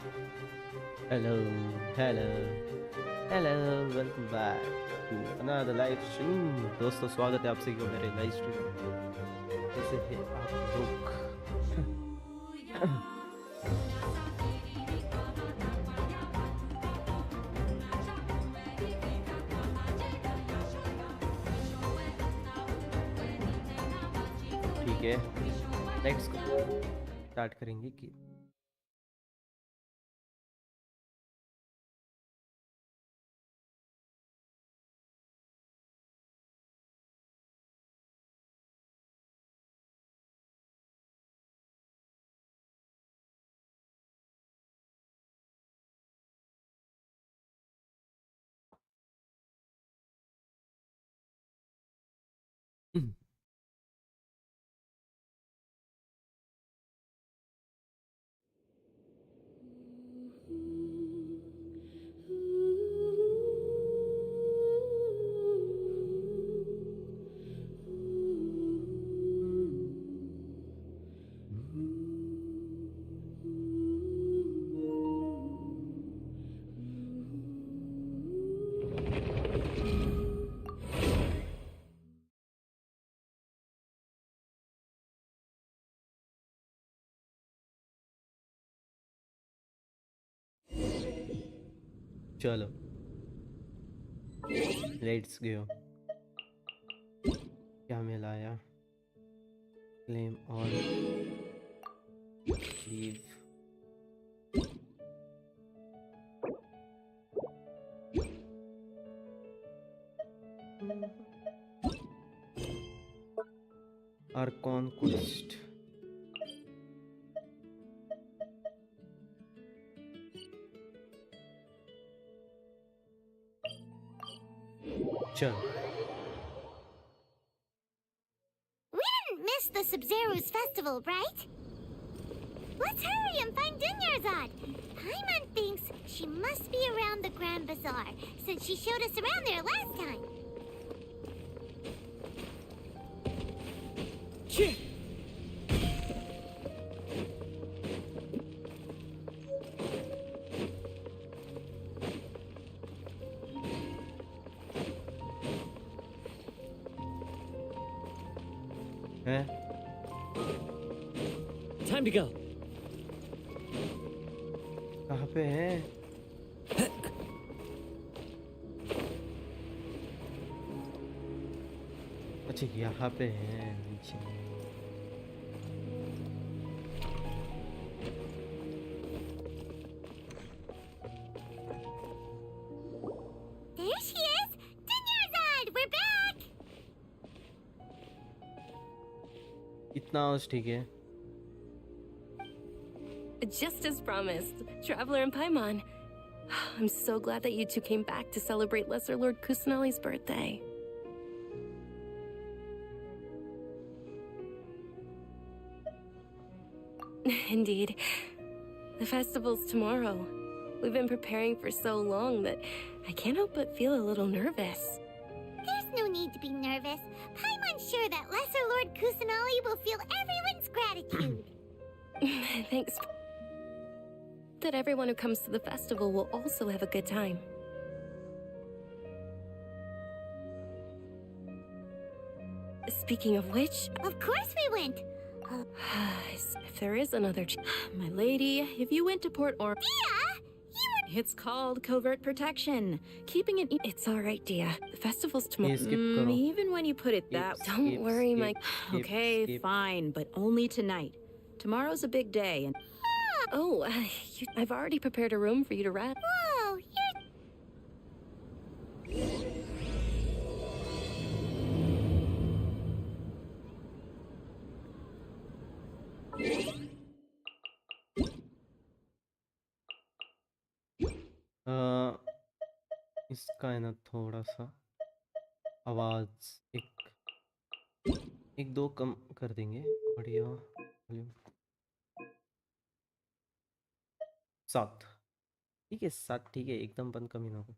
Hello, hello, hello, welcome back to another live stream. दोस्तों स्वागत है आप सभी को मेरे लाइव स्ट्रीम में। कैसे हैं आप लोग? ठीक है, लेट्स गो स्टार्ट करेंगे कि चलो लेट्स गो। क्या मिला यार? Claim all, leave. और कॉन्क्वेस्ट चलो। We didn't miss the Sub-Zero's festival, right? Let's hurry and find Dunyarzad. Paimon thinks she must be around the Grand Bazaar, since she showed us around there last time. है Time to go. कहाँ पे है? अच्छा यहाँ पे है नीचे। There she is! Dunyarzad, we're back! इतना उस ठीक है। Just as promised, Traveler and Paimon. I'm so glad that you two came back to celebrate Lesser Lord Kusanali's birthday. Indeed. The festival's tomorrow. We've been preparing for so long that I can't help but feel a little nervous. There's no need to be nervous. Paimon's sure that Lesser Lord Kusanali will feel everyone's gratitude. Thanks. That everyone who comes to the festival will also have a good time. Speaking of which, Of course we went. if there is another My lady, if you went to Port Or, Yeah, you it's called covert protection. Keeping it It's all right, Dia. The festival's tomorrow. ये skip करो। even when you put it that Skip, Don't skip, worry, skip, my- skip, Okay, skip. fine, but only tonight. Tomorrow's a big day, and Oh, I've already prepared a room for you to rest. Whoa, you're... इसका है ना थोड़ा सा आवाज एक दो कम कर देंगे। Audio volume 7। ठीक है 7 ठीक है, एकदम बंद कमी ना हो।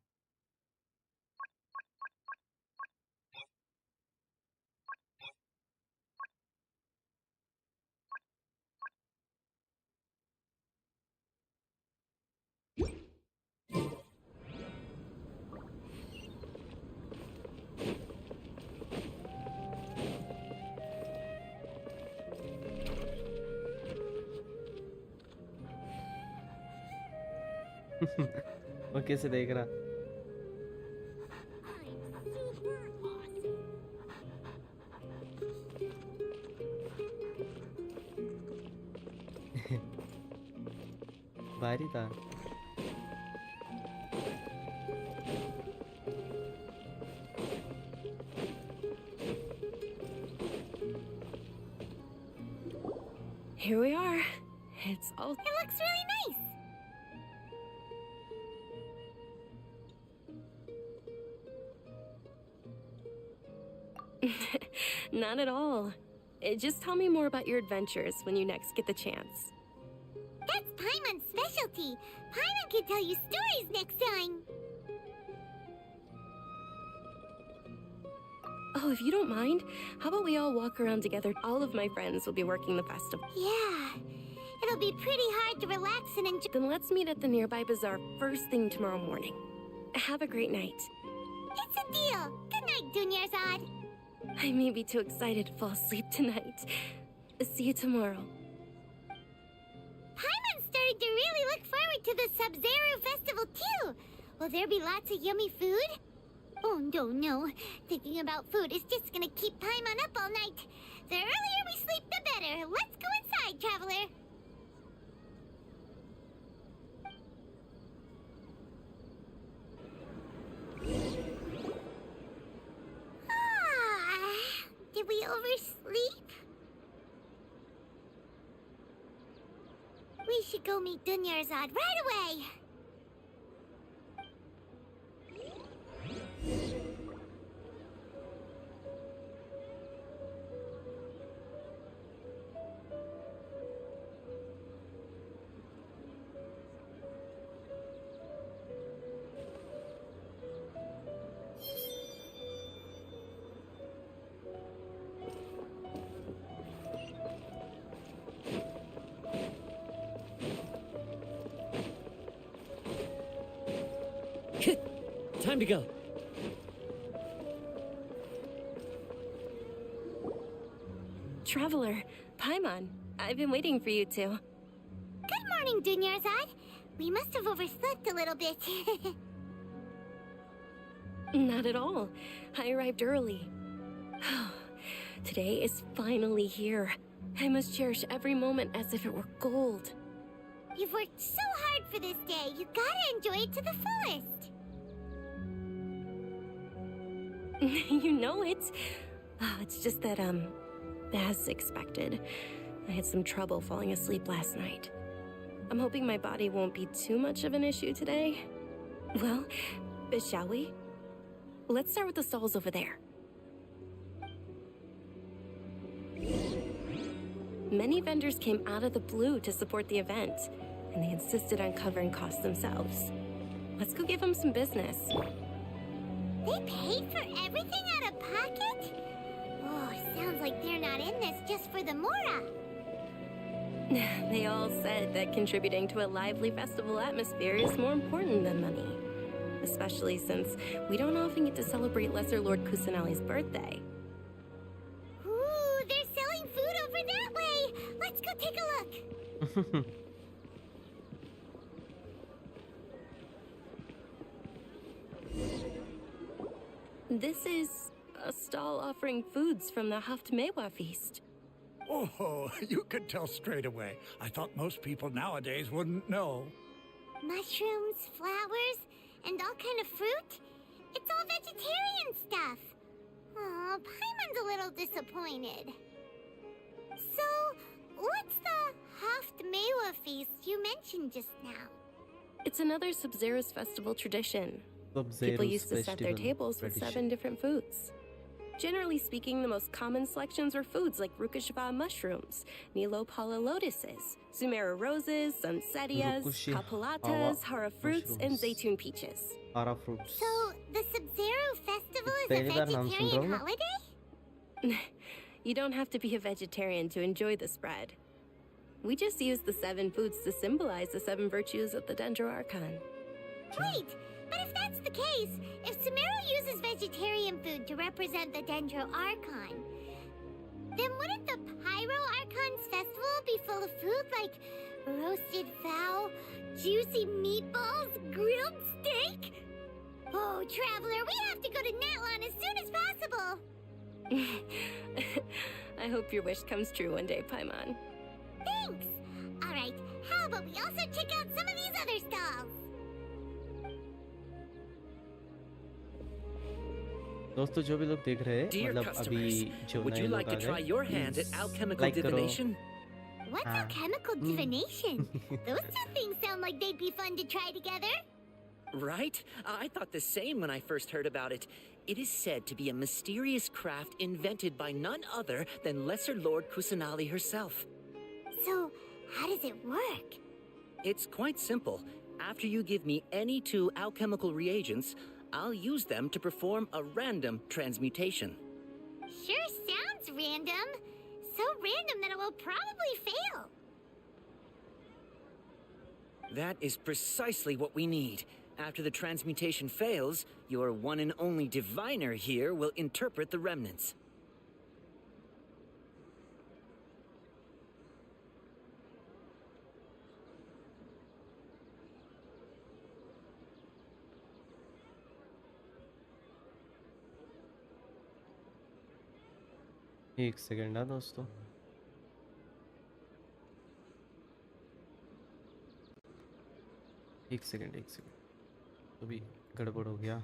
वो कैसे देख रहा? बाहर ही था। Here we are. It's all... It looks really nice. Not at all. Just tell me more about your adventures when you next get the chance. That's Paimon's specialty. Paimon can tell you stories next time. Oh, if you don't mind, how about we all walk around together? All of my friends will be working the festival. Yeah, it'll be pretty hard to relax and enjoy. Then let's meet at the nearby bazaar first thing tomorrow morning. Have a great night. It's a deal. Good night, Dunyarzad. I may be too excited to fall asleep tonight. See you tomorrow. Paimon's starting to really look forward to the Sub-Zero festival too. Will there be lots of yummy food? Oh, no. Thinking about food is just gonna keep Paimon up all night. The earlier we sleep, the better. Let's go inside, traveler. Did we oversleep? We should go meet Dunyarzad right away. Time to go. Traveler, Paimon, I've been waiting for you two. Good morning, Dunyarzad. We must have overslept a little bit. Not at all. I arrived early. Today is finally here. I must cherish every moment as if it were gold. You've worked so hard for this day. You gotta enjoy it to the fullest. You know it. It's just that, as expected, I had some trouble falling asleep last night. I'm hoping my body won't be too much of an issue today. Well, shall we? Let's start with the stalls over there. Many vendors came out of the blue to support the event, and they insisted on covering costs themselves. Let's go give them some business. They paid for everything out of pocket? Oh, sounds like they're not in this just for the Mora. They all said that contributing to a lively festival atmosphere is more important than money. Especially since we don't often get to celebrate Lesser Lord Kusanali's birthday. Ooh, they're selling food over that way. Let's go take a look. This is a stall offering foods from the Haftmewa feast. Oh, you could tell straight away. I thought most people nowadays wouldn't know. Mushrooms, flowers, and all kind of fruit? It's all vegetarian stuff. Oh, Paimon's a little disappointed. So, what's the Haftmewa feast you mentioned just now? It's another Sub-Zero's festival tradition. People Sub-Zero's used to set their festival tables with tradition. 7 different foods. Generally speaking, the most common selections were foods like Rukashava mushrooms, Nilopala lotuses, Sumera roses, Sunsetias, Rukushihawa Kapulatas, Hara fruits, and mushrooms. Zaytun peaches. Ara fruits. So, the Sub-Zero festival is a पहली बार नाम सुन रहा हूँ vegetarian मैं। holiday? You don't have to be a vegetarian to enjoy the spread. We just use the 7 foods to symbolize the 7 virtues of the Dendro Archon. Wait, but if that's the case, if Sumero uses vegetarian food to represent the Dendro Archon, then wouldn't the Pyro Archon's festival be full of food like Roasted fowl, juicy meatballs, grilled steak. Oh, Traveler, we have to go to Natlan as soon as possible. I hope your wish comes true one day, Paimon. Thanks. All right, how about we also check out some of these other stalls? दोस्तों जो भी लोग देख रहे हैं Dear मतलब customers, अभी जो would नए you लोग like आ to try गए your hands at please alchemical like करो divination? What's हाँ alchemical divination? Those two things sound like they'd be fun to try together. Right? I thought the same when I first heard about it. It is said to be a mysterious craft invented by none other than Lesser Lord Kusanali herself. So, how does it work? It's quite simple. After you give me any two alchemical reagents, I'll use them to perform a random transmutation. Sure sounds random. So random that it will probably fail. That is precisely what we need. After the transmutation fails, your one and only diviner here will interpret the remnants. एक second ना दोस्तों एक second तो भी गड़बड़ हो गया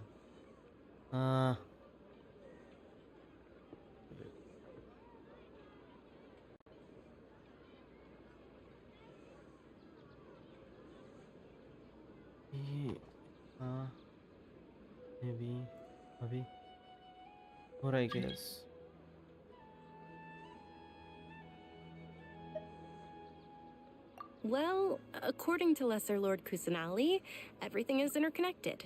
हाँ ये हाँ अभी हो रहा है gas Well, according to Lesser Lord Kusanali, everything is interconnected,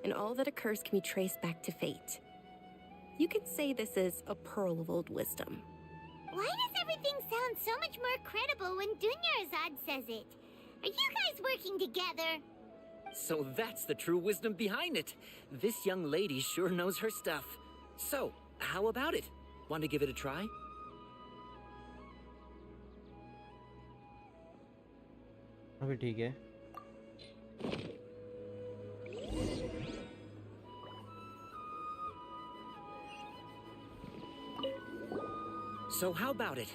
and all that occurs can be traced back to fate. You could say this is a pearl of old wisdom. Why does everything sound so much more credible when Dunyarzad says it? Are you guys working together? So that's the true wisdom behind it. This young lady sure knows her stuff. So, how about it? Want to give it a try? अभी ठीक है So how about it?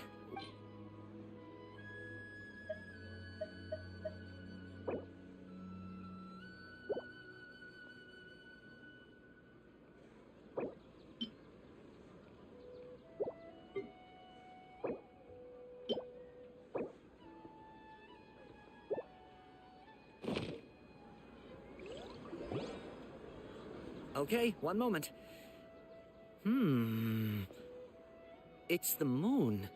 Okay, one moment. It's the moon.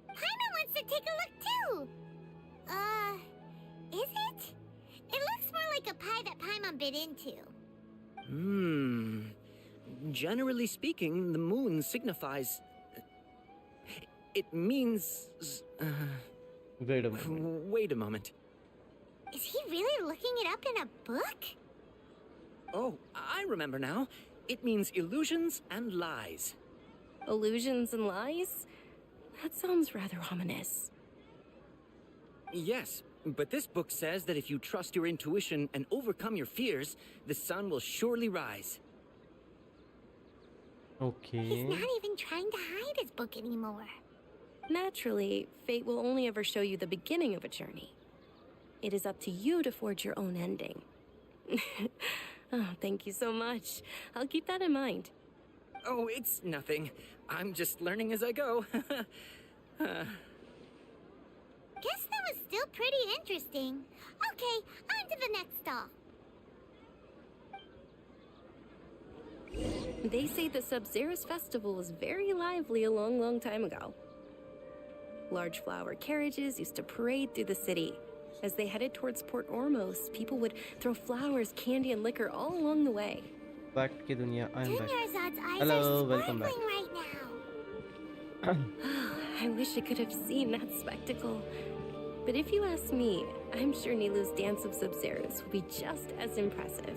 Paimon wants to take a look too. Is it? It looks more like a pie that Paimon bit into. Generally speaking, the moon signifies... It means... wait a moment Wait a moment. Is he really looking it up in a book? Oh, I remember now. It means illusions and lies. Illusions and lies? That sounds rather ominous. Yes, but this book says that if you trust your intuition and overcome your fears, the sun will surely rise. okay He's not even trying to hide his book anymore. Naturally, fate will only ever show you the beginning of a journey. It is up to you to forge your own ending. Oh, thank you so much. I'll keep that in mind. Oh, it's nothing. I'm just learning as I go. Guess that was still pretty interesting. Okay, on to the next stall. They say the Sub-Zerus festival was very lively a long, long time ago. Large flower carriages used to parade through the city. As they headed towards Port Ormos, people would throw flowers, candy, and liquor all along the way. back की दुनिया I'm back Dunyarzad's eyes Hello, are welcome sparkling back. right now. I wish I could have seen that spectacle. But if you ask me, I'm sure Nilu's Dance of Sub-Zerus will be just as impressive.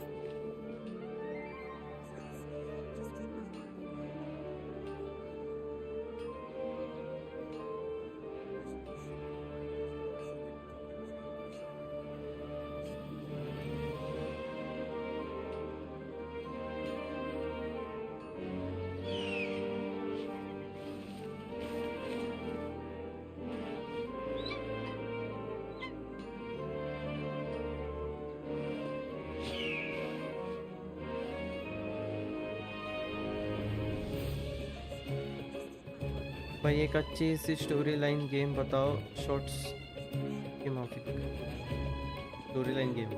भाई एक अच्छी सी story line game बताओ shorts की माफी story line game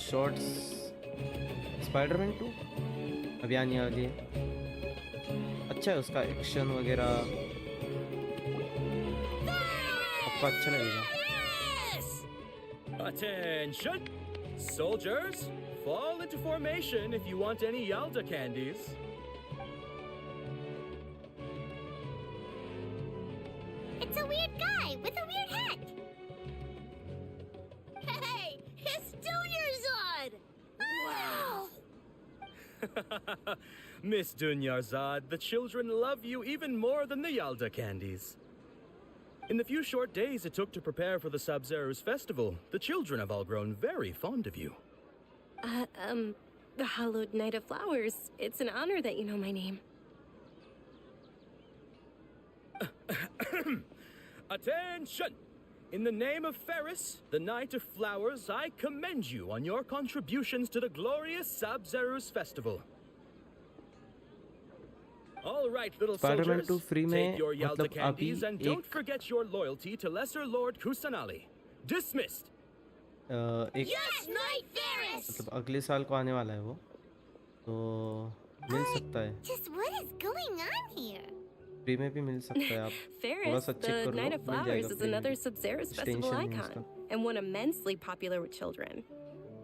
shorts Spiderman 2 अभी आने वाली है अच्छा है उसका एक्शन वगैरह आपको अच्छा लगेगा Attention! Soldiers, fall into formation if you want any Yalda candies. It's a weird guy with a weird hat. Hey, it's Junior Zod! Wow! Miss Dunyarzad, the children love you even more than the Yalda candies. In the few short days it took to prepare for the Sub-Zero's festival, the children have all grown very fond of you. The Hallowed Night of Flowers. It's an honor that you know my name. Attention! In the name of Ferris, the Knight of Flowers, I commend you on your contributions to the glorious Sub-Zero's festival. All right, little Spider-Man soldiers, 2 free में take your Yalda मतलब candies अभी and don't forget your loyalty to Lesser Lord Kusanali. Dismissed. एक Yes, Knight Ferris! मतलब अगले साल को आने वाला है वो तो मिल सकता है Just what is going on here? Free में भी मिल सकता है आप थोड़ा Ferris, सा चेक the कर लो Night of मिल Flowers जाएगा is free में another भी। Sub-Zero's कुछ festival tension नहीं icon, उसका। and one immensely popular with children.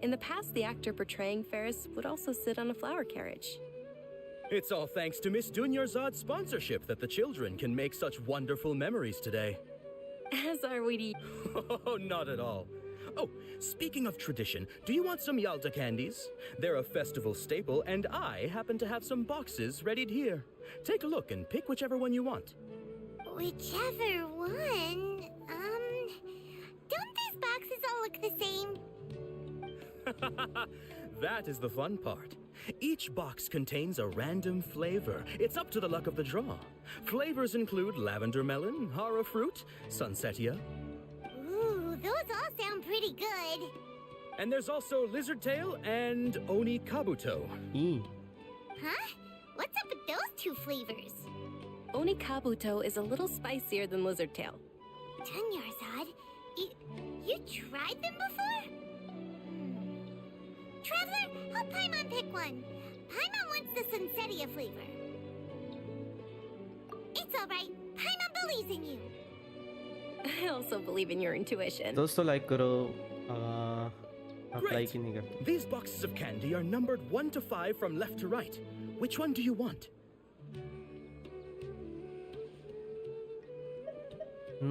In the past, the actor portraying Ferris would also sit on a flower carriage. It's all thanks to Miss Dunyarzad's sponsorship that the children can make such wonderful memories today. As are we to you. Oh, not at all. Oh, speaking of tradition, do you want some Yalda candies? They're a festival staple, and I happen to have some boxes readied here. Take a look and pick whichever one you want. Whichever one. Don't these boxes all look the same? That is the fun part. Each box contains a random flavor. It's up to the luck of the draw. Flavors include lavender melon, hara fruit, sunsetia, Ooh, those all sound pretty good. and there's also lizard tail and oni kabuto. E Huh? What's up with those two flavors? Oni Kabuto is a little spicier than Lizard Tail. Dunyarzad, you tried them before? Traveler, help Paimon pick one. Paimon wants the Sunsetia flavor. It's alright. Paimon believes in you. I also believe in your intuition. दोस्तों like करो आप Great. Like he नहीं करते These boxes of candy are numbered 1 to 5 from left to right. Which one do you want?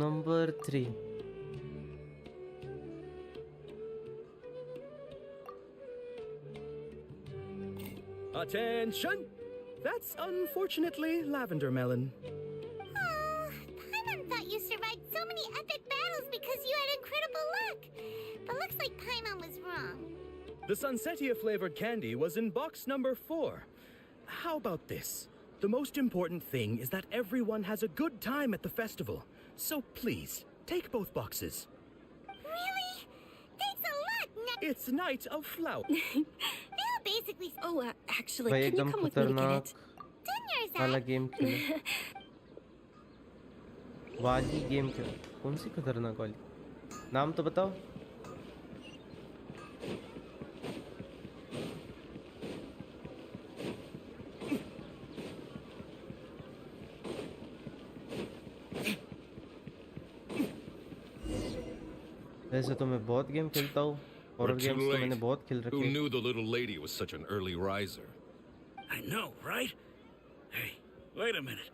Number 3 Attention! That's unfortunately lavender melon. Oh, Paimon thought you survived so many epic battles because you had incredible luck. But looks like Paimon was wrong. The Sunsetia flavored candy was in box number 4. How about this? The most important thing is that everyone has a good time at the festival. So please, take both boxes. Really? Thanks a lot, It's Night of Flower. They'll basically Oh, actually, भाई can you एकदम come with me to get खतरनाक it? वाला Dunyarzad. Game खेलो वाली game खेलो कौन सी खतरनाक वाली नाम तो बताओ वैसे तो मैं बहुत गेम खेलता हूँ We're हॉरर too गेम्स तो मैंने late. बहुत खेल रखे Who हैं knew the little lady was such an early riser? I know, right? Hey, wait a minute.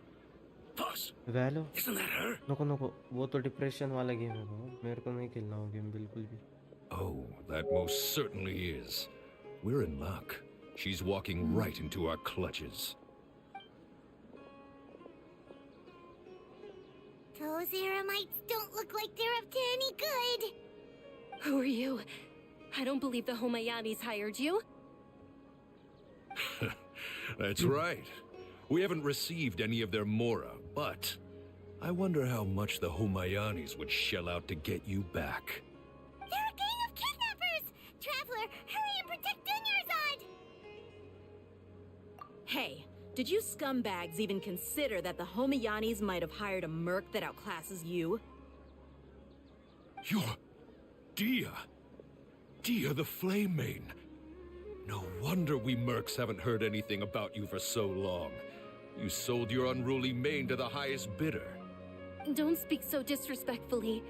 Boss, वैलो isn't that her? नको नको वो तो डिप्रेशन वाला गेम है वो मेरे को नहीं खेलना वो गेम बिल्कुल भी Oh, that most certainly is. We're in luck. She's walking right into our clutches. Those Eremites don't look like they're up to any good. Who are you? I don't believe the Homayanis hired you. That's right. We haven't received any of their mora, but I wonder how much the Humayanis would shell out to get you back. They're a gang of kidnappers! Traveler, hurry and protect Dunyarzad! Hey, Did you scumbags even consider that the Homayanis might have hired a merc that outclasses you? You're... Dia. Dia the Flame Main. No wonder we mercs haven't heard anything about you for so long. You sold your unruly mane to the highest bidder. Don't speak so disrespectfully.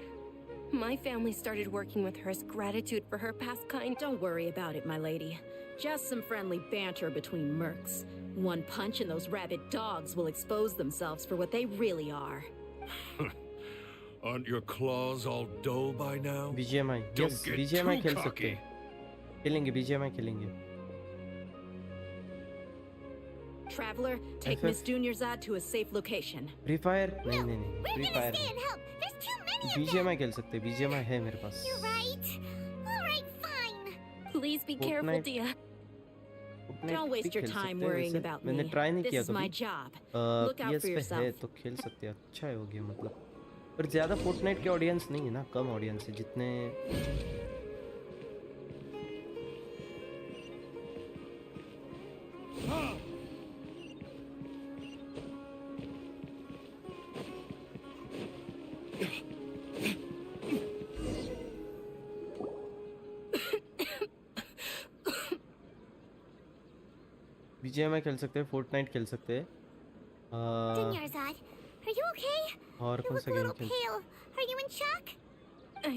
My family started working with her as gratitude for her past kind. Don't worry about it, my lady. Just some friendly banter between mercs. One punch and those rabid dogs will expose themselves for what they really are. Aren't your claws all dull by now? BGMI. Don't Yes, get BGMI too खेल सकते cocky. हैं. खेलेंगे BGMI खेलेंगे. Traveler, take FF. Miss Dunyarzad to a safe location. Free Fire? नहीं नहीं We're नहीं. Free gonna Fire. stay and help. There's too many of them. BGMI खेल सकते हैं. BGMI है मेरे पास. You're right. All right, fine. Please be careful, Fortnite. Dia. Fortnite Don't भी waste your खेल time सकते हैं worrying वैसे. about मैंने me. ट्राई नहीं This किया is my कभी. job. Look out PS for पे है yourself. तो खेल सकते हैं. अच्छा है वो गेम मतलब. पर ज्यादा Fortnite के ऑडियंस नहीं है ना. कम ऑडियंस है जितने. BGMI खेल सकते हैं. Fortnite खेल सकते हैं. Dunyarzad, are you okay? और You कौन look सा a गेम little खेल. pale. Are you in shock?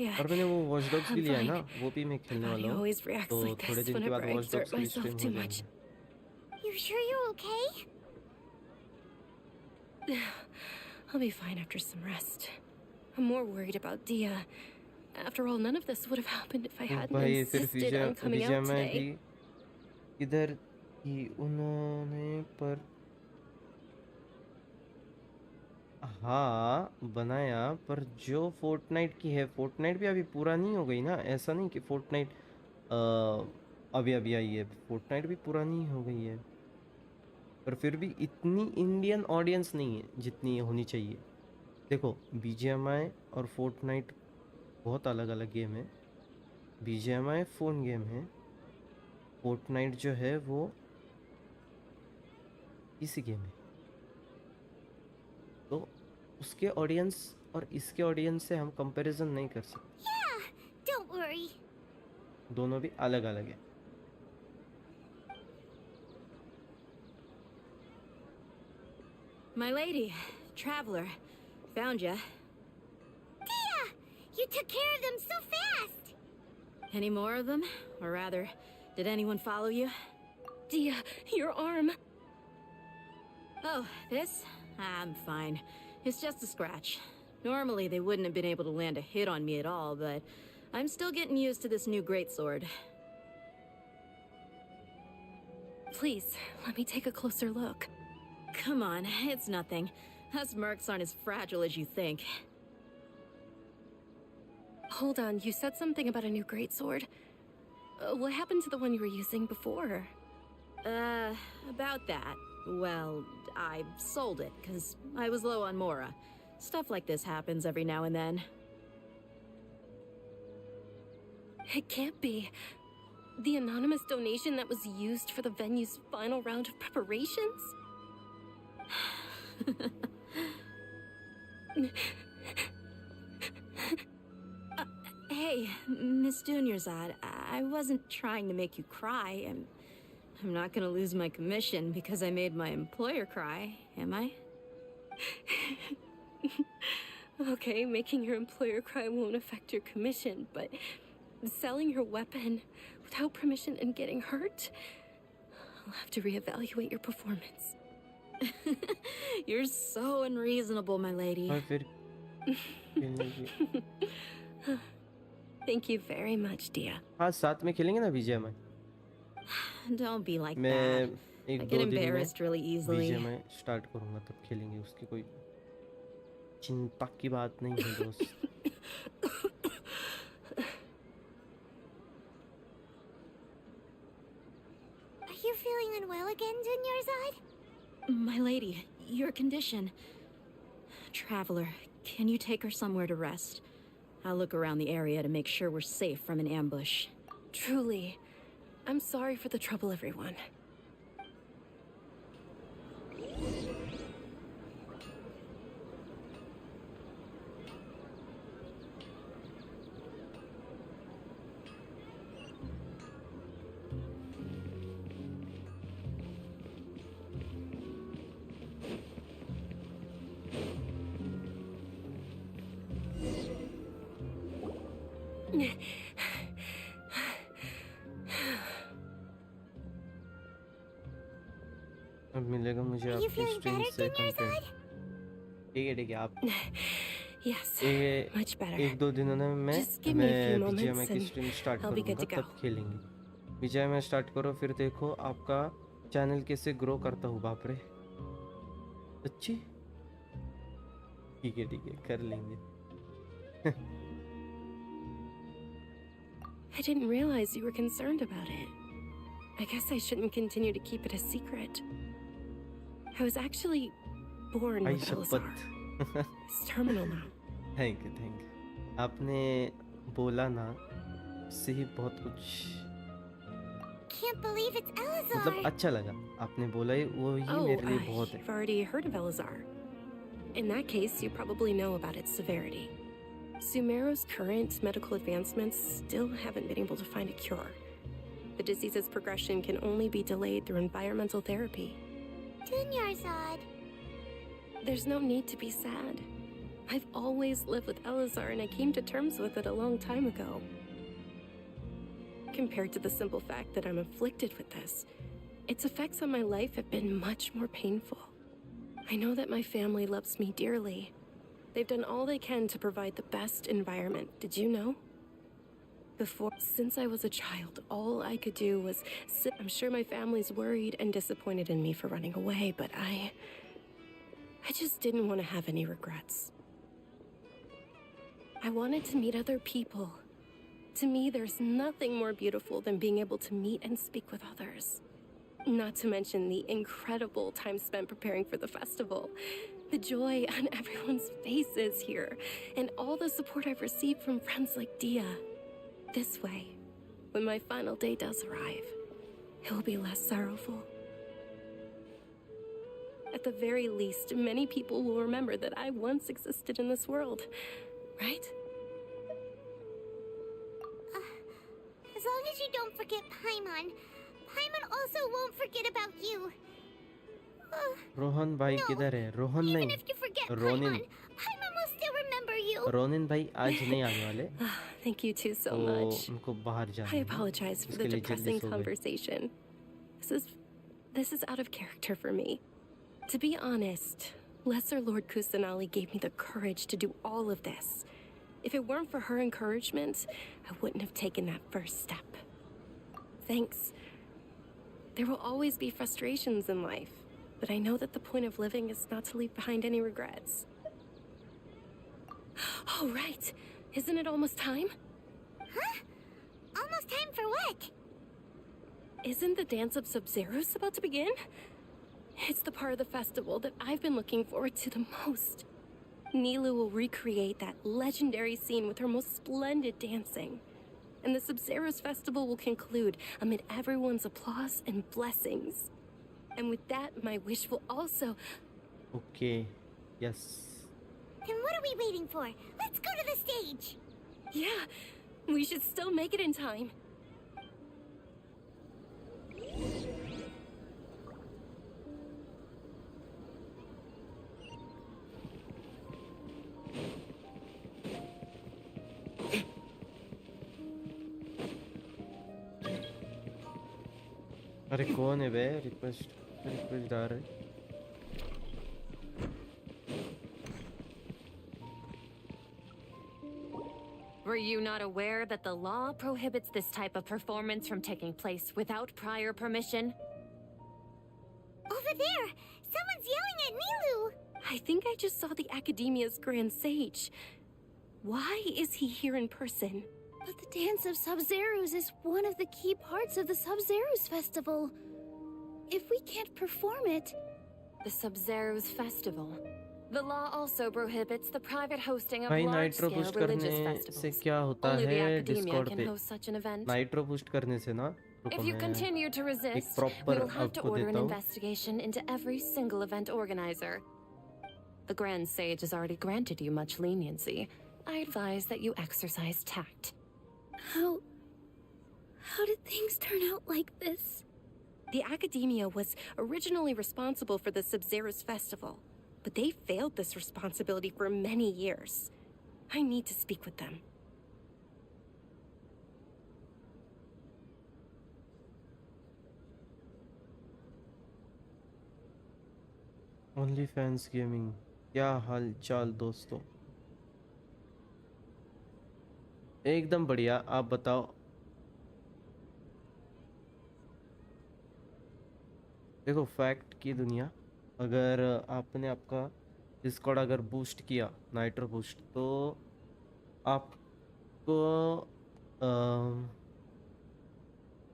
Yeah. और मैंने वो Watch Dogs भी I'm लिया है ना. fine. वो भी मैं खेलने My वाला body हूँ. always reacts तो like थोड़े this दिन के बाद whenever I Watch exert Dogs की myself स्ट्रीम too हो much. जाएगी. You sure you're okay? I'll be fine after some rest. I'm more worried about Dia. After all, none of this would have happened if I hadn't भाई फिर insisted on coming out BGMI today. भी इधर ही उन्होंने पर हाँ बनाया पर जो Fortnite की है Fortnite भी अभी पूरा नहीं हो गई ना. ऐसा नहीं कि Fortnite अभी अभी आई है. Fortnite भी पुरानी हो गई है पर फिर भी इतनी इंडियन ऑडियंस नहीं है जितनी होनी चाहिए. देखो BGMI और Fortnite बहुत अलग अलग गेम है. BGMI फ़ोन गेम है. Fortnite जो है वो इसी गेम है. तो उसके ऑडियंस और इसके ऑडियंस से हम कंपैरिजन नहीं कर सकते. Yeah, don't worry. दोनों भी अलग अलग है. My lady, Traveler, found ya. Dia, you took care of them so fast. Any more of them? Or rather, did anyone follow you? Dia, your arm. Oh, this? I'm fine. It's just a scratch. Normally, they wouldn't have been able to land a hit on me at all, but I'm still getting used to this new greatsword. Please, let me take a closer look. Come on, it's nothing. Us mercs aren't as fragile as you think. Hold on, you said something about a new greatsword. What happened to the one you were using before? About that. Well, I sold it, because I was low on Mora. Stuff like this happens every now and then. It can't be. The anonymous donation that was used for the venue's final round of preparations? Hey, Miss Dunyarzad, I wasn't trying to make you cry. I'm not gonna lose my commission because I made my employer cry, am I? Okay, making your employer cry won't affect your commission, but selling your weapon without permission and getting hurt? I'll have to reevaluate your performance. You're so unreasonable, my lady. और फिर खेलने की. Thank you very much, Dia. हाँ साथ में खेलेंगे ना BGMI. Don't be like मैं that. I एक get दो दिन में embarrassed really easily. BGMI start करूँगा तब खेलेंगे. उसकी कोई चिंता की बात नहीं है दोस्त. Are you feeling unwell again, Dunyarzad? My lady, your condition. Traveler, can you take her somewhere to rest? I'll look around the area to make sure we're safe from an ambush. Truly, I'm sorry for the trouble, everyone. अब मिलेगा मुझे Are you आपकी feeling stream better, से content. Dunyarzad? ठीक है आप Yes, much better. एक दो दिनों में Just give me a few मैं विजय moments की and stream start I'll be good करूँगा, to go. तब खेलेंगे। विजय में स्टार्ट करो, फिर देखो आपका चैनल कैसे ग्रो करता हूँ। बाप रे, अच्छी। ठीक है कर लेंगे। I didn't realize you were concerned about it. I guess I shouldn't continue to keep it a secret. I was actually born I with Elazar. शपथ। It's terminal now. Thank you. आपने बोला ना, उससे ही बहुत कुछ Can't believe it's Elazar. मतलब अच्छा लगा। आपने बोला ही वो ही मेरे लिए बहुत है। You've already heard of Elazar. In that case, you probably know about its severity. Sumeru's current medical advancements still haven't been able to find a cure. The disease's progression can only be delayed through environmental therapy. Dunyarzad. There's no need to be sad. I've always lived with Elazar, and I came to terms with it a long time ago. Compared to the simple fact that I'm afflicted with this, its effects on my life have been much more painful. I know that my family loves me dearly. They've done all they can to provide the best environment. Did you know? Since I was a child, all I could do was sit. I'm sure my family's worried and disappointed in me for running away, but I just didn't want to have any regrets. I wanted to meet other people. To me, there's nothing more beautiful than being able to meet and speak with others. Not to mention the incredible time spent preparing for the festival. The joy on everyone's faces here, and all the support I've received from friends like Dia. This way, when my final day does arrive, it will be less sorrowful. At the very least, many people will remember that I once existed in this world, right? As long as you don't forget Paimon. Paimon also won't forget about you. Rohan भाई No, किधर है? Rohan Even नहीं, if you forget Ronin. Paimon, Paimon will still remember you. Ronin भाई आज नहीं आने वाले, Thank you two so तो much. उनको बाहर जाना I है। apologize for उसके the लिए जल्दी depressing सो गए। conversation. This is out of character for me. To be honest, Lesser Lord Kusanali gave me the courage to do all of this. If it weren't for her encouragement, I wouldn't have taken that first step. Thanks. There will always be frustrations in life, but I know that the point of living is not to leave behind any regrets. Oh, right. Isn't it almost time? Huh? Almost time for what? Isn't the Dance of Sub-Zeros about to begin? It's the part of the festival that I've been looking forward to the most. Nilu will recreate that legendary scene with her most splendid dancing. And the Sub-Zeros festival will conclude amid everyone's applause and blessings. And with that, my wish will also... Okay, yes. Then what are we waiting for? Let's go to the stage. Yeah, we should still make it in time. अरे कौन है बे? Request डाल रहे। Were you not aware that the law prohibits this type of performance from taking place without prior permission? Over there! Someone's yelling at Nilu! I think I just saw the Academia's Grand Sage. Why is he here in person? But the Dance of Sub-Zeros is one of the key parts of the Sub-Zeros festival. If we can't perform it... The Sub-Zeros festival. The law also prohibits the private hosting of भाई nitro large-scale boost religious करने festivals. से क्या होता Only the है Academia Discord can पे? host such an event. Nitro boost करने से ना, रुको If you मैं continue to एक resist, we proper will have to आपको order an देता हूँ। investigation into every single event organizer. The Grand Sage has already granted you much leniency. I advise that you exercise tact. How did things turn out like this? The Academia was originally responsible for the Sub-Zeros festival, but they failed this responsibility for many years. I need to speak with them. Only fans gaming, क्या हाल चाल दोस्तों? एकदम बढ़िया, आप बताओ। देखो fact की दुनिया, अगर आपने आपका डिस्कॉर्ड अगर बूस्ट किया, नाइट्रो बूस्ट, तो आपको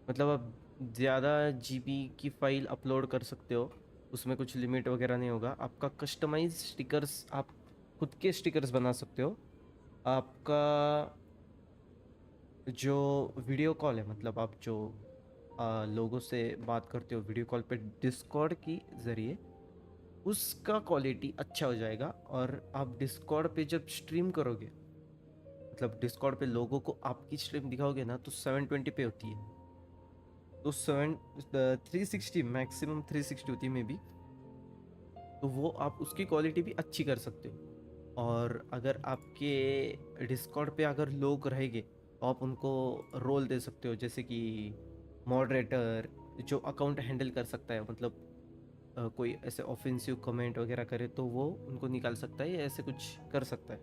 मतलब आप ज़्यादा जीबी की फाइल अपलोड कर सकते हो। उसमें कुछ लिमिट वगैरह नहीं होगा। आपका कस्टमाइज स्टिकर्स, आप खुद के स्टिकर्स बना सकते हो। आपका जो वीडियो कॉल है, मतलब आप जो लोगों से बात करते हो वीडियो कॉल पे डिस्कॉर्ड की ज़रिए, उसका क्वालिटी अच्छा हो जाएगा। और आप डिस्कॉर्ड पे जब स्ट्रीम करोगे, मतलब डिस्कॉर्ड पे लोगों को आपकी स्ट्रीम दिखाओगे ना, तो 720 पे होती है। तो 360 मैक्सिमम 360 होती है मे बी। तो वो आप उसकी क्वालिटी भी अच्छी कर सकते हो। और अगर आपके डिस्कॉर्ड पे अगर लोग रहेंगे तो आप उनको रोल दे सकते हो, जैसे कि मॉडरेटर, जो अकाउंट हैंडल कर सकता है। मतलब कोई ऐसे ऑफेंसिव कमेंट वगैरह करे तो वो उनको निकाल सकता है, या ऐसे कुछ कर सकता है।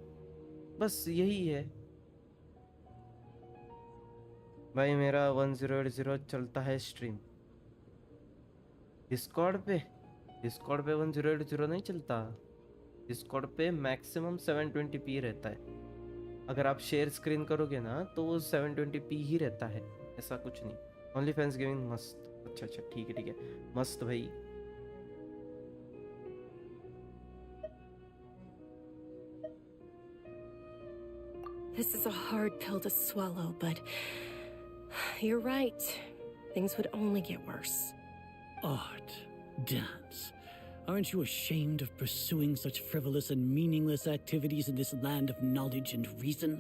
बस यही है भाई। मेरा 1080 चलता है स्ट्रीम डिस्कॉर्ड पे। डिस्कॉर्ड पे 1080 नहीं चलता। डिस्कॉर्ड पे मैक्सिमम 720p रहता है। अगर आप शेयर स्क्रीन करोगे ना तो वो 720p ही रहता है, ऐसा कुछ नहीं। ओनली फैंस गेमिंग मस्त। अच्छा अच्छा, ठीक है ठीक है, मस्त भाई। This is a hard pill to swallow, but you're right. Things would only get worse. Art, dance. Aren't you ashamed of pursuing such frivolous and meaningless activities in this land of knowledge and reason?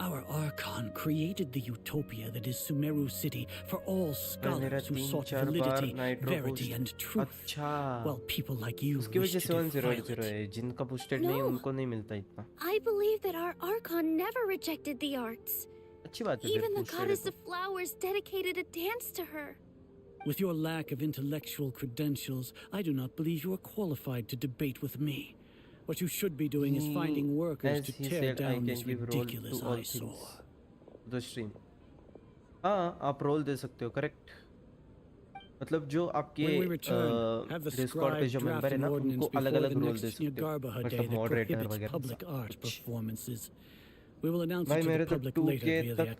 Our Archon created the utopia that is Sumeru City for all scholars who sought validity, verity, and truth. While people like you wish to defile it. जिनका boosted नहीं उनको नहीं मिलता इतना। I believe that our Archon never rejected the arts. अच्छी बात है। Even the goddess of flowers dedicated a dance to her. With your lack of intellectual credentials, I do not believe you are qualified to debate with me. What you should be doing is finding workers to tear down this ridiculous eyesore. The stream. हाँ, आप role दे सकते हो, correct. मतलब जो आपके Discord पे जो member है ना, उनको अलग-अलग रोल दे सकते हो, मतलब मॉडरेटर वगैरह। भाई मेरे तो 2K तक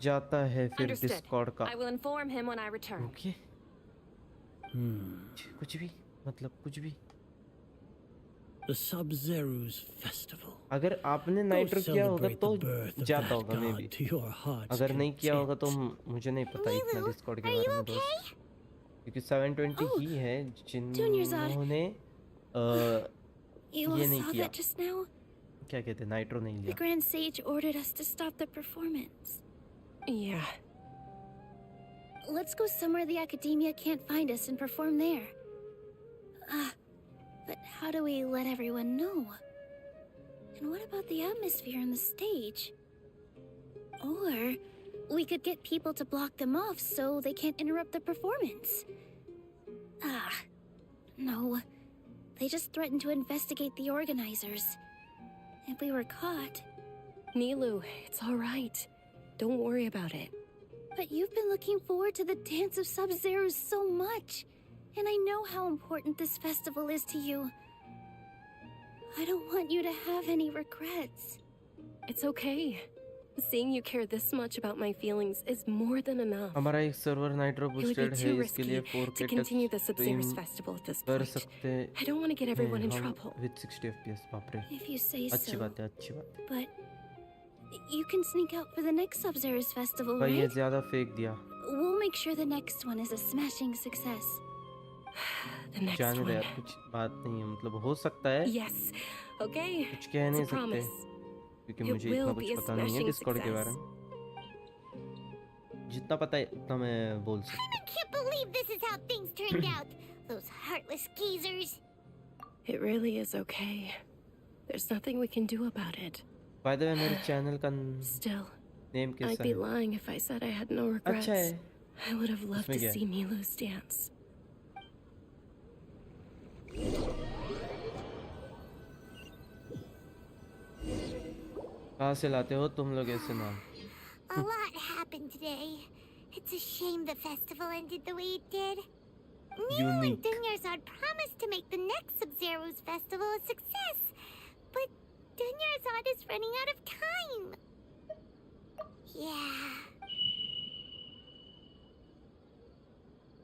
जाता है फिर डिस्कॉर्ड का। I will inform him when I return. Okay. कुछ भी, मतलब कुछ भी। The Sub-Zero's festival. अगर आपने नाइट्रो किया होगा तो जाता होगा मे बी। अगर नहीं किया होगा तो मुझे नहीं पता इतना डिस्कॉर्ड के बारे में दोस्त, क्योंकि 720 ही है जिन्होंने ये नहीं किया। क्या कहते हैं, नाइट्रो नहीं लिया। The Grand Sage ordered us to stop the performance. Yeah. Let's go somewhere the academia can't find us and perform there. But how do we let everyone know? And what about the atmosphere on the stage? Or we could get people to block them off so they can't interrupt the performance. No. They just threatened to investigate the organizers. If we were caught... Nilu, it's all right. Don't worry about it. But you've been looking forward to the Dance of Sub-Zeros so much. And I know how important this festival is to you. I don't want you to have any regrets. It's okay. Seeing you care this much about my feelings is more than enough. हमारा एक server nitro boosted है, इसके लिए 4K to continue the Sub-Zero's festival at this point. I don't want to get everyone in trouble. With 60 FPS, बाप रे। If you say so. अच्छी बात है, अच्छी बात है। But you can sneak out for the next Sub-Zero's festival, भाई ये right? ज़्यादा फेंक दिया। We'll make sure the next one is a smashing success. The next जाने दे one. यार, कुछ बात नहीं है, मतलब हो सकता है। Yes. Okay. कुछ कह नहीं It's a सकते, promise. क्योंकि It मुझे will इतना be कुछ a पता नहीं है smashing डिस्कॉर्ड के बारे success. में। जितना पता है उतना मैं बोल सकता हूँ। I can't believe this is how things turned out. Those heartless geezers. It really is okay. There's nothing we can do about it. By the way, मेरे चैनल का Still, नेम कैसा I'd be है? lying if I said I had no regrets. अच्छा है। I would have loved to क्या है? see Milu's dance. कहाँ से लाते हो तुम लोग ऐसे नाम? A lot happened today. It's a shame the festival ended the way it did. Milu and Unique. Dunyarzad promised to make the next Sub-Zero's festival a success. But Dunyarzad is running out of time. Yeah.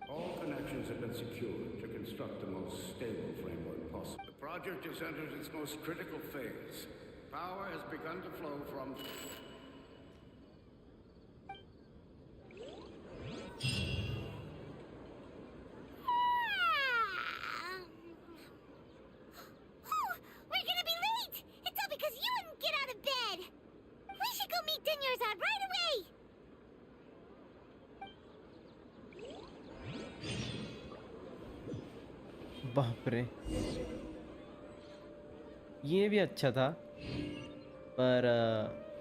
All connections have been secured to construct the most stable framework possible. The project has entered its most critical phase. Power has begun to flow from... We're gonna be late! It's all because you wouldn't get out of bed! We should go meet Dunyarzad right away! बाप रे, ये भी अच्छा था पर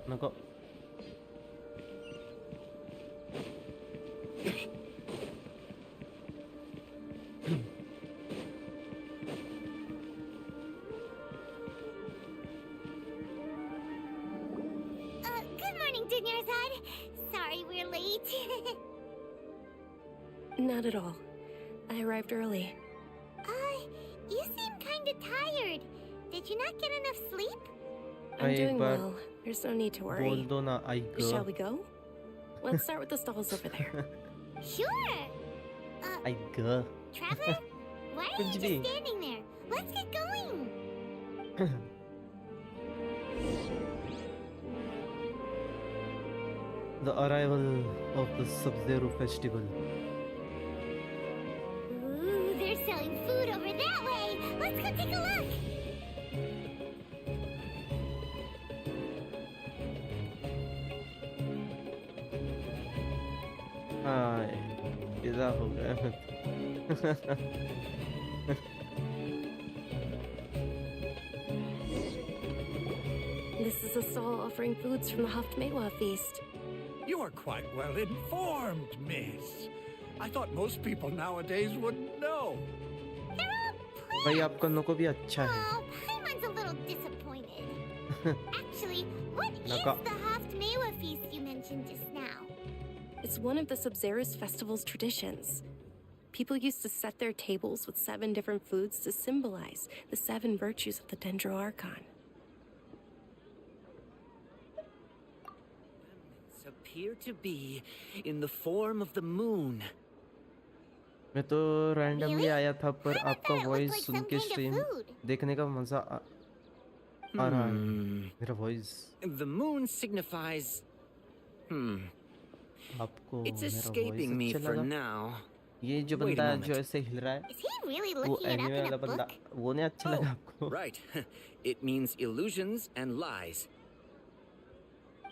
नको। Good morning, Dunyarzad. Sorry we're late. Not at all. I arrived early. You seem kinda tired. Did you not get enough sleep? I'm एक doing bar well. There's no need to बोल worry. दो ना आई Shall we go? Let's start with the stalls over there. Sure. आई ग Traveler? Why are you कुछ just भी। standing there? Let's get going. The arrival of the Sub-Zero festival. Ooh, they're selling food over that way. Let's go take a look. हाँ, pizza हो गया। This is a stall offering foods from the Haftmewa feast. You are quite well informed, miss. I thought most people nowadays wouldn't know. भाई आपका नको भी अच्छा है। Oh, Paimon's a little disappointed. Actually, what is Naka. the Haftmewa feast you mentioned just now? It's one of the Sub-Zero's festival's traditions. People used to set their tables with 7 different foods to symbolize the 7 virtues of the Dendro Archon. Appear to be in the form of the moon. मैं तो randomly Really? आया था पर I आपका thought it looked voice like soon some के kind of stream food. देखने का मजा आ रहा है। मेरा वॉइस The moon signifies... आपको It's मेरा escaping me वॉइस अच्छा for लगा? now. ये जो Wait a बंदा moment. जो ऐसे हिल रहा है Is he really वो looking it up anime in वाला a बंदा, book? वो नहीं अच्छा लगा आपको? Right. It means illusions and lies.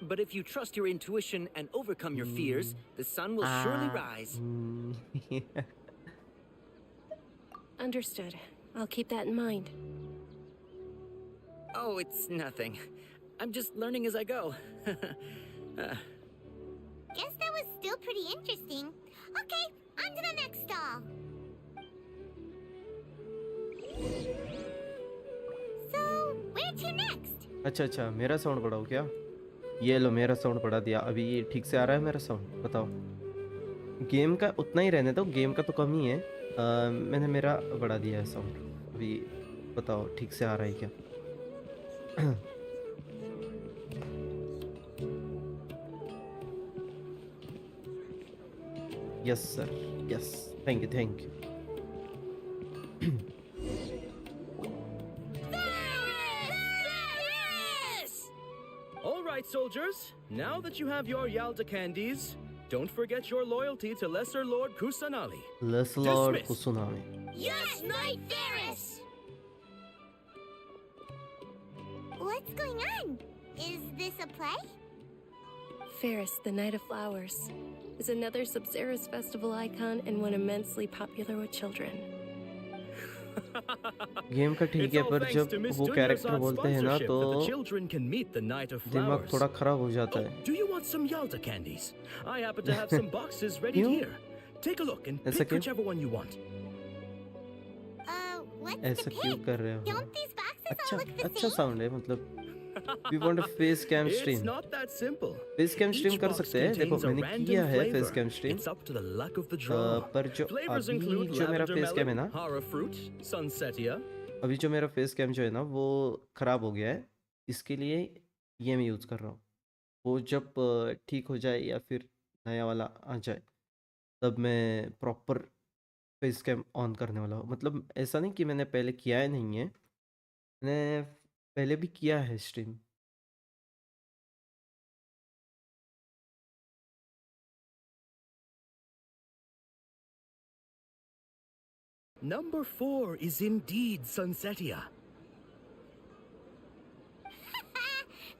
But if you trust your intuition and overcome your fears, the sun will surely rise. Understood. I'll keep that in mind. Oh, it's nothing. I'm just learning as I go. Guess that was still pretty interesting. Okay, on to the next stall. So, where to next? अच्छा अच्छा, मेरा sound बढ़ाओ क्या? ये लो, मेरा sound बढ़ा दिया। अभी ये ठीक से आ रहा है मेरा साउंड? बताओ। गेम का उतना ही रहने दो, गेम का तो कम ही है। मैंने मेरा बढ़ा दिया है साउंड। अभी बताओ ठीक से आ रहा है क्या? Yes sir, yes, thank you, thank you. All right, soldiers. Now that you have your Yalda candies, don't forget your loyalty to Lesser Lord Kusanali. Lesser Lord Dismissed. Kusanali. Yes, Knight Ferris! What's going on? Is this a play? Ferris, the Night of Flowers, is another Sub-Zero's festival icon and one immensely popular with children. Game का ठीक It's है, all पर thanks जब to Miss वो character Dunyarzad's बोलते हैं ना sponsorship तो that the children can meet the Night of दिमाग Flowers. थोड़ा खराब हो जाता Oh, है। do you want some Yalta candies? I happen to have some boxes ready क्यों? here. Take a look and ऐसा pick क्यों? whichever one you want. What's ऐसा the क्यों pick? कर रहे हो? Don't these boxes all अच्छा look the अच्छा same? साउंड है, मतलब we want a face cam It's stream। not that simple. Face cam stream Each कर box सकते हैं। देखो contains a मैंने random किया है flavor. Face cam stream, It's up to the luck of the draw. पर जो Flavors अभी include जो मेरा lavender फेस कैम है melon, ना, hara fruit, sunsetia. अभी जो मेरा फेस कैम जो है ना वो ख़राब हो गया है, इसके लिए ये मैं यूज़ कर रहा हूँ। वो जब ठीक हो जाए या फिर नया वाला आ जाए, तब मैं प्रॉपर फेस कैम ऑन करने वाला हूँ। मतलब ऐसा नहीं कि मैंने पहले किया है, नहीं है, मैंने पहले भी किया है stream. Number 4 is indeed Sunsetia.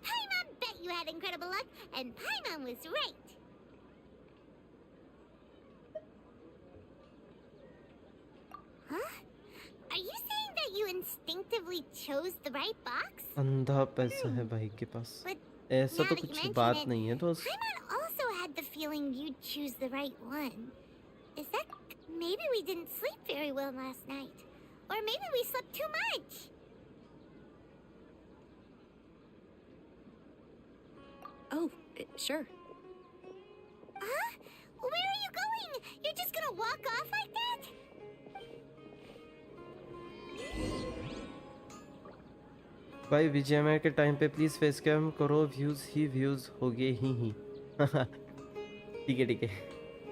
Paimon bet you had incredible luck, and Paimon was right. Huh? Are you saying that you instinctively chose the right box? अंधा पैसा है भाई के पास, But ऐसा now तो that you कुछ mention बात it, नहीं है दोस्त। Paimon also had the feeling you'd choose the right one. Is that maybe we didn't sleep very well last night? Or maybe we slept too much? Oh, sure. Huh? Where are you going? You're just gonna walk off like that? भाई विजय के time पे please face cam करो, views हो गए ही। ठीक है,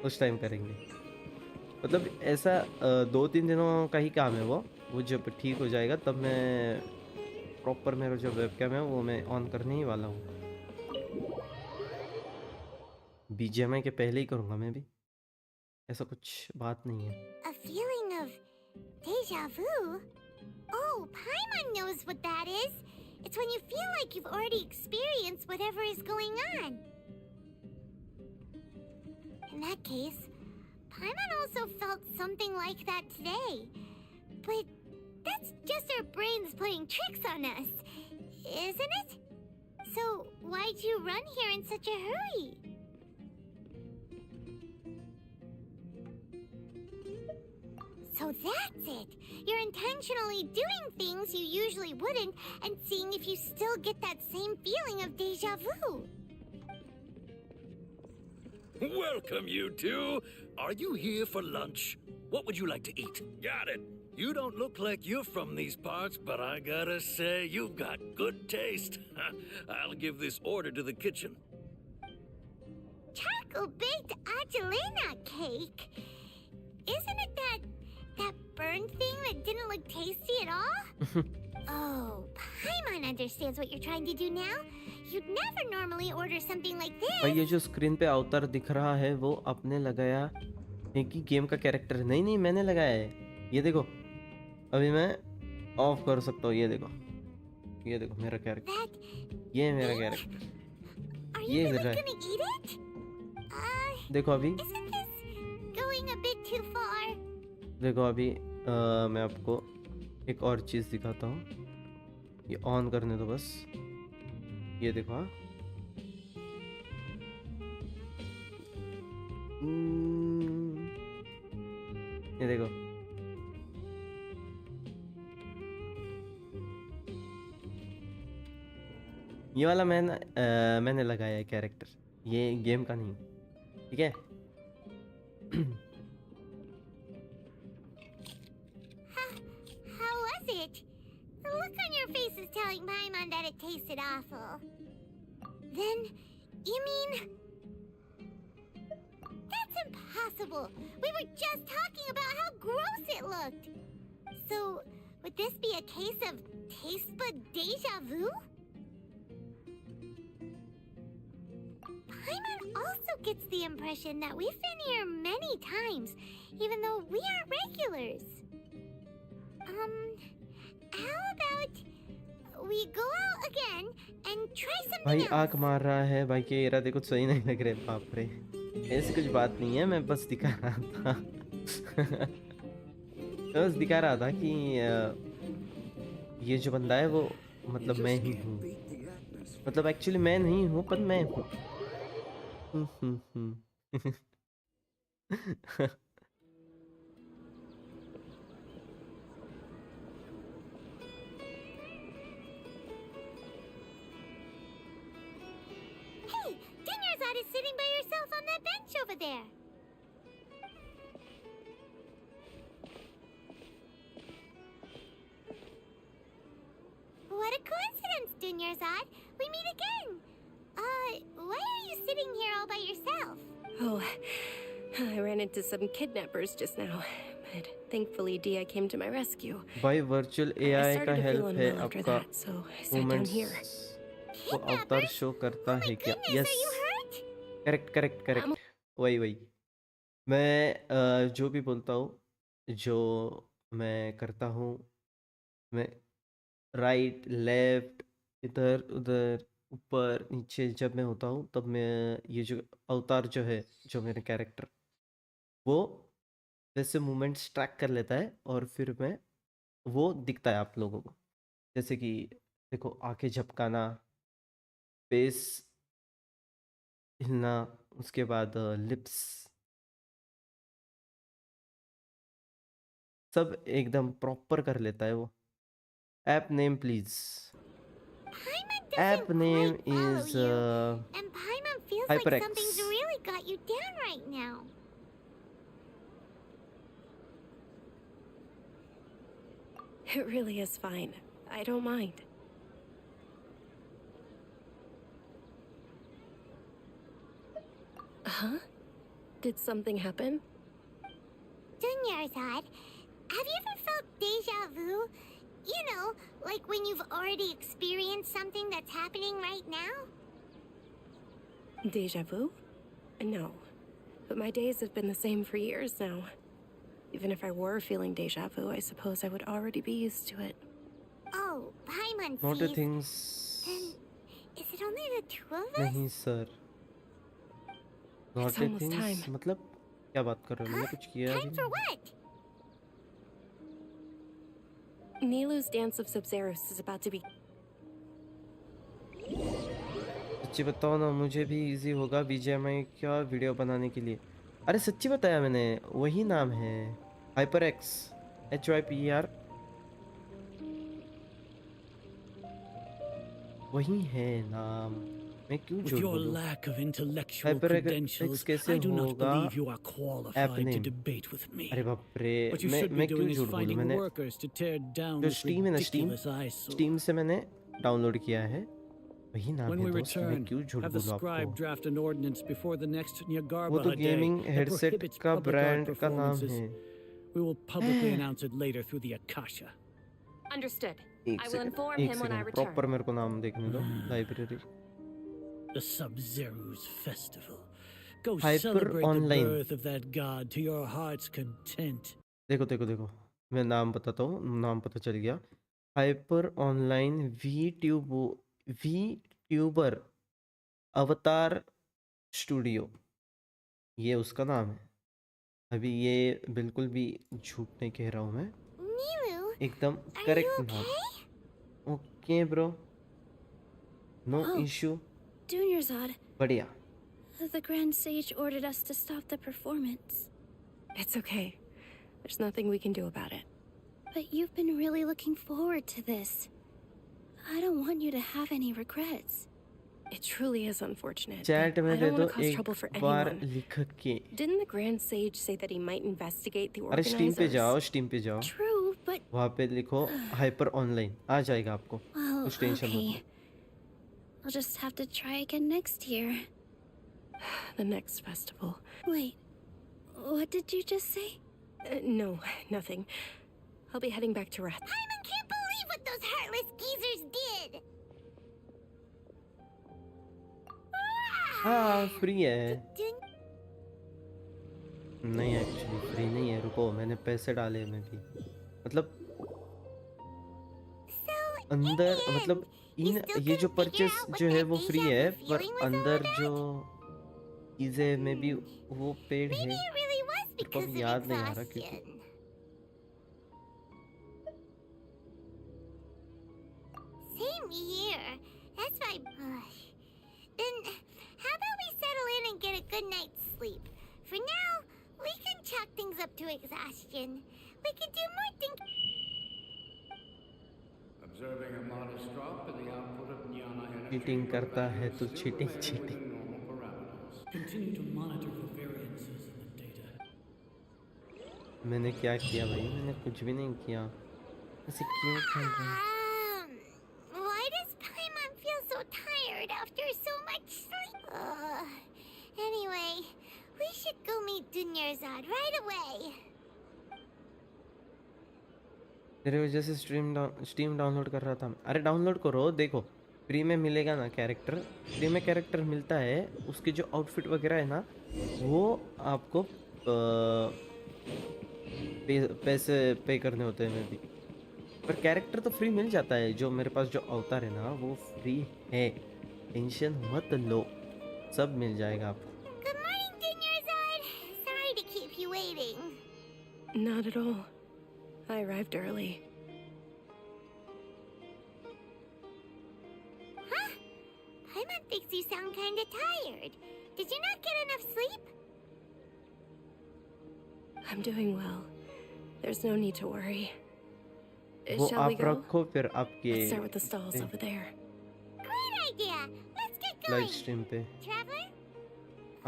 उस time करेंगे। मतलब ऐसा 2-3 दिनों का ही काम है वो जब ठीक हो जाएगा तब मैं प्रॉपर मेरा जो वेबकैम है वो मैं ऑन करने ही वाला हूँ। बीजीएमआई के पहले ही करूँगा मैं भी, ऐसा कुछ बात नहीं है। A feeling of deja vu? Oh, Paimon knows what that is. It's when you feel like you've already experienced whatever is going on. In that case, Paimon also felt something like that today. But that's just our brains playing tricks on us, isn't it? So why'd you run here in such a hurry? So that's it. You're intentionally doing things you usually wouldn't and seeing if you still get that same feeling of deja vu. Welcome, you two. Are you here for lunch? What would you like to eat? Got it. You don't look like you're from these parts, but I gotta say, you've got good taste. I'll give this order to the kitchen. Charcoal-baked Angelina cake? Isn't it that burned thing that didn't look tasty at all? Oh, Paimon understands what you're trying to do now. You'd never normally order something like this. भाई ये जो screen पे अवतार दिख रहा है वो आपने लगाया है कि गेम का कैरेक्टर है? नहीं मैंने लगाया है। ये देखो, अभी मैं ऑफ कर सकता हूँ। ये देखो मेरा कैरेक्टर, ये मेरा कैरेक्टर, ये मेरा है। देखो अभी, Going a bit too far. देखो अभी मैं आपको एक और चीज़ दिखाता हूँ। ये ऑन करने दो बस। ये देखो, हाँ ये देखो, ये वाला मैंने लगाया है कैरेक्टर, ये गेम का नहीं, ठीक है। How was it? The look on your face is telling Paimon that it tasted awful. Then, you mean... That's impossible! We were just talking about how gross it looked! So, would this be a case of taste bud deja vu? Paimon also gets the impression that we've been here many times, even though we aren't regulars. How about we go out again and try something भाई else? आंख मार रहा है भाई के इरादे कुछ सही नहीं लग रहे। बाप रे, ऐसी कुछ बात नहीं है, मैं बस दिखा रहा था। मैं बस दिखा रहा था कि ये जो बंदा है वो मतलब मैं ही हूँ, मतलब एक्चुअली मैं नहीं हूँ पर मैं हूँ। हम्म। Hey, Dinyarzad is sitting by herself on that bench over there. What a coincidence, Dinyarzad. We meet again. Why are you sitting here all by yourself? Oh, I ran into some kidnappers just now, but thankfully Dia came to my rescue. भाई virtual I AI started का to feel help है unwell after आपका that, so I sat down here. Moments को अवतार show करता है क्या? Goodness, yes, are you hurt? Correct correct correct, वही मैं जो भी बोलता हूँ, जो मैं करता हूँ, मैं राइट लेफ्ट इधर उधर ऊपर नीचे जब मैं होता हूँ तब मैं ये जो अवतार जो है, जो मेरे कैरेक्टर, वो वैसे मूवमेंट्स ट्रैक कर लेता है और फिर मैं वो दिखता है आप लोगों को। जैसे कि देखो, आंखें झपकाना, फेस हिलना, उसके बाद लिप्स, सब एकदम प्रॉपर कर लेता है वो। App name please. Paimon app doesn't name quite follow is you. And Paimon feels like HyperX. something's really got you down right now. It really is fine. I don't mind. Huh? Did something happen? Dunyarzad, have you ever felt deja vu? You know, like when you've already experienced something that's happening right now? Deja vu? No. But my days have been the same for years now. Even if I were feeling deja vu, I suppose I would already be used to it. Oh, Paimon not a sees. Things. Then, is it only the two of us? नहीं sir, It's not a almost things time. मतलब क्या बात कर रहे हो? मैंने कुछ किया Time भी for नहीं। what? Nilu's Dance of Sub-Zeros is about to be... सच्ची बताओ ना, मुझे भी इजी होगा बीजीएमआई क्या वीडियो बनाने के लिए। अरे सच्ची बताया मैंने, वही नाम है, HyperX, HYPER, वही है नाम। मैं क्यों With झूठ your बोलूं? lack of intellectual HyperX credentials, कैसे I do not होगा believe you are app qualified to name? debate with me. अरे बाप रे, What you मैं should be मैं क्यों doing is झूठ बोलूं? finding मैंने workers to tear down जो this स्टीम है ना, ridiculous eyesore. स्टीम से मैंने डाउनलोड किया है, वही नाम When है we दोस्त। मैं return, क्यों झूठ have the बोलूं scribe आपको? draft an ordinance before the next वो Nyagarba तो day gaming that headset prohibits का public art ब्रांड का नाम performances. है। We will publicly announce it later through the Akasha. Understood. एक I will सेकंड, inform एक him when I second, return. Proper मेरे को नाम देखने दो। Library The Sub-Zero's festival. Go Hyper celebrate Online. the birth of that god to your heart's content. देखो देखो देखो, मैं नाम बताता हूँ, नाम पता चल गया। हाइपर ऑनलाइन वी ट्यूबर अवतार स्टूडियो, ये उसका नाम है। अभी ये बिल्कुल भी झूठ नहीं कह रहा हूँ मैं, Nilu, एकदम are करेक्ट you नाम। okay? Okay bro, no Oh. Issue, Dunyarzad, बढ़िया। the Grand Sage ordered us to stop the performance. It's okay. There's nothing we can do about it. But you've been really looking forward to this. I don't want you to have any regrets. It truly is unfortunate. Chat but में I they don't दो want to cause trouble for एक बार anyone. लिख के। Didn't the Grand Sage say that he might investigate the अरे steam पे organizers? जाओ, steam पे जाओ, True, but वहाँ पे लिखो हाइपर ऑनलाइन, आ जाएगा आपको, well, कुछ टेंशन मत लो। okay. I'll just have to try again next year. The next festival. Wait, what did you just say? No, nothing. I'll be heading back to Wrath. Paimon can't believe what those heartless geezers did. हाँ free है। Dun- नहीं, actually free नहीं है, रुको मैंने पैसे डाले मैं भी, मतलब So, अंदर, in the मतलब end, you इन still ये जो couldn't figure purchase out what जो है that वो फ्री deja है, vu पर feeling was all अंदर about? जो चीज़ें में भी वो पेड है। Maybe it really was मेरे को because अब of याद नहीं आ रहा क्योंकि exhaustion. good night's sleep. For now, we can chalk things up to exhaustion. We could do more thinking. Observing a modest drop in the output of Jnana energy, cheating your करता है value तो still cheating remain cheating within normal parameters. Continue to monitor for variances in the data. मैंने क्या किया भाई? मैंने कुछ भी नहीं किया. ऐसे क्यों खेल रहे हैं? Why does Paimon feel so tired after so much sleep? Anyway, we should go meet Dunyarzad right away. तेरे वजह से स्ट्रीम डाउनलोड कर रहा था. अरे डाउनलोड करो, देखो फ्री में मिलेगा ना कैरेक्टर. फ्री में कैरेक्टर मिलता है, उसके जो आउटफिट वगैरह है ना, वो आपको पैसे पे करने होते हैं. मैं भी पर कैरेक्टर तो फ्री मिल जाता है. जो मेरे पास जो अवतार है ना, वो फ्री है. टेंशन मत लो, सब मिल जाएगा आपको. Good morning, Dunyarzad. Sorry to keep you waiting. Not at all. I arrived early. Huh? Paimon thinks you sound kinda tired. Did you not get enough sleep? I'm doing well. There's no need to worry. वो Shall we आप go? रखो फिर आपके Let's start with the stalls over there. Great idea. Let's get live going. Stream पे Traveler?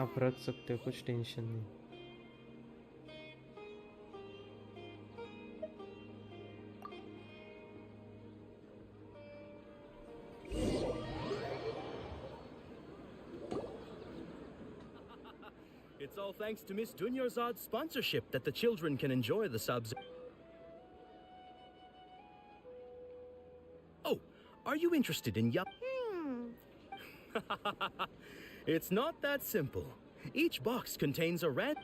आप रख सकते हो, कुछ टेंशन नहीं. It's all thanks to Miss Dunyarzad's sponsorship that the children can enjoy the subs. Oh, are you interested in yup? It's not that simple. Each box contains a red.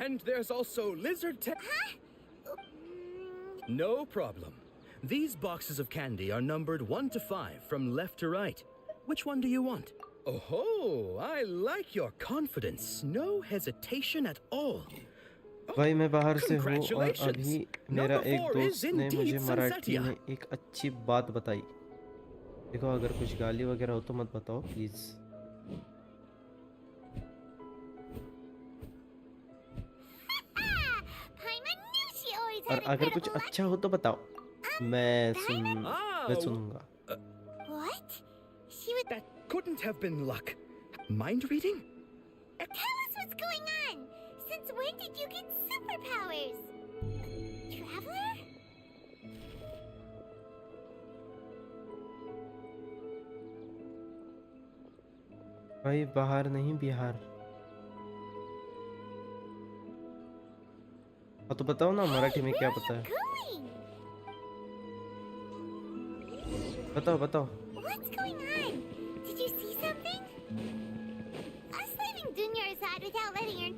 And there's also lizard No problem. These boxes of candy are numbered 1 to 5 from left to right. Which one do you want? Oh, I like your confidence. No hesitation at all. भाई मैं बाहर से हूँ और अभी मेरा एक दोस्त ने मुझे मराठी में एक अच्छी बात बताई. देखो अगर कुछ गाली वगैरह हो तो मत बताओ प्लीज. और अगर कुछ अच्छा हो तो बताओ, मैं सुनूंगा. What? That couldn't have been luck. Mind reading? Tell us what's going on. Since when did you get superpowers? Traveler? भाई बाहर नहीं, बिहार. हाँ तो बताओ ना मराठी में क्या पता है. बताओ बताओ. What's going on? Did you see something? Us leaving Dunyarzad without letting her.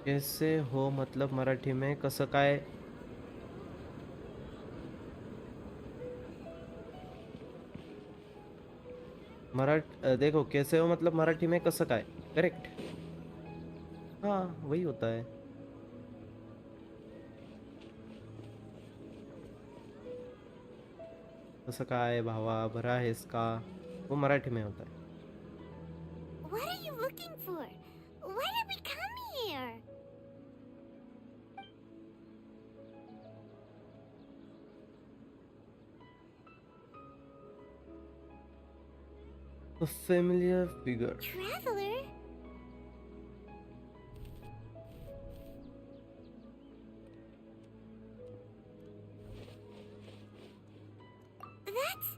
कैसे हो मतलब मराठी में कसं काय. देखो कैसे हो मतलब मराठी में कसं काय. करेक्ट. हाँ वही होता है. कसं काय भावा, बरा आहेस का, वो मराठी में होता है. What are you looking for? Why did we come here? A familiar figure. Traveler? That's...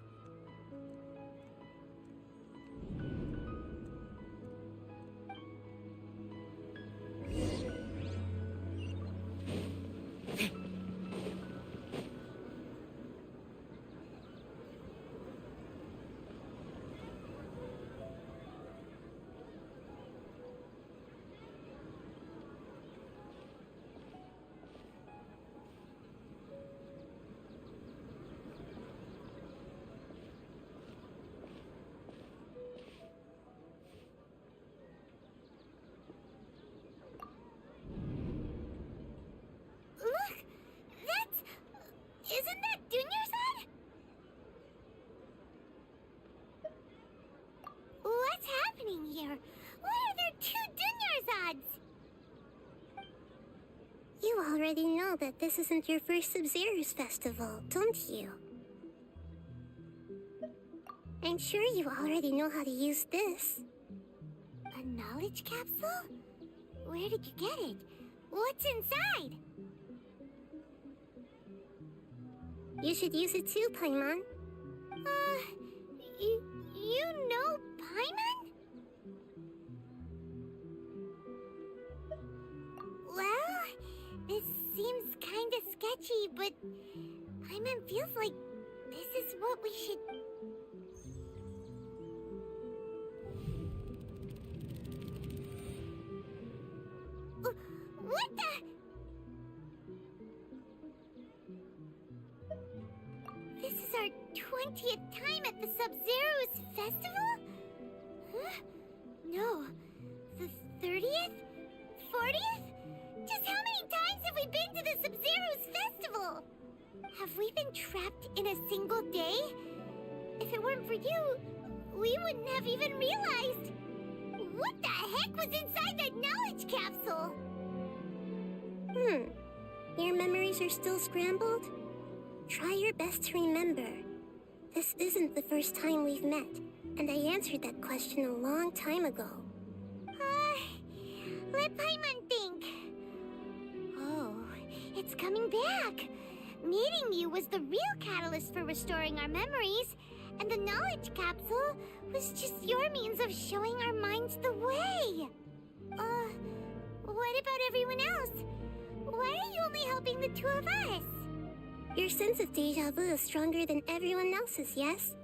here? Why are there 2 Dunyarzad's? You already know that this isn't your first Sub-Zero's festival, don't you? I'm sure you already know how to use this. A knowledge capsule? Where did you get it? What's inside? You should use it too, Paimon. You know Paimon? Well, this seems kinda sketchy, but Paimon feels like this is what we should... What the... This is our 20th time at the Sub-Zero's festival? Huh? No. The 30th? 40th? Just how many times have we been to the Sub-Zero's festival? Have we been trapped in a single day? If it weren't for you, we wouldn't have even realized. What the heck was inside that knowledge capsule? Your memories are still scrambled? Try your best to remember. This isn't the first time we've met, and I answered that question a long time ago. Let Paimon think. Oh, it's coming back. Meeting you was the real catalyst for restoring our memories, and the knowledge capsule was just your means of showing our minds the way. What about everyone else? Why are you only helping the 2 of us? Your sense of deja vu is stronger than everyone else's, yes?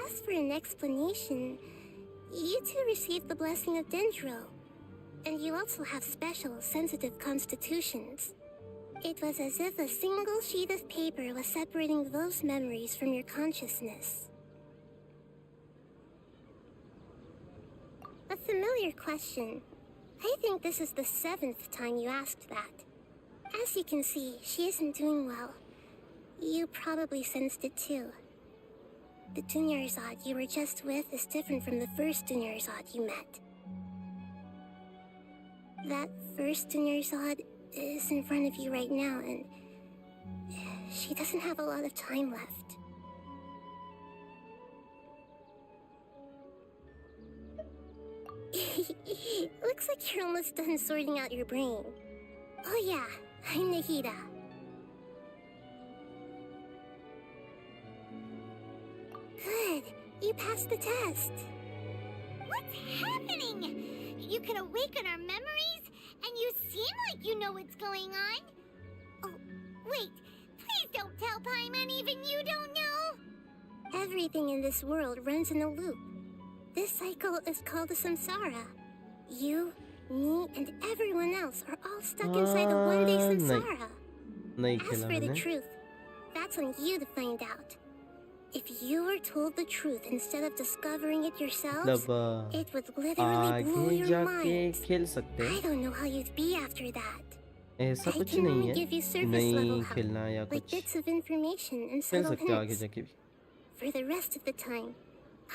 As for an explanation, you two received the blessing of Dendro, and you also have special, sensitive constitutions. It was as if a single sheet of paper was separating those memories from your consciousness. A familiar question. I think this is the 7th time you asked that. As you can see, she isn't doing well. You probably sensed it too. The Dunyarzad you were just with is different from the first Dunyarzad you met. That first Dunyarzad is in front of you right now, and she doesn't have a lot of time left. Looks like you're almost done sorting out your brain. Oh yeah, I'm Nahida. Good, you passed the test. What's happening? You can awaken our memories, and you seem like you know what's going on. Oh, wait, please don't tell Paimon even you don't know. Everything in this world runs in a loop. This cycle is called a samsara. You, me, and everyone else are all stuck inside a one-day samsara. As for the truth, that's on you to find out. If you were told the truth instead of discovering it yourselves, it would literally blow your mind. I don't know how you'd be after that. ऐसा I कुछ can नहीं only है, give you surface नहीं level help, खेलना या like कुछ bits of information and खेल subtle सकते हैं आगे hints. जाके भी. For the rest of the time,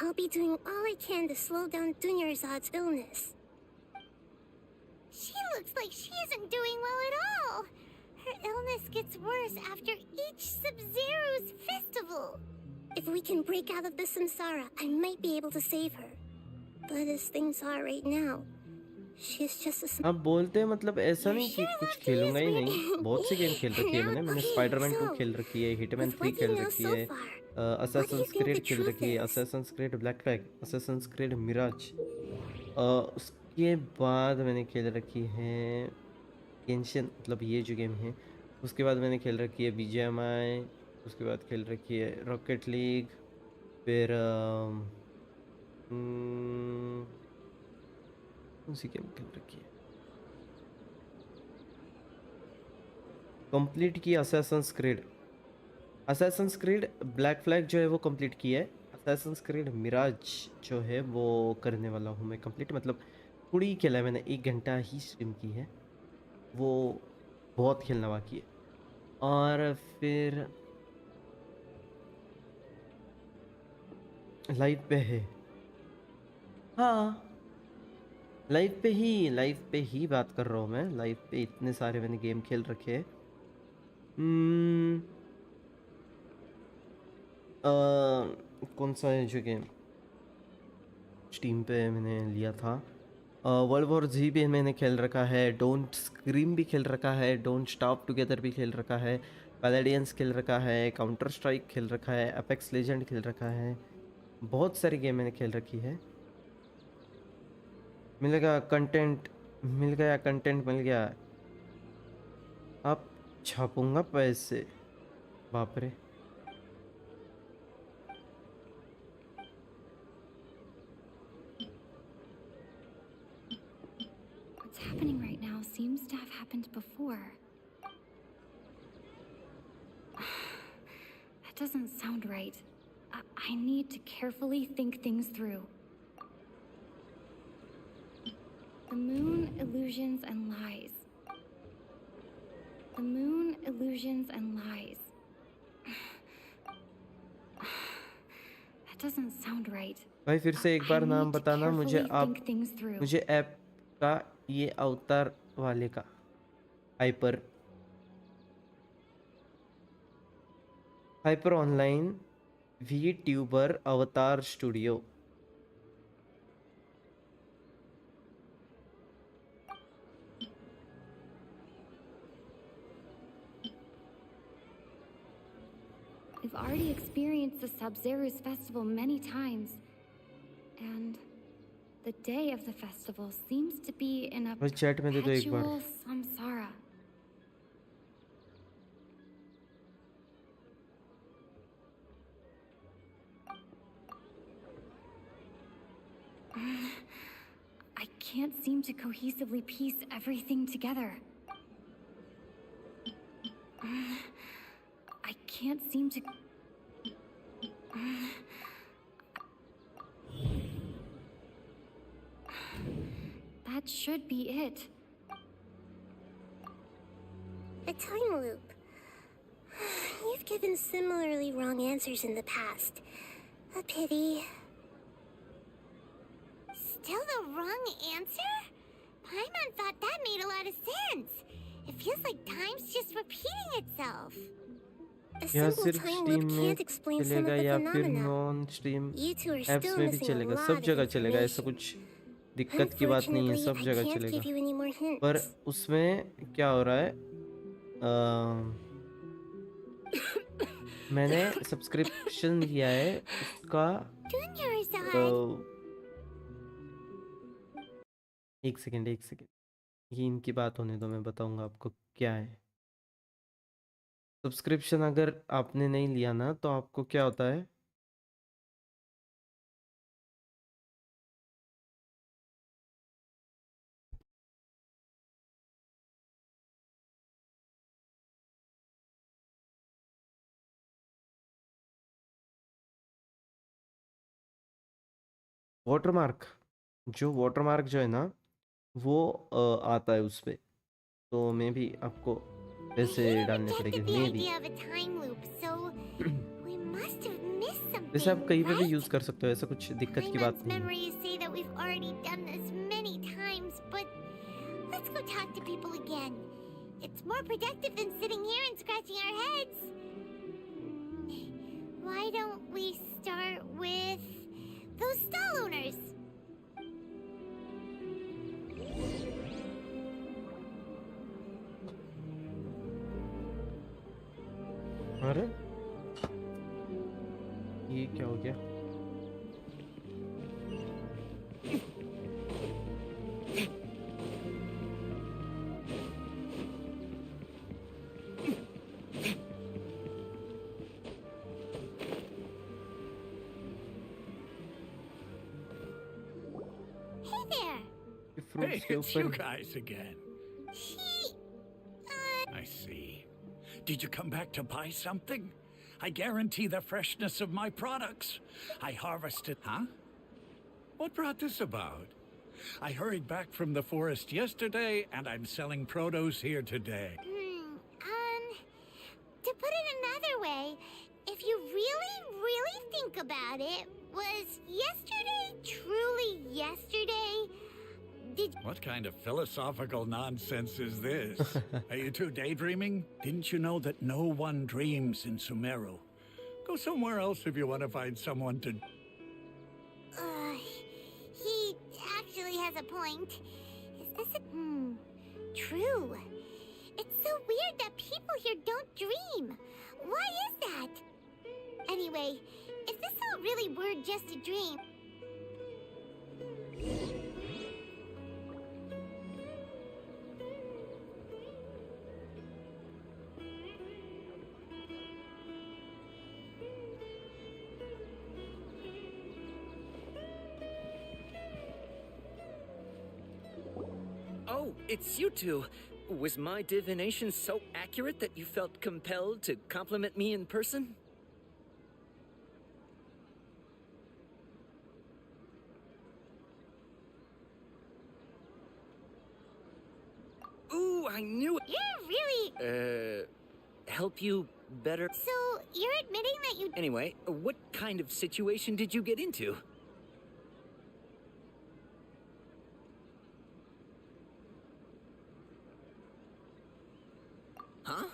I'll be doing all I can to slow down Dunyarzad's illness. She looks like she isn't doing well at all. Her illness gets worse after each Sub-Zero's festival. If we can break out of the samsara, I might be able to save her. But as things are right now, she's just a आप बोलते हैं मतलब ऐसा नहीं कि कुछ खेलूंगा ही नहीं. बहुत सी गेम खेल रखी है मैंने स्पाइडरमैन 2 खेल रखी है, हिटमैन 3 खेल रखी है, असैसिन्स क्रीड खेल रखी है, Assassin's Creed Black Flag, Assassin's Creed Mirage. उसके बाद मैंने खेल रखी है गेंशिन, मतलब ये जो गेम है. उसके बाद मैंने खेल रखी है बीजीएमआई. उसके बाद खेल रखी है रॉकेट लीग. फिर कौन सी गेम खेल रखी है, कंप्लीट की Assassin's creed. Assassin's Creed Black flag जो है वो कंप्लीट की है. असैसिन्स क्रीड मिराज जो है वो करने वाला हूँ मैं कंप्लीट, मतलब थोड़ी ही खेला है मैंने, 1 घंटा ही स्ट्रीम की है, वो बहुत खेलना बाकी है. और फिर लाइव पे है. हाँ लाइव पे ही बात कर रहा हूँ मैं। लाइव पे इतने सारे मैंने गेम खेल रखे हैं। कौन सा है जो गेम स्टीम पे मैंने लिया था? वर्ल्ड वॉर जी भी मैंने खेल रखा है, डोंट स्क्रीम भी खेल रखा है, डोंट स्टॉप टुगेदर भी खेल रखा है, पैलेडियंस खेल रखा है, काउंटर स्ट्राइक खेल रखा है, एपेक्स लेजेंड खेल रखा है। बहुत सारी गेम मैंने खेल रखी है। मिलेगा कंटेंट, मिल गया कंटेंट, मिल गया। अब छापूंगा पैसे, बाप रे। What's happening right now seems to have happened before. That doesn't sound right. I need to carefully think things through. The moon, illusions, and lies. The moon, illusions, and lies. That doesn't sound right. भाई फिर से एक बार नाम बताना मुझे, आप मुझे app का ये अवतार वाले का हाइपर ऑनलाइन वी ट्यूबर अवतार studio. We've already experienced the Sub-Zero's festival many times, and the day of the festival seems to be in a chat में दे दो एक बार। perpetual samsara. I can't seem to cohesively piece everything together. I can't seem to... That should be it. A time loop. You've given similarly wrong answers in the past. A pity. Still the wrong answer? Paimon thought that made a lot of sense. It feels like time's just repeating itself. A या simple सिर्फ time steam loop में can't explain some of चलेगा the या फिर phenomena. Non stream You two are apps still में भी missing a चलेगा, lot सब of जगह चलेगा। ऐसा information. कुछ दिक्कत की बात नहीं है, सब Unfortunately, I जगह can't चलेगा। give you any more hints. पर उसमें क्या हो रहा है, मैंने सब्सक्रिप्शन लिया है उसका। एक सेकेंड ये इनकी बात होने दो, मैं बताऊंगा आपको क्या है। सब्सक्रिप्शन अगर आपने नहीं लिया ना तो आपको क्या होता है, वाटरमार्क, जो वाटरमार्क जो है ना वो आता है उस पे। तो मैं भी आपको पैसे डालने पड़ेंगे, मैं भी। वैसे आप कहीं पे भी यूज कर सकते हो, ऐसा कुछ दिक्कत की बात नहीं है। Memories say that we've already done this many times, but let's go talk to people again. It's more productive than sitting here and scratching our heads. Why don't we start with those stall owners? अरे ये क्या हो गया? Hey, it's you guys again. I see. Did you come back to buy something? I guarantee the freshness of my products. I harvested... Huh? What brought this about? I hurried back from the forest yesterday, and I'm selling produce here today. To put it another way, if you really think about it, was yesterday truly yesterday? What kind of philosophical nonsense is this? Are you two daydreaming? Didn't you know that no one dreams in Sumeru? Go somewhere else if you want to find someone to... He actually has a point. Is this a... True. It's so weird that people here don't dream. Why is that? Anyway, if this all really were just a dream... Oh, it's you two. Was my divination so accurate that you felt compelled to compliment me in person? Ooh, I knew it. You're really... Help you better? So, you're admitting that you... Anyway, what kind of situation did you get into? Huh?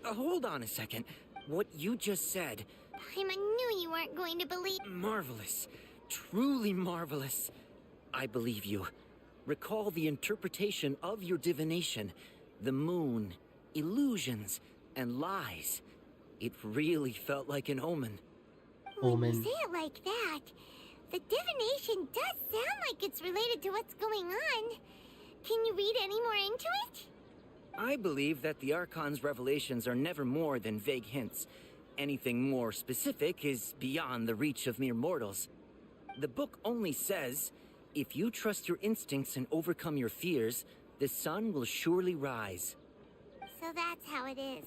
Hold on a second. What you just said... Paimon knew you weren't going to believe... Marvelous. Truly marvelous. I believe you. Recall the interpretation of your divination. The moon, illusions, and lies. It really felt like an omen. When you say it like that, the divination does sound like it's related to what's going on. Can you read any more into it? I believe that the Archon's revelations are never more than vague hints. Anything more specific is beyond the reach of mere mortals. The book only says, if you trust your instincts and overcome your fears, the sun will surely rise. So that's how it is.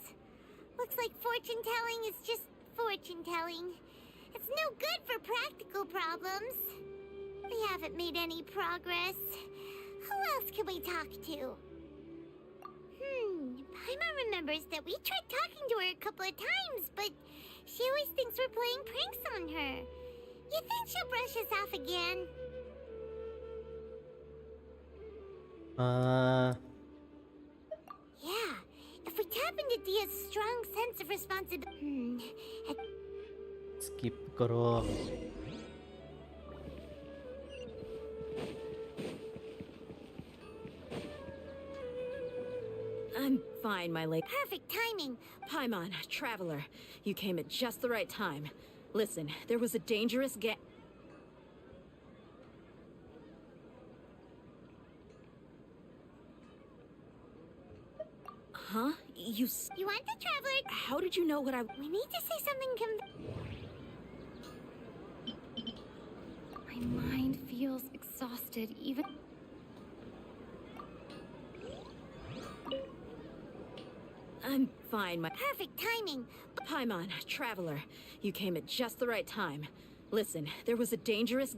Looks like fortune-telling is just fortune-telling. It's no good for practical problems. We haven't made any progress. Who else can we talk to? Paimon remembers that we tried talking to her a couple of times, but she always thinks we're playing pranks on her. You think she'll brush us off again? Yeah, if we tap into Dia's strong sense of responsibility... Skip karo. I'm fine, my lady. Perfect timing. Paimon, Traveler, you came at just the right time. Listen, there was a dangerous Huh? You want the Traveler? How did you know what I... We need to say something My mind feels exhausted, even... I'm fine, my... Perfect timing. Paimon, Traveler, you came at just the right time. Listen, there was a dangerous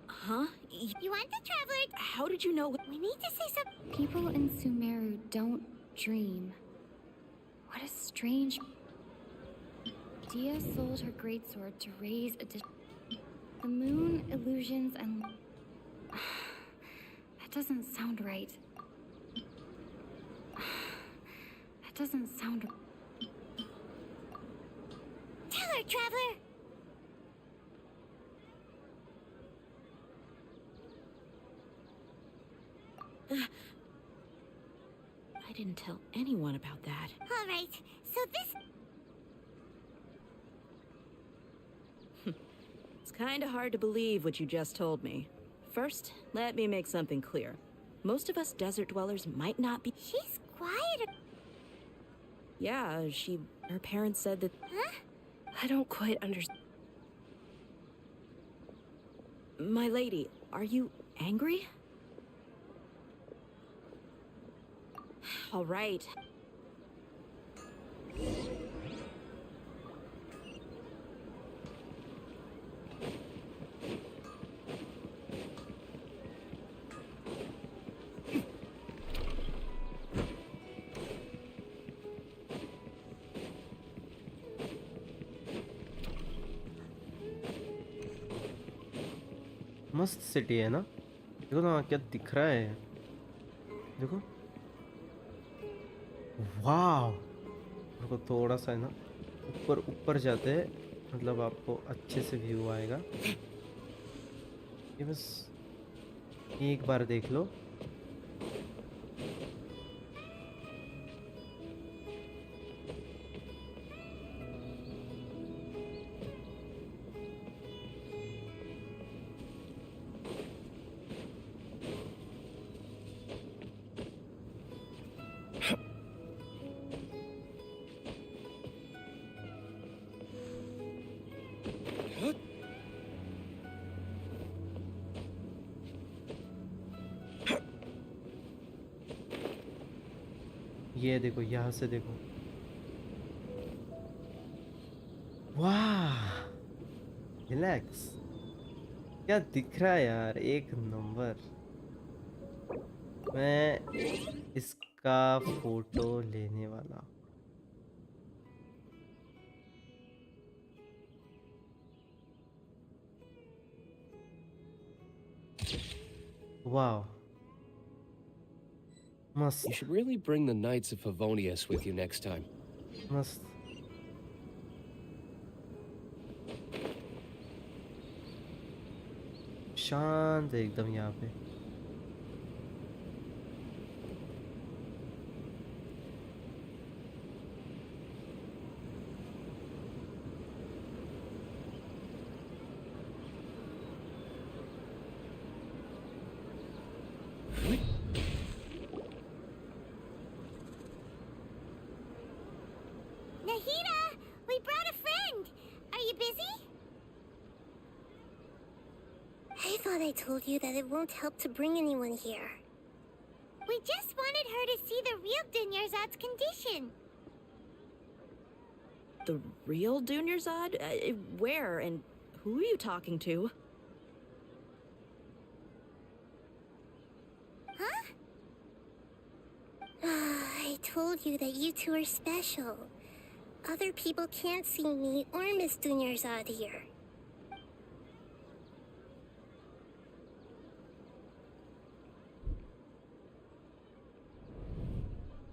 Huh? You want the Traveler? How did you know... We need to say something... People in Sumeru don't dream. What a strange... Dia sold her greatsword to raise the moon, illusions, and... That doesn't sound right. That doesn't sound... Tell her, Traveler! I didn't tell anyone about that. All right, so this... It's kinda hard to believe what you just told me. First, let me make something clear. Most of us desert dwellers might not be... She's quiet. Yeah, her parents said that... Huh? I don't quite understand. My lady, are you angry? All right. मस्त city है ना देखो ना क्या दिख रहा है, देखो। वाह, देखो थोड़ा सा है ना ऊपर ऊपर जाते हैं, मतलब आपको अच्छे से व्यू आएगा। ये बस एक बार देख लो। ये देखो, यहाँ से देखो। वाह, रिलैक्स, क्या दिख रहा है यार, एक नंबर। मैं इसका फोटो लेने वाला। वाह, मस्त You should really bring the Knights of Favonius with you next time. मस्त। शांत है एकदम यहाँ पे। Nahida, we brought a friend. Are you busy? I thought I told you that it won't help to bring anyone here. We just wanted her to see the real Dunyarzad's condition. The real Dunyarzad? Where and who are you talking to? Huh? I told you that you two are special. Other people can't see me or Miss Dunyarzad here.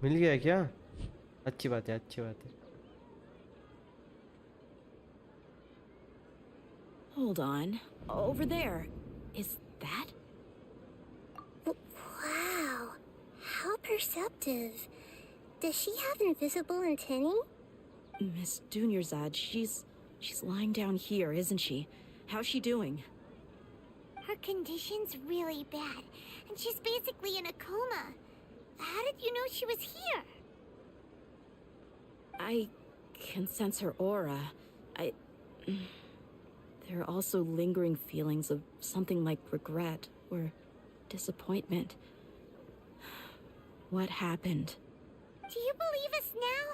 मिल गया क्या? अच्छी बात है, अच्छी बात है। Hold on. Over there. Is that? Wow. How perceptive. Does she have invisible antennae? Miss Dunyarzad, she's lying down here, isn't she? How's she doing? Her condition's really bad, and she's basically in a coma. How did you know she was here? I can sense her aura. There are also lingering feelings of something like regret or disappointment. What happened? Do you believe us now?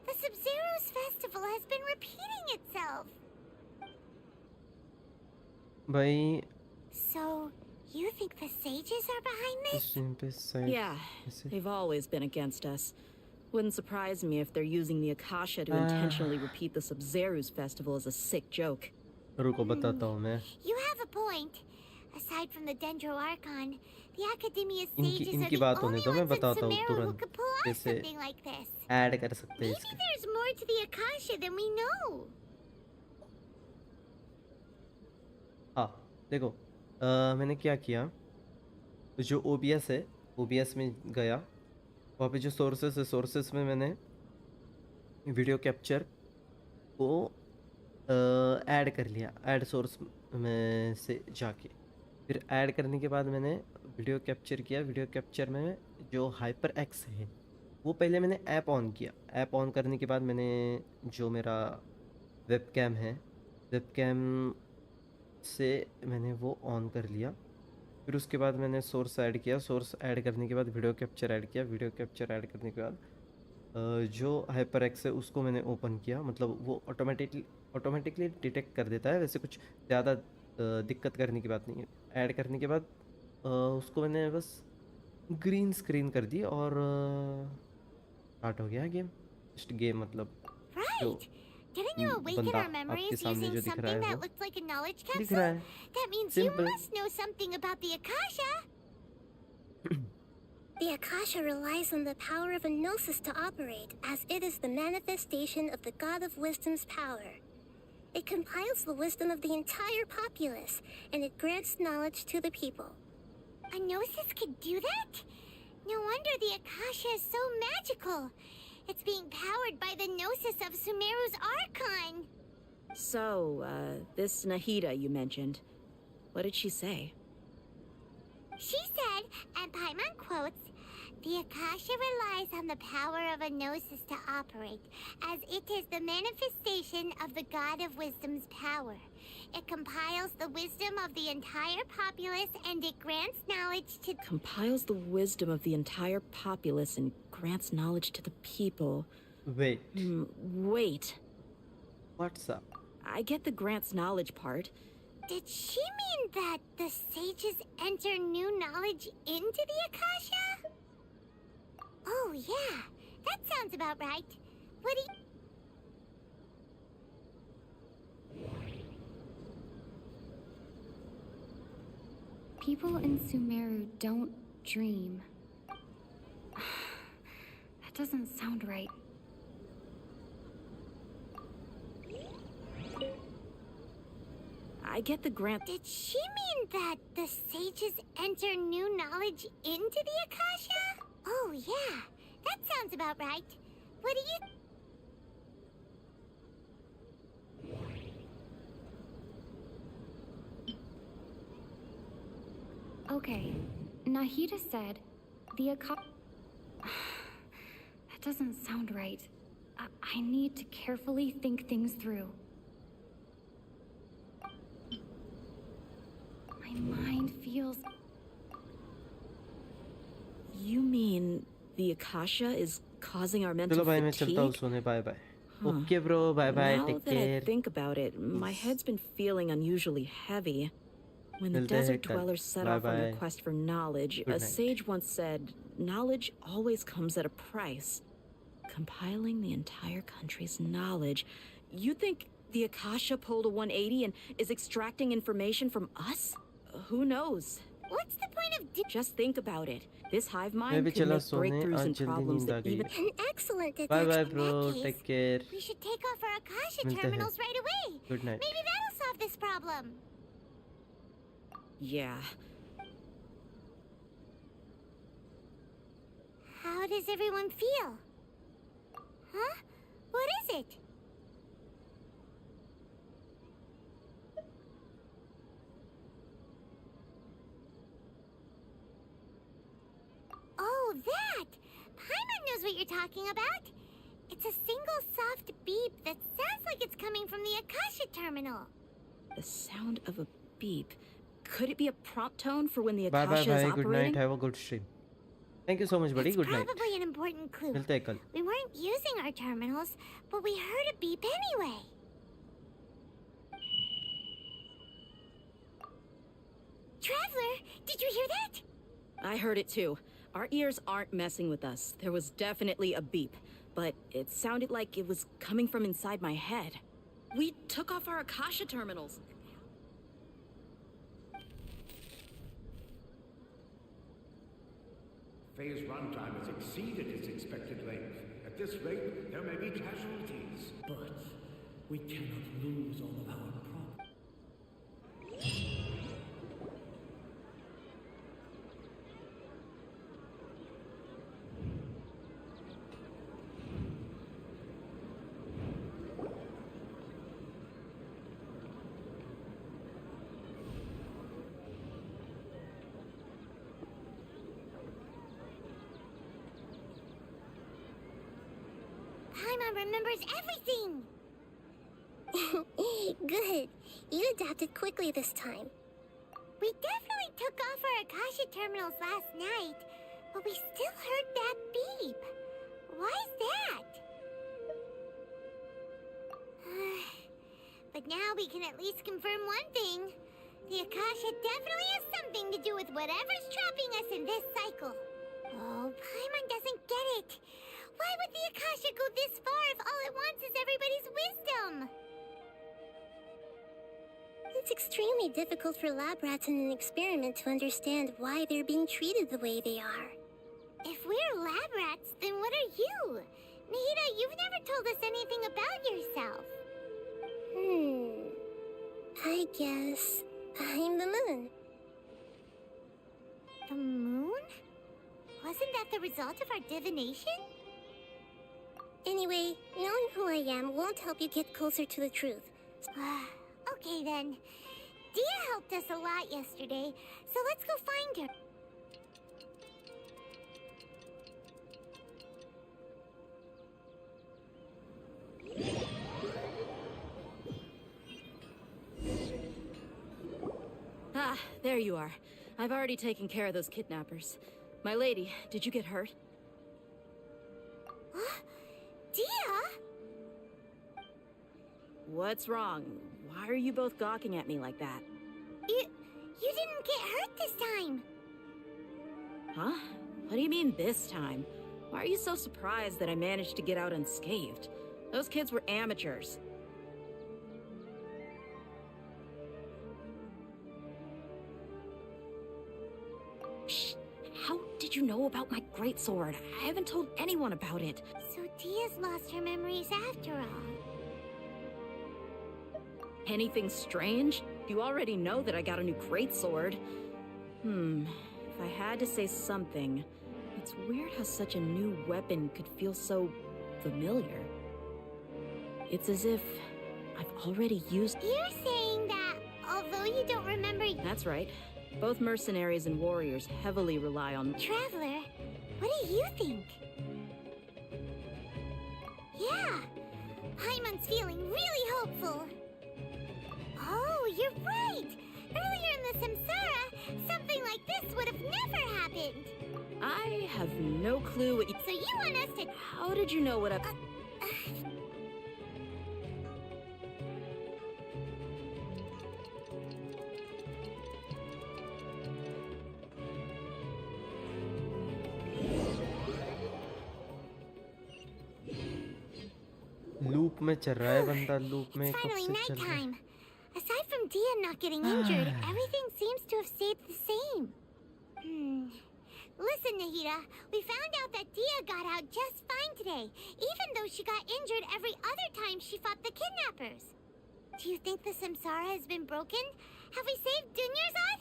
The Sub-Zero's festival has been repeating itself. भाई So, you think the sages are behind this? Yeah, they've always been against us. Wouldn't surprise me if they're using the Akasha to intentionally repeat the Sub-Zero's festival as a sick joke. रुको बताता हूँ मैं। You have a point. Aside from the Dendro Archon, the Academia's इनकी sages are इनकी the बात होने only दो, मैं ones in बताता हूँ Sumeru who तुरंत, could pull off जैसे something like this. ऐड कर सकते हैं Maybe इसके। there's more to the Akasha than we know. हाँ देखो, मैंने क्या किया, जो OBS है, OBS में गया, वहाँ पे जो सोर्सेस है, सोर्सेस में मैंने वीडियो कैप्चर को ऐड कर लिया, ऐड सोर्स में से जाके। फिर ऐड करने के बाद मैंने वीडियो कैप्चर किया। वीडियो कैप्चर में जो हाइपर एक्स है वो पहले मैंने ऐप ऑन किया। ऐप ऑन करने के बाद मैंने जो मेरा वेबकैम है, वेबकैम से मैंने वो ऑन कर लिया। फिर उसके बाद मैंने सोर्स ऐड किया। सोर्स ऐड करने के बाद वीडियो कैप्चर ऐड किया। वीडियो कैप्चर ऐड करने के बाद जो हाइपर एक्स है उसको मैंने ओपन किया। मतलब वो ऑटोमेटिकली डिटेक्ट कर देता है, वैसे कुछ ज़्यादा दिक्कत करने की बात नहीं है। ऐड करने के बाद उसको मैंने बस ग्रीन स्क्रीन कर दी और स्टार्ट हो गया गेम। जस्ट गेम मतलब जो Right. Didn't you awaken बंदा our memories आपके सामने using जो दिख रहा something है that वो looked like a knowledge दिख रहा capsule? है That means Simple. you must know something about the Akasha. The Akasha relies on the power of a gnosis to operate, as it is the manifestation of the God of Wisdom's power. It compiles the wisdom of the entire populace, and it grants knowledge to the people. A gnosis could do that? No wonder the Akasha is so magical. It's being powered by the gnosis of Sumeru's Archon. So, this Nahida you mentioned, what did she say? She said, and Paimon quotes, "The Akasha relies on the power of a gnosis to operate, as it is the manifestation of the God of Wisdom's power. It compiles the wisdom of the entire populace and it grants knowledge to..." Compiles the wisdom of the entire populace and grants knowledge to the people. Wait. Wait. What's up? I get the grants knowledge part. Did she mean that the sages enter new knowledge into the Akasha? Oh, yeah. That sounds about right. What do you... People in Sumeru don't dream. That doesn't sound right. I get the grant. Did she mean that the sages enter new knowledge into the Akasha? Oh, yeah. That sounds about right. What do you... Okay, Nahida said the Akasha... That doesn't sound right. I need to carefully think things through. My mind feels... You mean the Akasha is causing our mental चलो भाई मैं fatigue? चलता हूँ सोने bye bye okay bro bye bye Now take that I care think about it, my head's been feeling unusually heavy. When the मिलते हैं desert कल dwellers set bye off on their bye quest for knowledge, Good a night. sage once said, knowledge always comes at a price. Compiling the entire country's knowledge. You think the Akasha pulled a 180 and is extracting information from us? Who knows? What's the point of... Just think about it. This hive मैं mind भी could चला make सोने breakthroughs आज in जल्दी problems नींद आ that गई even... An excellent bye bye deduction. Bro In that take case, care we should take off our Akasha मिलते हैं terminals right away. Good night Maybe that'll solve this problem. Yeah. How does everyone feel? Huh? What is it? Oh, that! Paimon knows what you're talking about. It's a single soft beep that sounds like it's coming from the Akasha terminal. The sound of a beep. Could it be a prompt tone for when the bye bye Akasha is भाई good night operating? Have a good stream thank you so much बड़ी That's good night probably an important clue. मिलते हैं कल We weren't using our terminals, but we heard a beep anyway. Traveler, did you hear that? I heard it too. Our ears aren't messing with us. There was definitely a beep, but it sounded like it was coming from inside my head. We took off our Akasha terminals. Phase runtime has exceeded its expected length. At this rate, there may be casualties. But we cannot lose all of our property. Paimon remembers everything! Good. You adapted quickly this time. We definitely took off our Akasha terminals last night, but we still heard that beep. Why is that? But now we can at least confirm one thing. The Akasha definitely has something to do with whatever's trapping us in this cycle. Oh, Paimon doesn't get it. Why would the Akasha go this far if all it wants is everybody's wisdom? It's extremely difficult for lab rats in an experiment to understand why they're being treated the way they are. If we're lab rats, then what are you? Nahida, you've never told us anything about yourself. I guess I'm the moon. The moon? Wasn't that the result of our divination? Anyway, knowing who I am won't help you get closer to the truth. Okay then. Dia helped us a lot yesterday, so let's go find her. Ah, there you are. I've already taken care of those kidnappers. My lady, did you get hurt? Dia? What's wrong? Why are you both gawking at me like that? You didn't get hurt this time. Huh? What do you mean this time? Why are you so surprised that I managed to get out unscathed? Those kids were amateurs. Shh! How did you know about my greatsword? I haven't told anyone about it. So Dia's lost her memories after all. Anything strange? You already know that I got a new greatsword. If I had to say something, it's weird how such a new weapon could feel so familiar. It's as if I've already used... You're saying that, although you don't remember... That's right. Both mercenaries and warriors heavily rely on... Traveler, what do you think? Yeah, Paimon's feeling really hopeful. Oh, you're right! Earlier in the Samsara, something like this would have never happened. I have no clue what you... So you want us to... How did you know what I... loop में चल रहा है बंदा loop में It's कब finally से चल रहा है nighttime. Aside from Dia not getting injured, everything seems to have stayed the same. Listen, Nahida, we found out that Dia got out just fine today, even though she got injured every other time she fought the kidnappers. Do you think the Samsara has been broken? Have we saved Dunyarzad?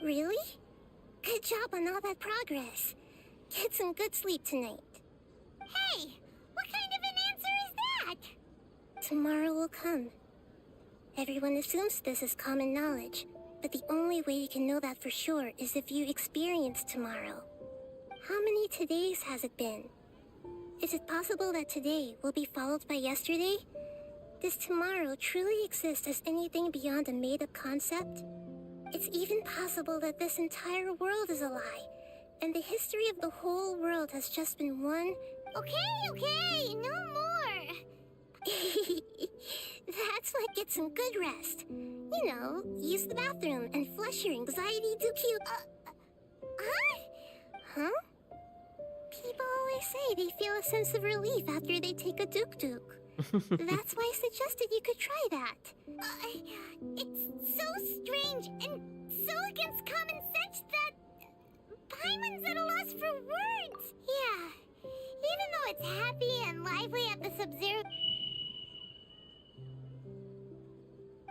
Really? Good job on all that progress. Get some good sleep tonight. Hey, what kind of an answer is that? Tomorrow will come. Everyone assumes this is common knowledge, but the only way you can know that for sure is if you experience tomorrow. How many todays has it been? Is it possible that today will be followed by yesterday? Does tomorrow truly exist as anything beyond a made-up concept? It's even possible that this entire world is a lie, and the history of the whole world has just been one... Okay, no more. That's what gets some good rest. You know, use the bathroom and flush your anxiety dookie. Huh? People always say they feel a sense of relief after they take a duk-duk. That's why I suggested you could try that. It's so strange and so against common sense that Paimon's at a loss for words. Yeah, even though it's happy and lively at the Sub-Zero...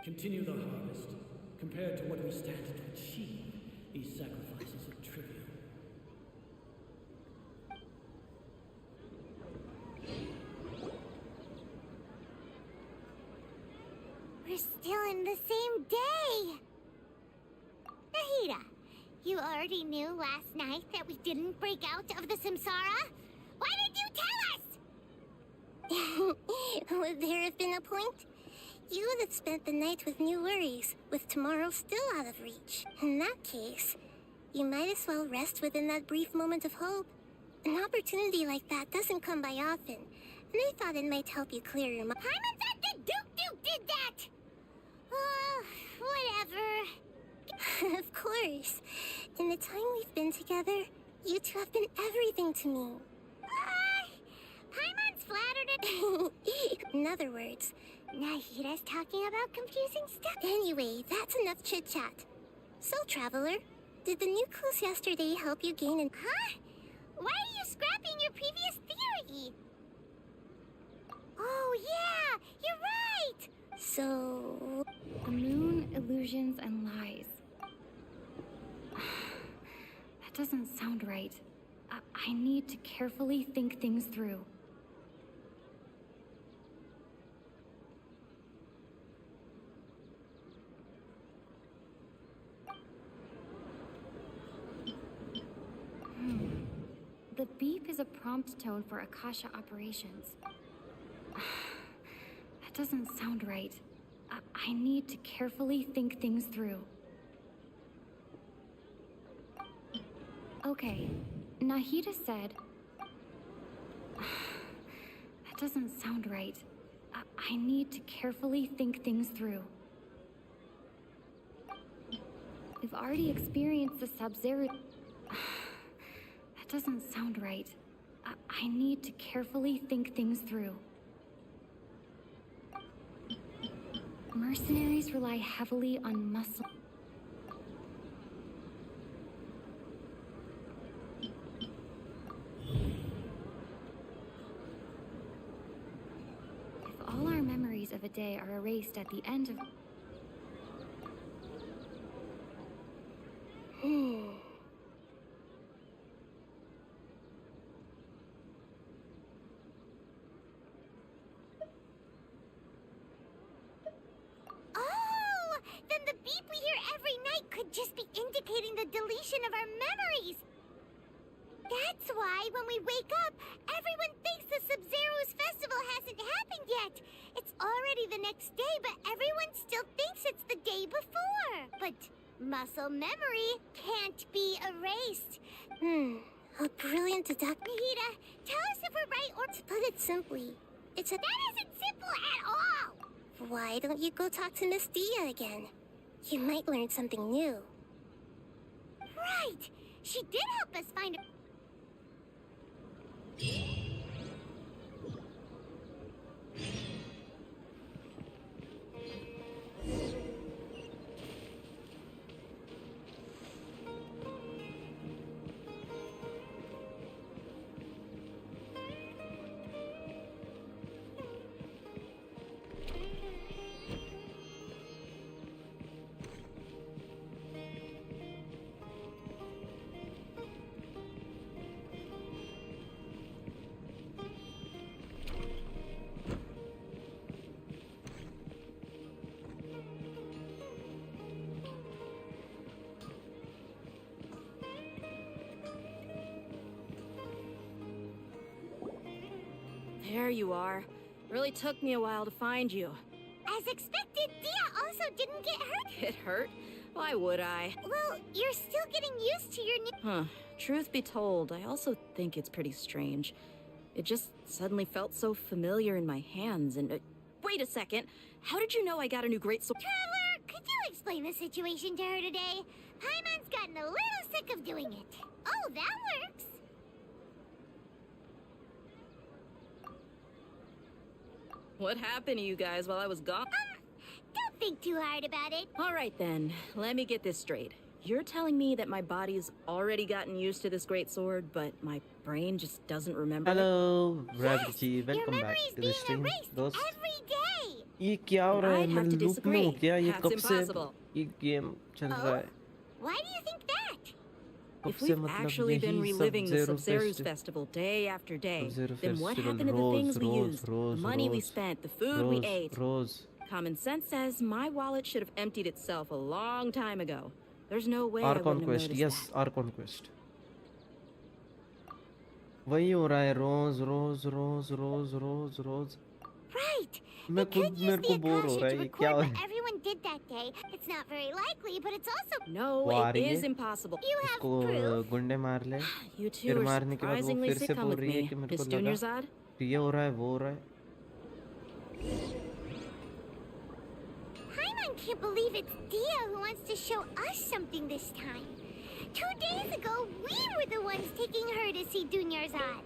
Continue the harvest. Compared to what we stand to achieve, these sacrifices are trivial. We're still in the same day. Nahida, you already knew last night that we didn't break out of the Samsara? Why did you tell us? Would there have been a point? You would have spent the night with new worries, with tomorrow still out of reach. In that case, you might as well rest within that brief moment of hope. An opportunity like that doesn't come by often, and I thought it might help you clear your mind. Paimon's at the Duke did that! Whatever. Of course. In the time we've been together, You two have been everything to me. Paimon's flattered it. In other words, Nahida's talking about confusing stuff. Anyway, that's enough chit-chat. So, Traveler, did the new clues yesterday help you gain an... Huh? Why are you scrapping your previous theory? Oh, yeah! You're right! So... The moon, illusions, and lies. That doesn't sound right. I need to carefully think things through. The beep is a prompt tone for Akasha operations. That doesn't sound right. I need to carefully think things through. Okay, Nahida said... That doesn't sound right. I need to carefully think things through. We've already experienced the Sub-Zero... That doesn't sound right. I need to carefully think things through. Mercenaries rely heavily on muscle. If all our memories of a day are erased at the end of... Then the beep we hear every night could just be indicating the deletion of our memories. That's why when we wake up, everyone thinks the Sub-Zero's festival hasn't happened yet. It's already the next day, but everyone still thinks it's the day before. But muscle memory can't be erased. A brilliant deduction. Nahida, tell us if we're right or... To put it simply, it's a... That isn't simple at all! Why don't you go talk to Miss Dia again? You might learn something new. Right! She did help us find a... There you are. Really took me a while to find you. As expected, Dia also didn't get hurt. Get hurt? Why would I? Well, you're still getting used to your new... Huh. Truth be told, I also think it's pretty strange. It just suddenly felt so familiar in my hands and... wait a second. How did you know I got a new greatsword? Traveler, could you explain the situation to her today? Paimon's gotten a little sick of doing it. Oh, that works. What happened to you guys while I was gone? Don't think too hard about it. All right then, let me get this straight. You're telling me that my body's already gotten used to this greatsword, but my brain just doesn't remember Hello, it? Gravity. Welcome back to the stream, दोस्त. Every day. ये क्या हो रहा है? I'd मैं have to loop में हूँ disagree. क्या? ये That's कब से impossible. ये गेम चल रहा है? Why do you think that? कब If से we've मतलब actually been यही reliving the Sub-Zero Sub-Zero's festival day after day, Sub-Zero then what festival, happened to the things we Rose, used, the money we spent, the food we ate? Rose. Common sense says my wallet should have emptied itself a long time ago. There's no way I Our wouldn't have conquest, noticed yes, our conquest. वही हो रहा है रोज रोज रोज रोज रोज रोज. Right. मैं खुद मेरे को bore हो रहा है ये क्या हो रहा है? Everyone did that day. It's not very likely, but it's also... No, वो आ it रही is है impossible. You have उसको proof. गुंडे मार ले. You two फिर are मारने के बाद वो surprisingly फिर से sitcom बोल with रही है me, कि मेरे Miss को लगा Dunyarzad. ये हो रहा है वो हो रहा है. Paimon can't believe it's Dia who wants to show us something this time. 2 days ago, we were the ones taking her to see Dunyarzad.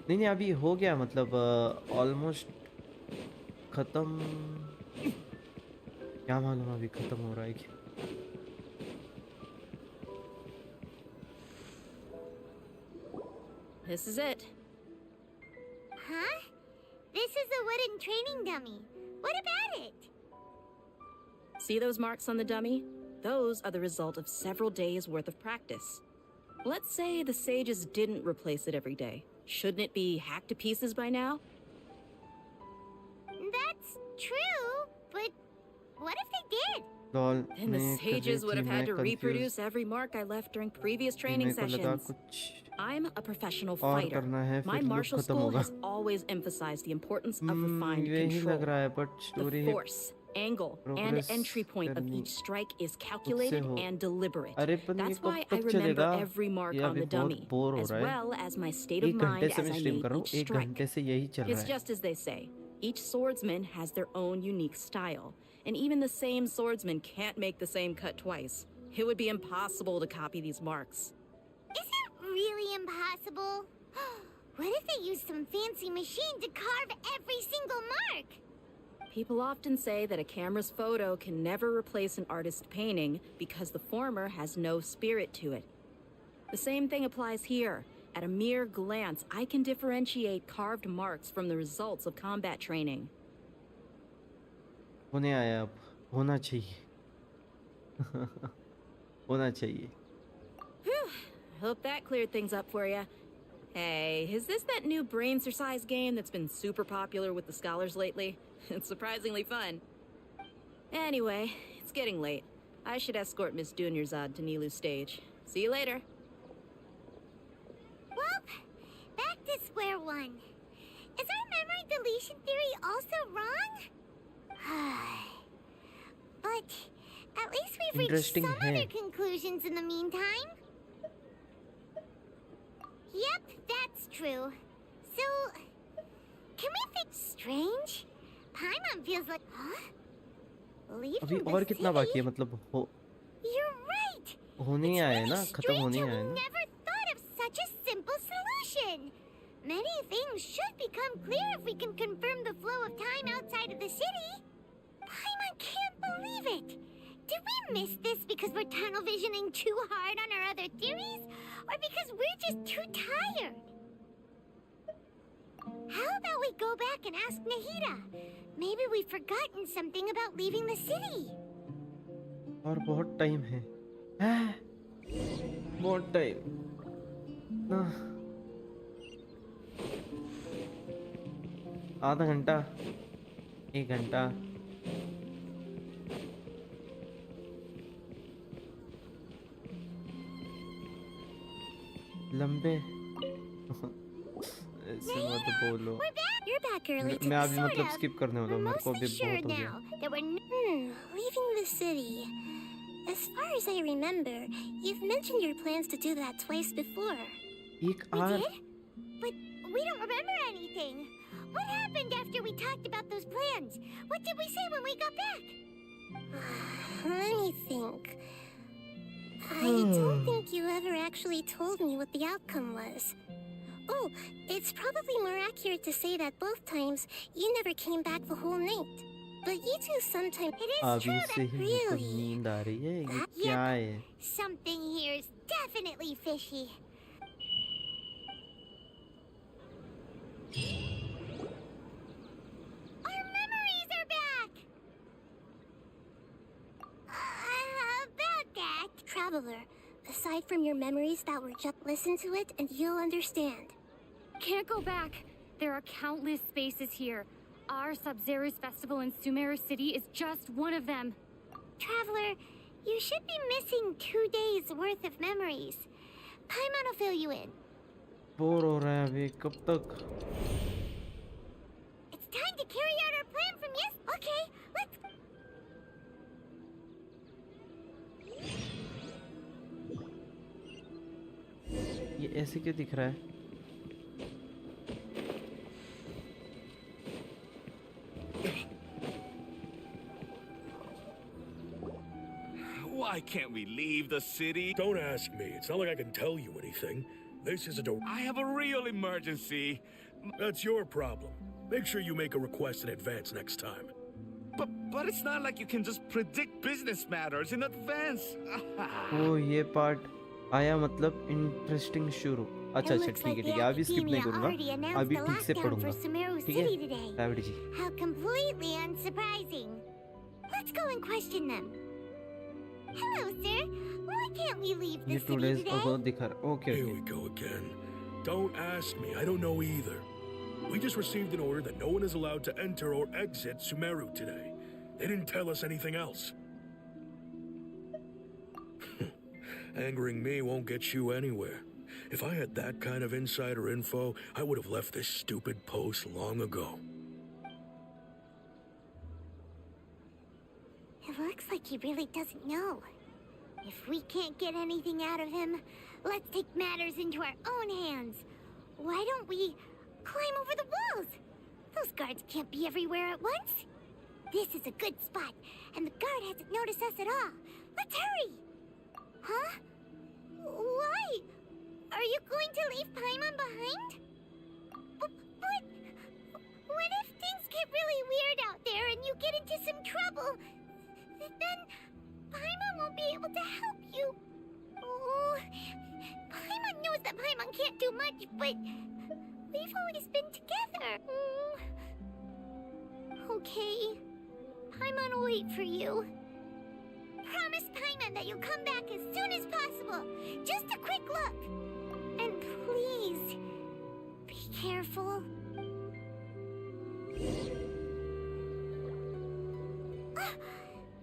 नहीं नहीं अभी हो गया मतलब ऑलमोस्ट खत्म। क्या मालूम अभी खत्म हो रहा है क्या। This is it. Huh? This is a wooden training dummy. What about it? See those marks on the dummy? Those are the result of several days' worth of practice. Let's say the sages didn't replace it every day. Shouldn't it be hacked to pieces by now? That's true, but what if they did? Then the sages would have had to reproduce every mark I left during previous training sessions. I'm a professional fighter. My martial school has always emphasized the importance of refined control. The force, angle, and entry point of each strike is calculated and deliberate. That's why I remember every mark on the dummy, as well as my state of mind as I made each strike. It's just as they say. Each swordsman has their own unique style, and even the same swordsman can't make the same cut twice. It would be impossible to copy these marks. Is it really impossible? What if they use some fancy machine to carve every single mark? People often say that a camera's photo can never replace an artist's painting because the former has no spirit to it. The same thing applies here. At a mere glance, I can differentiate carved marks from the results of combat training. होने आया अब होना चाहिए होना चाहिए Whew. Hope that cleared things up for you. Hey, is this that new brain exercise game that's been super popular with the scholars lately? It's surprisingly fun. Anyway, it's getting late. I should escort Miss Dunyarzad to Nilu's stage. See you later. Well, back to square one. Is our memory deletion theory also wrong? But at least we've reached some other conclusions in the meantime. Yep, that's true. So, can we fix strange? Paimon feels like, huh? अभी और कितना बाकी है मतलब हो You're right. होने ही आया है ना खत्म होने ही आया है ना Never thought of such a simple solution. Many things should become clear if we can confirm the flow of time outside of the city. Paimon can't believe it. Did we miss this because we're tunnel visioning too hard on our other theories? Or because we're just too tired? How about we go back and ask Nahida? Maybe we've forgotten something about leaving the city. और बहुत time है बहुत time आधा घंटा 1 घंटा लंबे ऐसे मत बोलो You're back early to मैं अभी मतलब sort स्किप करने वाला हूँ मेरे को अभी बहुत हो गया leaving the city. As far as I remember, you've mentioned your plans to do that twice before. We did? But we don't remember anything. What happened after we talked about those plans? What did we say when we got back? Let me think. I don't think you ever actually told me what the outcome was. Oh, it's probably more accurate to say that both times you never came back the whole night. But you do sometimes. It is true that really. नींद आ रही है ये क्या है Something here is definitely fishy. Our memories are back! About that. Traveler, aside from your memories that were just listen to it and you'll understand. Can't go back. There are countless spaces here. Our Sub-Zero's festival in Sumeru City is just one of them. Traveler, you should be missing 2 days worth of memories. Paimon will fill you in. Bore हो रहा है अभी कब तक It's time to carry out our plan from yes. Okay, let's. ये ऐसे क्यों दिख रहा है Why can't we leave the city? Don't ask me. It's not like I can tell you anything. This is I have a real emergency. That's your problem. Make sure you make a request in advance next time. But it's not like you can just predict business matters in advance. ओ ये part आया मतलब interesting शुरू अच्छा अच्छा ठीक है अभी skip नहीं करूंगा अभी ठीक से पढ़ूंगा ठीक है Rawdi ji How completely unsurprising. Let's go and question them. Hello, sir. Why can't we leave the ये city 2 days today? ago दिखा रहा okay Here we go again. Don't ask me. I don't know either. We just received an order that no one is allowed to enter or exit Sumeru today. They didn't tell us anything else. Angering me won't get you anywhere. If I had that kind of insider info, I would have left this stupid post long ago. It looks like he really doesn't know. If we can't get anything out of him, let's take matters into our own hands. Why don't we climb over the walls? Those guards can't be everywhere at once. This is a good spot, and the guard hasn't noticed us at all. Let's hurry! Huh? Why? Are you going to leave Paimon behind? But what if things get really weird out there and you get into some trouble? Then Paimon won't be able to help you. Oh, Paimon knows that Paimon can't do much, but we've always been together. Okay. Paimon will wait for you. Promise Paimon that you'll come back as soon as possible. Just a quick look. And please, be careful.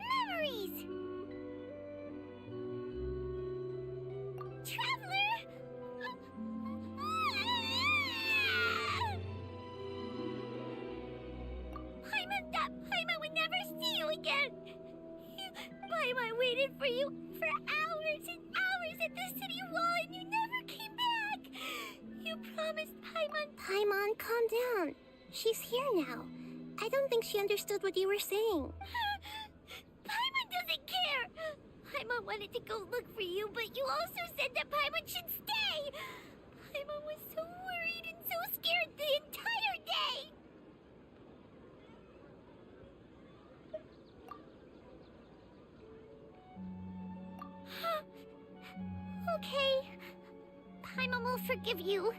Memories! Traveler! Paimon would never see you again. Paimon waited for you for hours and hours at the city wall and you never came back. You promised Paimon. Paimon, calm down. She's here now. I don't think she understood what you were saying. Paimon doesn't care. Paimon wanted to go look for you, but you also said that Paimon should stay. Paimon was so worried and so scared the entire day. Okay. Paimon will forgive you.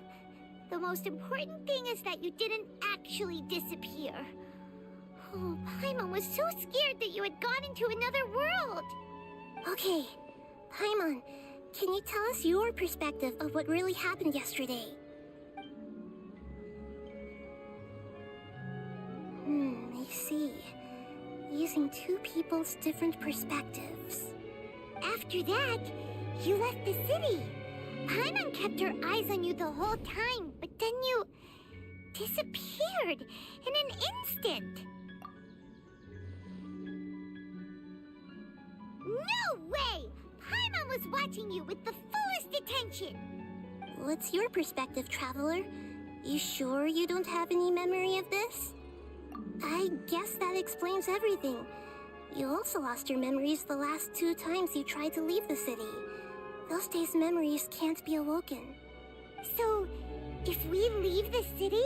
The most important thing is that you didn't actually disappear. Oh, Paimon was so scared that you had gone into another world. Okay, Paimon, can you tell us your perspective of what really happened yesterday? I see. Using two people's different perspectives. After that, you left the city. Paimon kept her eyes on you the whole time, but then you disappeared in an instant. No way! Paimon was watching you with the fullest attention. What's your perspective, Traveler? You sure you don't have any memory of this? I guess that explains everything. You also lost your memories the last 2 times you tried to leave the city. Those days' memories can't be awoken. So, if we leave the city,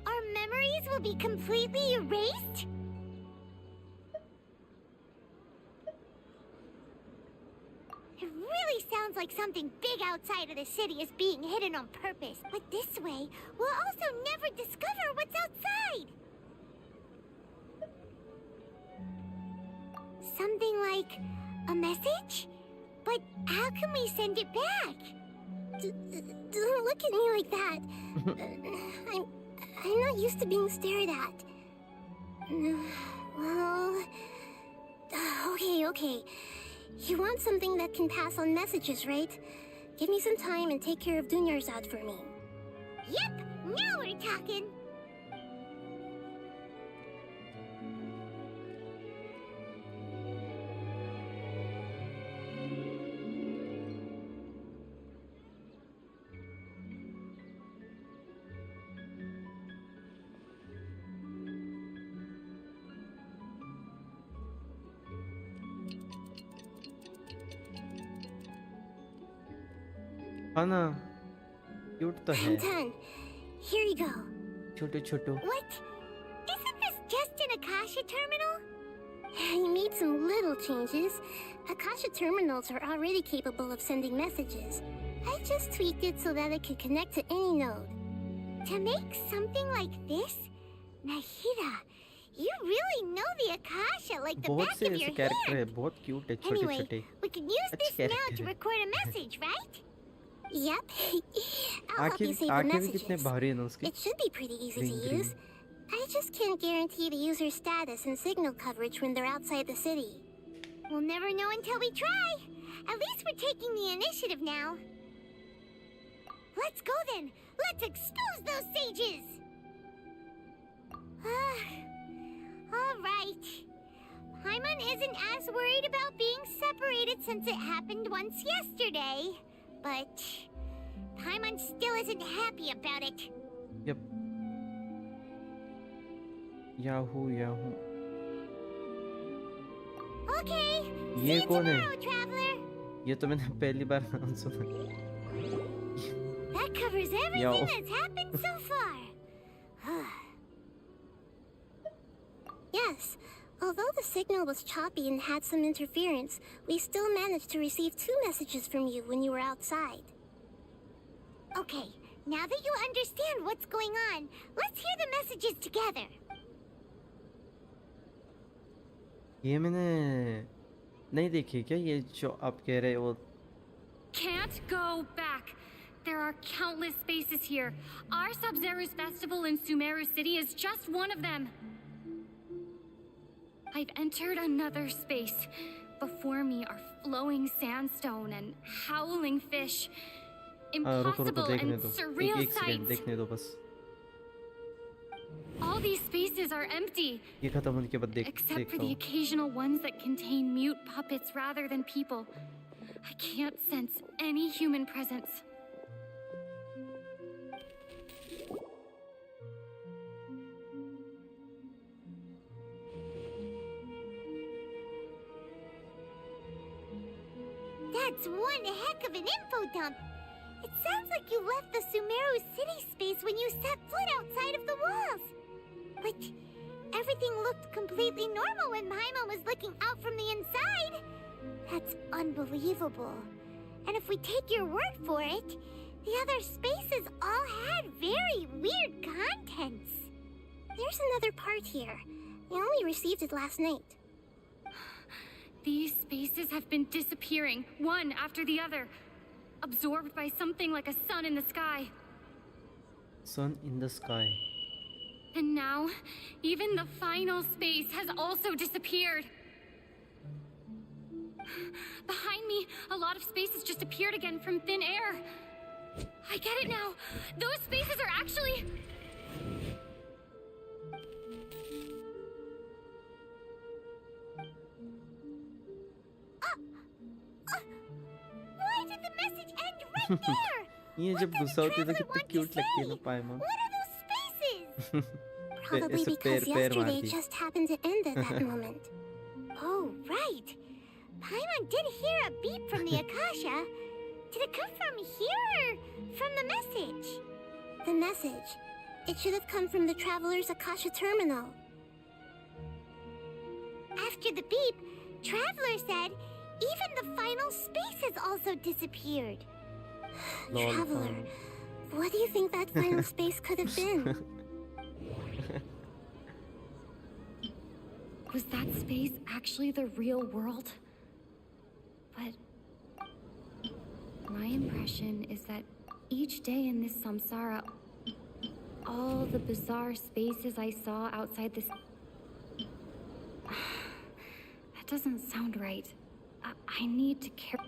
our memories will be completely erased? It really sounds like something big outside of the city is being hidden on purpose. But this way, we'll also never discover what's outside. Something like a message? But how can we send it back? Don't look at me like that. I'm not used to being stared at. Well... Okay. You want something that can pass on messages, right? Give me some time and take care of Dunyarzad for me. Yep, now we're talking. हाँ ना, cute तो है। I'm done. Here you go. Chhotu Chhotu. What? Isn't this just an Akasha terminal? You made some little changes. Akasha terminals are already capable of sending messages. I just tweaked it so that it could connect to any node. To make something like this? Nahida, you really know the Akasha like the बहुत back से of ऐसे your character है, hand. बहुत cute है, छोटे Anyway, छोटे। we can use अच्छे this now character to है। record a message, right? Yep. I'll help you आंखें save the आंखें भी messages. कितने भारी हैं ना उसके। It should be pretty easy Green, to green. use. I just can't guarantee the user's status and signal coverage when they're outside the city. We'll never know until we try. At least we're taking the initiative now. Let's go then. Let's expose those sages. All right. Paimon isn't as worried about being separated since it happened once yesterday. But Paimon still isn't happy about it. Yep. Yahoo, Yahoo. Okay. ये कौन है? Tomorrow, traveler. ये तो मैंने पहली बार नाम सुना। That covers everything Yo. that's happened so far. Yes, although the signal was choppy and had some interference, we still managed to receive 2 messages from you when you were outside. Okay, now that you understand what's going on, let's hear the messages together. ये मैंने नहीं देखी क्या, ये जो आप कह रहे हो? Can't go back. There are countless spaces here. Our Sub-Zero's festival in Sumeru City is just one of them. I've entered another space. Before me are flowing sandstone and howling fish. रुको Impossible देखने and दो, surreal एक second sights. देखने दो बस। All these spaces are empty, ये खत्म होने के बाद except for देखता the हूँ। occasional ones that contain mute puppets rather than people. I can't sense any human presence. That's one heck of an info dump. It sounds like you left the Sumeru City space when you set foot outside of the walls. But everything looked completely normal when Paimon was looking out from the inside. That's unbelievable. And if we take your word for it, the other spaces all had very weird contents. There's another part here. We only received it last night. These spaces have been disappearing, one after the other, absorbed by something like a sun in the sky. Sun in the sky. And now, even the final space has also disappeared. Behind me, a lot of spaces just appeared again from thin air. I get it now. Those spaces are actually... Why did the message end right there? ये जब गुस्सा होती है तो कितनी cute लगती है ना पायमा। What are those spaces? Probably ऐसे because पैर yesterday मारती। just happened to end at that moment. Oh, right. Paimon did hear a beep from the Akasha. Did it come from here or from the message? The message. It should have come from the Traveler's Akasha terminal. After the beep, Traveler said even the final space has also disappeared. Lol, Traveler, what do you think that final space could have been? Was that space actually the real world? But my impression is that each day in this samsara, all the bizarre spaces I saw outside this... That doesn't sound right. I need to care...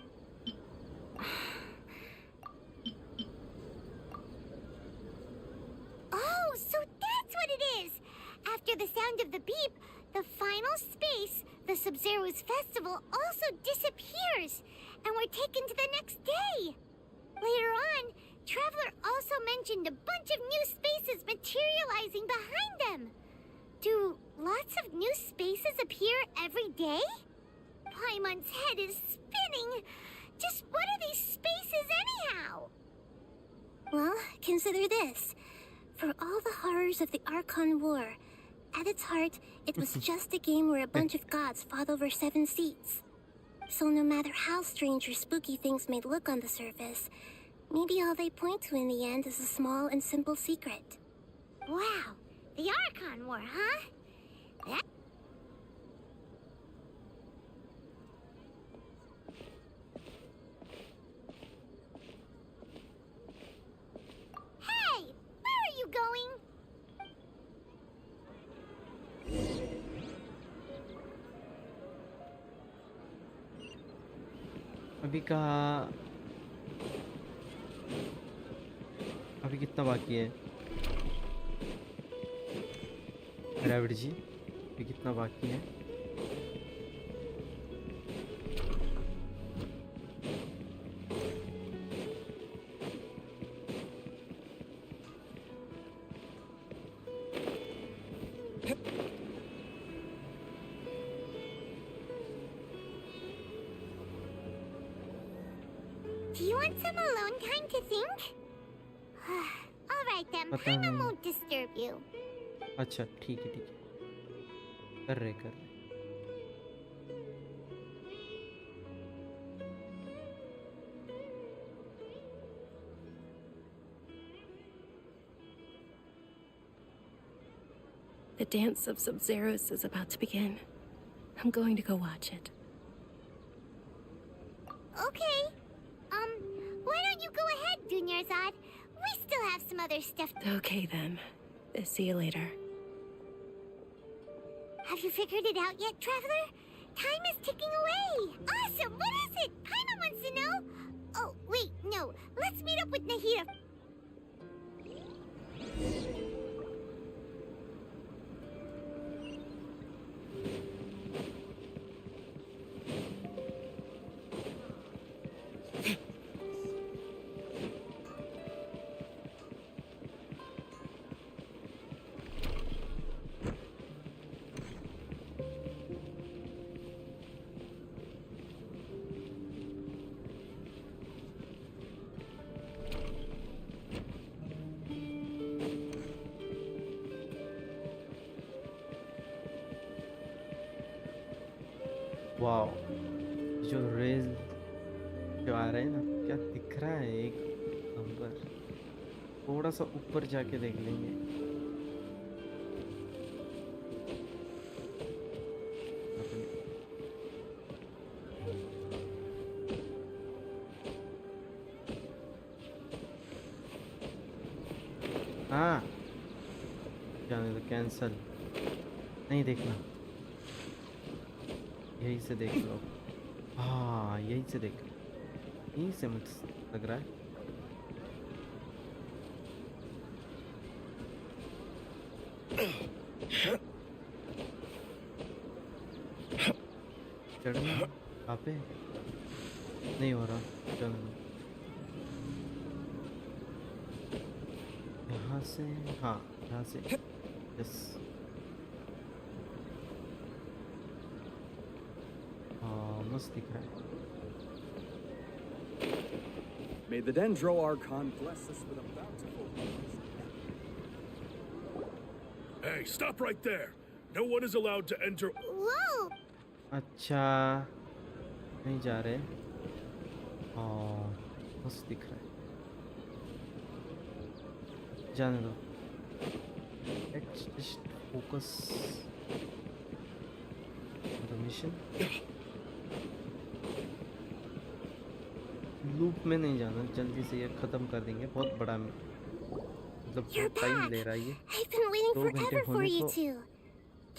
Oh, so that's what it is! After the sound of the beep, the final space, the Sub-Zero's festival, also disappears, and we're taken to the next day. Later on, Traveler also mentioned a bunch of new spaces materializing behind them. Do lots of new spaces appear every day? Paimon's head is spinning. Just what are these spaces anyhow? Well, consider this. For all the horrors of the Archon War, at its heart, it was just a game where a bunch of gods fought over 7 seats. So no matter how strange or spooky things may look on the surface, maybe all they point to in the end is a small and simple secret. Wow, the Archon War, huh? That... Hey, where are you going? अभी कहाँ अभी कितना बाकी है रैविड जी अभी कितना बाकी है Do you want some alone time to think? All right then, Paimon won't disturb you. अच्छा ठीक है कर रहे The dance of Sub-Zeros is about to begin. I'm going to go watch it. Okay. Why don't you go ahead, Dunyarzad? We still have some other stuff. Okay then. See you later. Have you figured it out yet, Traveler? Time is ticking away. Awesome. What is it? Paimon wants to know. Oh, wait, no. Let's meet up with Nahida. Wow जो rail जो आ रहे हैं ना क्या दिख रहा है एक नंबर थोड़ा सा ऊपर जाके देख लेंगे हाँ जाने दो कैंसल नहीं देखना यही से देख लो हाँ यही से देख यही से मुझे लग रहा है चढ़ना कहाँ पे नहीं हो रहा चढ़ना यहाँ से हाँ यहाँ से यस मस्त दिख रहा है May the Dendro Archon bless us with a bountiful. Hey, stop right there! No one is allowed to enter. Whoa! अच्छा नहीं जा रहे मस्त दिख रहा है जाने दो let's just focus on the mission loop में नहीं जाना जल्दी से ये खत्म कर देंगे बहुत बड़ा मतलब टाइम ले रहा है ये I've been waiting forever for you two.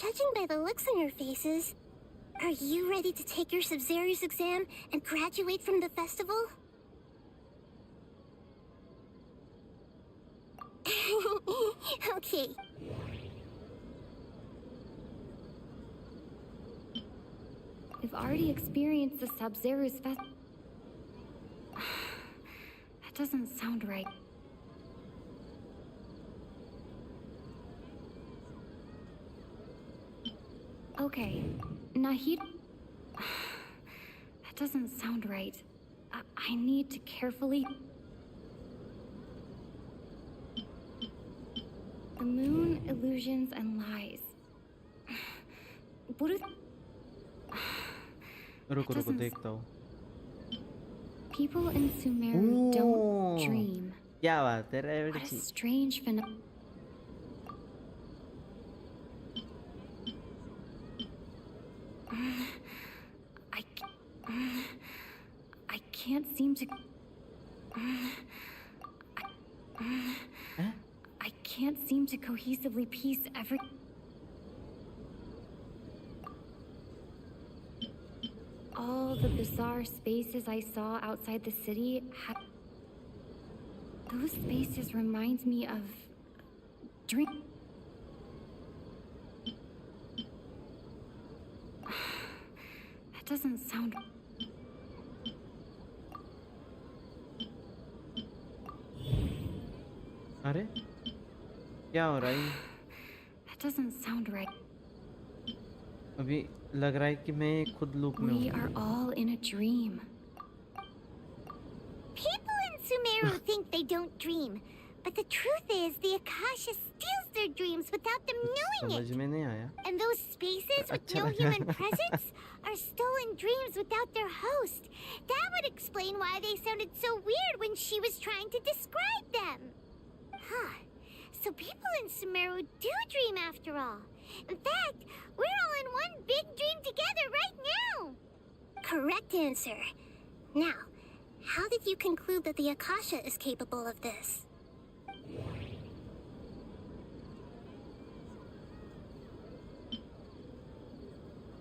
Judging by the looks on your faces, are you ready to take your Sub-Zero's exam and graduate from the festival? Okay. We've already experienced the Sub-Zero's fest. That doesn't sound right. Okay, Nahid. That doesn't sound right. I need to carefully... The moon, illusions, and lies. What if... रुको रुको देखता हूँ. People in Sumeru don't dream. क्या बात है What a रेवड़ी? strange phenomenon. I can't seem to... I can't seem to cohesively piece every... All the bizarre spaces I saw outside the city had... Those spaces remind me of... Dream... That doesn't sound... अरे क्या हो रहा है? That doesn't sound right. अभी लग रहा है कि मैं खुद लूप में We हूँ. are all in a dream. People in Sumeru think they don't dream, but the truth is the Akasha steals their dreams without them knowing समझ it. में नहीं आया. And those spaces with अच्छा no लगा. human presence are stolen dreams without their host. That would explain why they sounded so weird when she was trying to describe them. Huh. So people in Sumeru do dream after all. In fact, we're all in one big dream together right now. Correct answer. Now, how did you conclude that the Akasha is capable of this?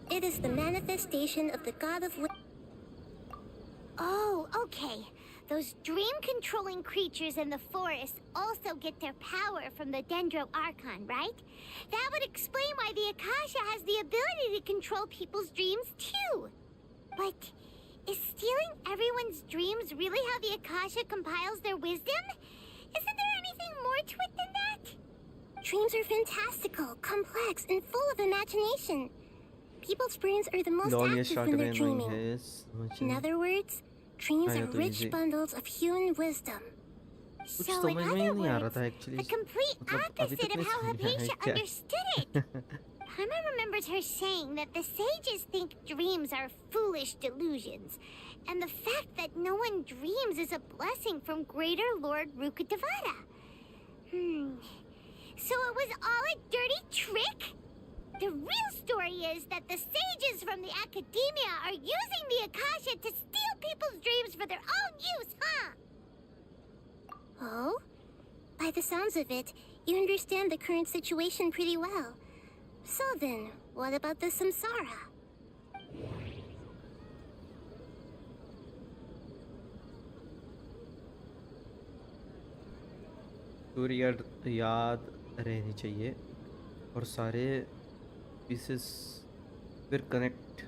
It is the manifestation of the god of... Oh, okay. Those dream-controlling creatures in the forest also get their power from the Dendro Archon, right? That would explain why the Akasha has the ability to control people's dreams, too. But is stealing everyone's dreams really how the Akasha compiles their wisdom? Isn't there anything more to it than that? Dreams are fantastical, complex, and full of imagination. People's brains are the most lol ये active start when में they're नहीं dreaming. है. समझ In नहीं. other words, dreams हाँ, are ये तो rich easy. bundles of human wisdom. कुछ So, in समझ में ही other नहीं आ रहा words, था actually. the complete मतलब अभी opposite तक of नहीं how समझ में आया Hypatia क्या. understood it. Paimon remembers her saying that the sages think dreams are foolish delusions, and the fact that no one dreams is a blessing from Greater Lord Rukkhadevata. So it was all a dirty trick? The real story is that the sages from the academia are using the Akasha to steal people's dreams for their own use, huh? Oh? By the sounds of it, you understand the current situation pretty well. So then, what about the samsara? Story याद रहनी चाहिए और सारे pieces फिर connect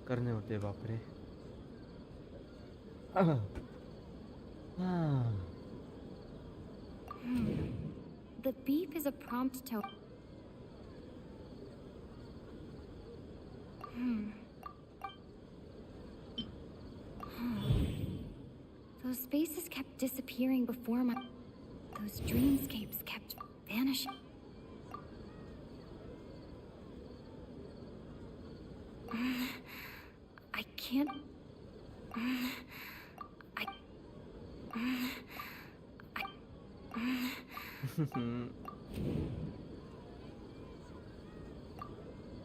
करने होते हैं. बाप रे. The beep is a prompt to... Those spaces kept disappearing before my... Those dreamscapes kept vanishing. I can't...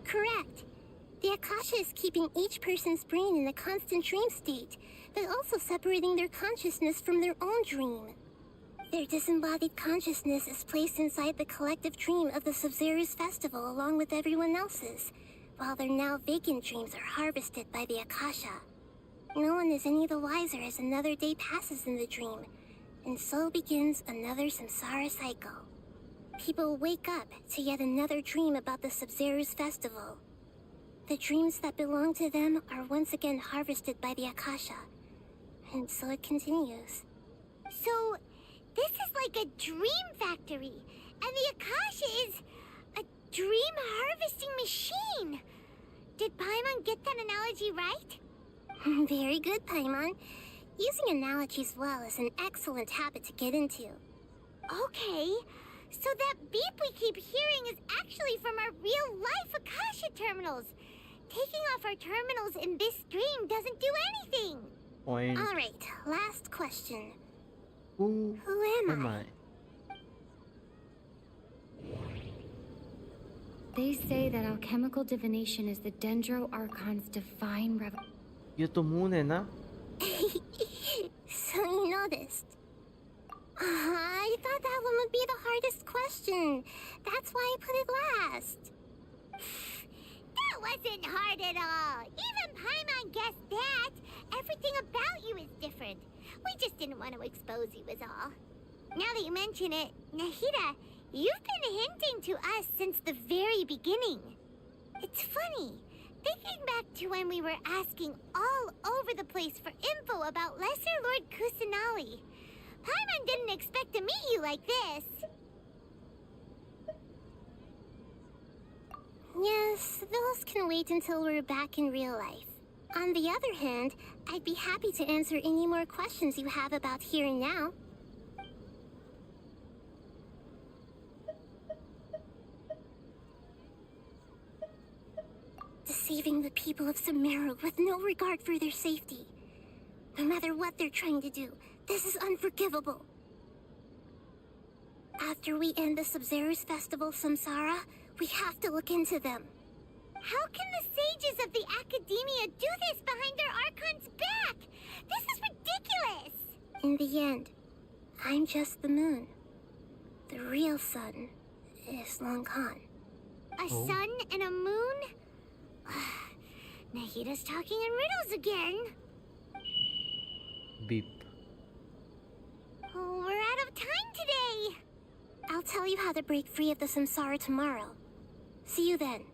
Correct. The Akasha is keeping each person's brain in a constant dream state, but also separating their consciousness from their own dream. Their disembodied consciousness is placed inside the collective dream of the Sub-Zero's festival along with everyone else's, while their now vacant dreams are harvested by the Akasha. No one is any the wiser as another day passes in the dream, and so begins another samsara cycle. People wake up to yet another dream about the Sub-Zero's festival. The dreams that belong to them are once again harvested by the Akasha, and so it continues. So, this is like a dream factory, and the Akasha is a dream harvesting machine. Did Paimon get that analogy right? Very good, Paimon. Using analogies well is an excellent habit to get into. Okay, so that beep we keep hearing is actually from our real-life Akasha terminals. Taking off our terminals in this stream doesn't do anything. Point. All right, last question. Who am I? They say that alchemical divination is the Dendro Archon's divine revelation. ये तो moon है ना? So you noticed. I thought that one would be the hardest question. That's why I put it last. That wasn't hard at all. Even Paimon guessed that. Everything about you is different. We just didn't want to expose you is all. Now that you mention it, Nahida, you've been hinting to us since the very beginning. It's funny. Thinking back to when we were asking all over the place for info about Lesser Lord Kusanali. Paimon didn't expect to meet you like this. Yes, those can wait until we're back in real life. On the other hand, I'd be happy to answer any more questions you have about here and now. Deceiving the people of Sumeru with no regard for their safety. No matter what they're trying to do, this is unforgivable. After we end the Sub-Zero's festival, Samsara, we have to look into them. How can the sages of the Academia do this behind their Archon's back? This is ridiculous! In the end, I'm just the moon. The real sun is long gone. A sun and a moon? Nahida's talking in riddles again. Beep. Oh, we're out of time today. I'll tell you how to break free of the Samsara tomorrow. See you then.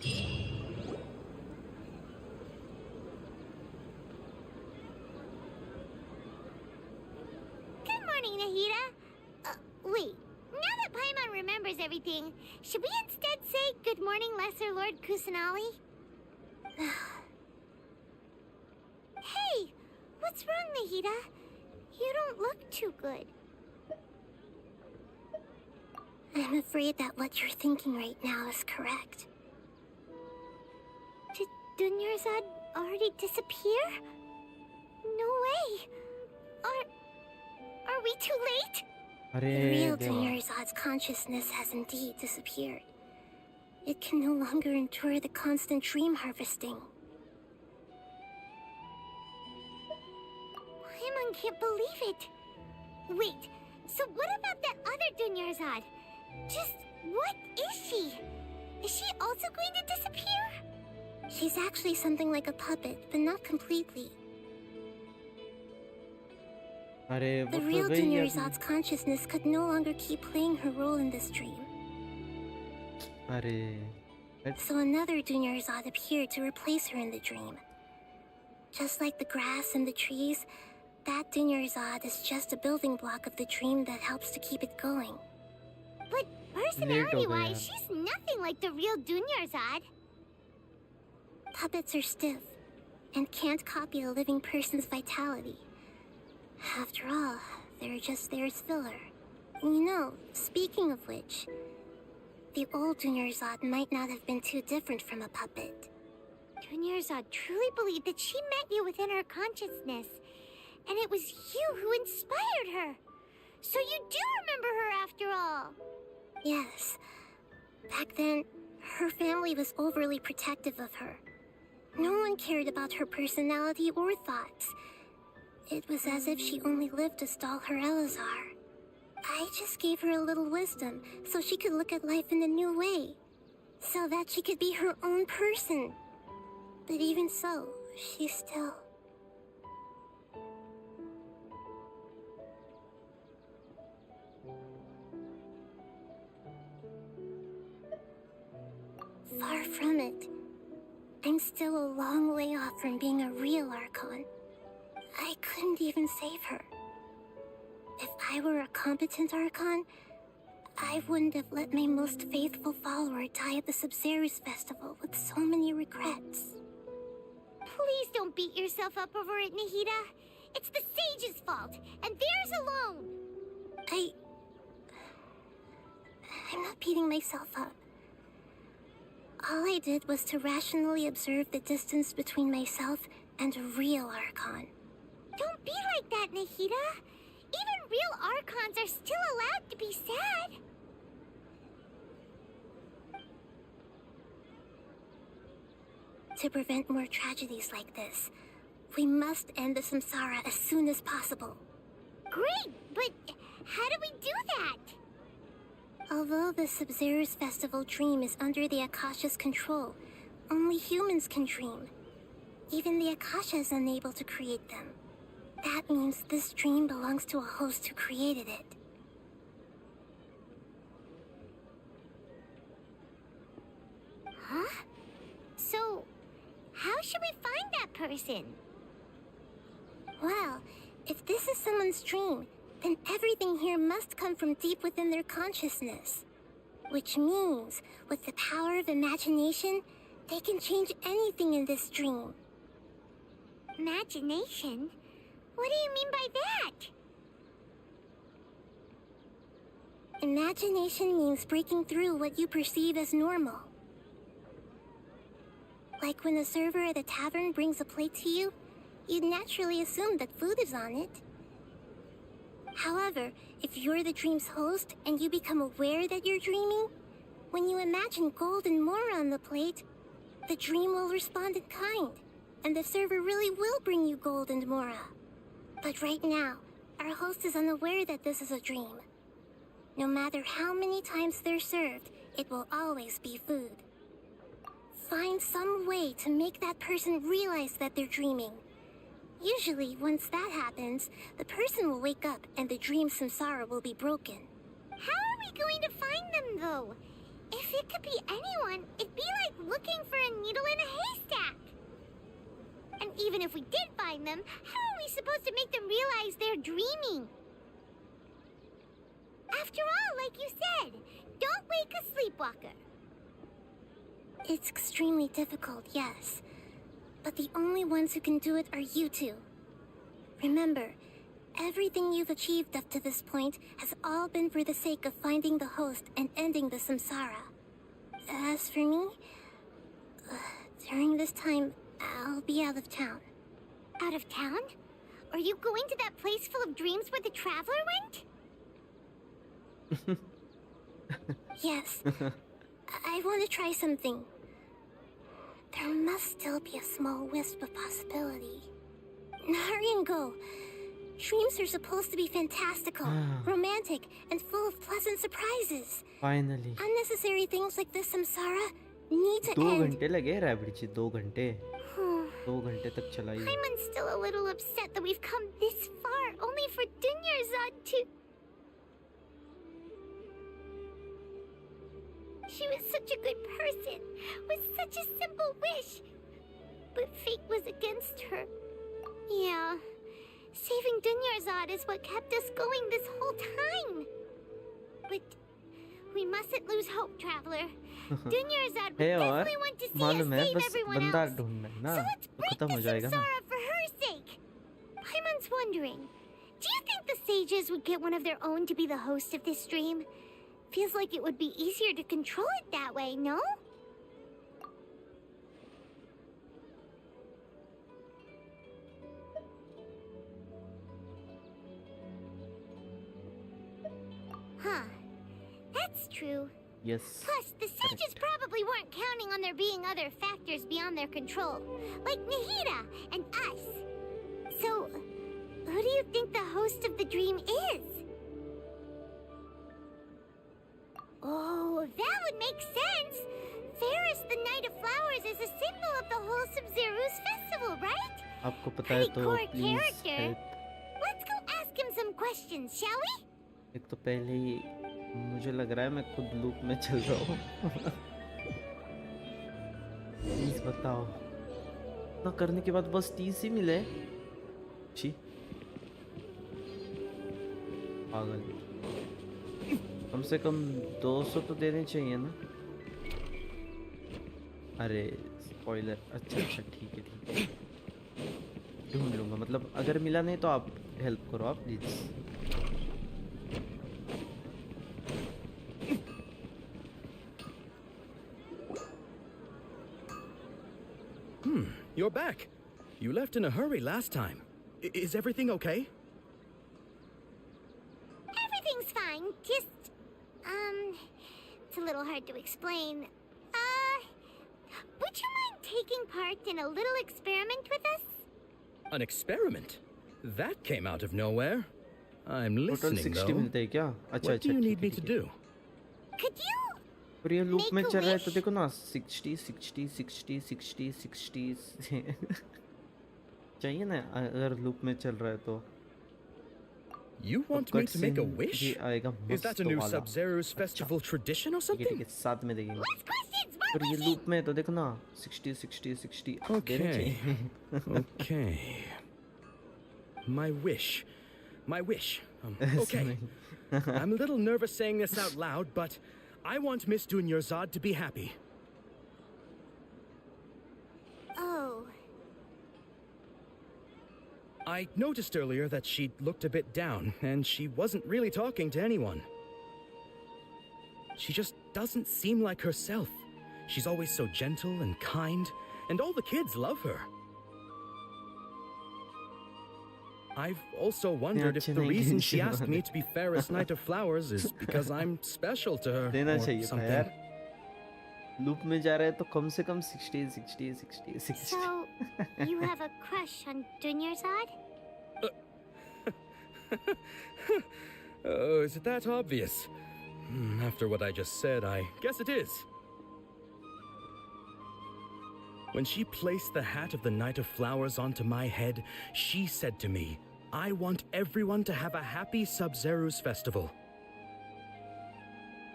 Good morning, Nahida. Wait. Now that Paimon remembers everything, should we instead say good morning, Lesser Lord Kusanali? Hey! What's wrong, Nahida? You don't look too good. I'm afraid that what you're thinking right now is correct. Did Dunyarzad already disappear? No way! Are we too late? The real Dunyarzad's consciousness has indeed disappeared. It can no longer endure the constant dream harvesting. Paimon can't believe it. Wait, so what about that other Dunyarzad? Just what is she? Is she also going to disappear? She's actually something like a puppet, but not completely. The real Dunyarzad's consciousness could no longer keep playing her role in this dream. So another Dunyarzad appeared to replace her in the dream. Just like the grass and the trees, that Dunyarzad is just a building block of the dream that helps to keep it going. But personality-wise, she's nothing like the real Dunyarzad. Puppets are stiff and can't copy a living person's vitality. After all, they're just there as filler. You know, speaking of which, the old Dunyarzad might not have been too different from a puppet. Dunyarzad truly believed that she met you within her consciousness, and it was you who inspired her. So you do remember her after all. Yes. Back then, her family was overly protective of her. No one cared about her personality or thoughts. It was as if she only lived to stall her Elazar. I just gave her a little wisdom so she could look at life in a new way. So that she could be her own person. But even so, she's still... Far from it. I'm still a long way off from being a real Archon. I couldn't even save her. If I were a competent Archon, I wouldn't have let my most faithful follower die at the Sub-Zero's festival with so many regrets. beat yourself up over it, Nahida. It's the sage's fault, and theirs alone. I'm not beating myself up. All I did was to rationally observe the distance between myself and a real Archon. Don't be like that, Nahida. Even real Archons are still allowed to be sad. To prevent more tragedies like this, we must end the samsara as soon as possible. Great, but how do we do that? Although the Sub-Zero's festival dream is under the Akasha's control, only humans can dream. Even the Akasha is unable to create them. That means this dream belongs to a host who created it. Huh? So, how should we find that person? Well, if this is someone's dream, then everything here must come from deep within their consciousness. Which means, with the power of imagination, they can change anything in this dream. Imagination? What do you mean by that? Imagination means breaking through what you perceive as normal. Like when a server at a tavern brings a plate to you, you'd naturally assume that food is on it. However, if you're the dream's host and you become aware that you're dreaming, when you imagine gold and more on the plate, the dream will respond in kind, and the server really will bring you gold and mora. But right now, our host is unaware that this is a dream. No matter how many times they're served, it will always be food. Find some way to make that person realize that they're dreaming. Usually, once that happens, the person will wake up and the dream samsara will be broken. How are we going to find them, though? If it could be anyone, it'd be like looking for a needle in a haystack. And even if we did find them, how are we supposed to make them realize they're dreaming? After all, like you said, don't wake a sleepwalker. It's extremely difficult, yes. But the only ones who can do it are you two. Remember, everything you've achieved up to this point has all been for the sake of finding the host and ending the samsara. As for me, during this time, I'll be out of town. Out of town? Are you going to that place full of dreams where the traveler went? Yes. I want to try something. There must still be a small wisp of possibility. Hurry and go. Dreams are supposed to be fantastical, romantic, and full of pleasant surprises. Finally. Unnecessary things like this samsara need to 2 end. घंटे लगे rabbit जी 2 घंटे 2 घंटे तक चलाई I'm still a little upset that we've come this far only for Dunyarzad to... She was such a good person, with such a simple wish. But fate was against her. Yeah, saving Dunyarzad is what kept us going this whole time. But we mustn't lose hope, Traveler. Dunyarzad would definitely want to see us save everyone else. So let's break the samsara for her sake. Paimon's wondering, do you think the sages would get one of their own to be the host of this stream? Feels like it would be easier to control it that way, no? Huh. That's true. Yes. Plus, the sages probably weren't counting on there being other factors beyond their control, like Nahida and us. So, who do you think the host of the dream is? Oh, that would make sense. Ferris, the Knight of Flowers, is a symbol of the whole Sub-Zero's festival, right? आपको पता है तो please help. Let's go ask him some questions, shall we? एक तो पहले ही मुझे लग रहा है मैं खुद लूप में चल रहा हूँ. प्लीज बताओ. ना करने के बाद बस 30 ही मिले. छी. पागल. कम से कम 200 तो देने चाहिए ना. अरे स्पॉइलर. अच्छा ठीक है. ढूंढ लूंगा, मतलब अगर मिला नहीं तो आप हेल्प करो आप please. You're back. You left in a hurry last time. Is everything okay? Everything's fine. Just, it's a little hard to explain. Would you mind taking part in a little experiment with us? An experiment? That came out of nowhere. I'm total listening 60 though. मिलते हैं क्या? अच्छा What do you need me to do? Could you और ये loop में make a चल रहा है तो wish? देखो ना 60 60 60 60 60 चाहिए ना अगर लूप में चल रहा है तो। You want me to make a wish? ये आएगा Is that a मस्त new वाला। Sub-Zero's festival tradition or ठीक है something? साथ में देखेंगे। और ये लूप में तो देखो ना 60 60 60 देना Okay. चाहिए। Okay. My wish. My wish. ऐसा Okay. नहीं। I'm a little nervous saying this out loud, but I want Miss Dunyarzad to be happy. Oh, I noticed earlier that she looked a bit down, and she wasn't really talking to anyone. She just doesn't seem like herself. She's always so gentle and kind, and all the kids love her. I've also wondered if the reason she asked me to be Fairest Knight of Flowers is because I'm special to her देना or चाहिए था something. यार। Loop में जा रहा है तो कम से कम 60 60 60 60। so you have a crush on Dunyarzad? Oh, is it that obvious? After what I just said, I guess it is. When she placed the hat of the Knight of Flowers onto my head, she said to me, I want everyone to have a happy Sub-Zero's festival.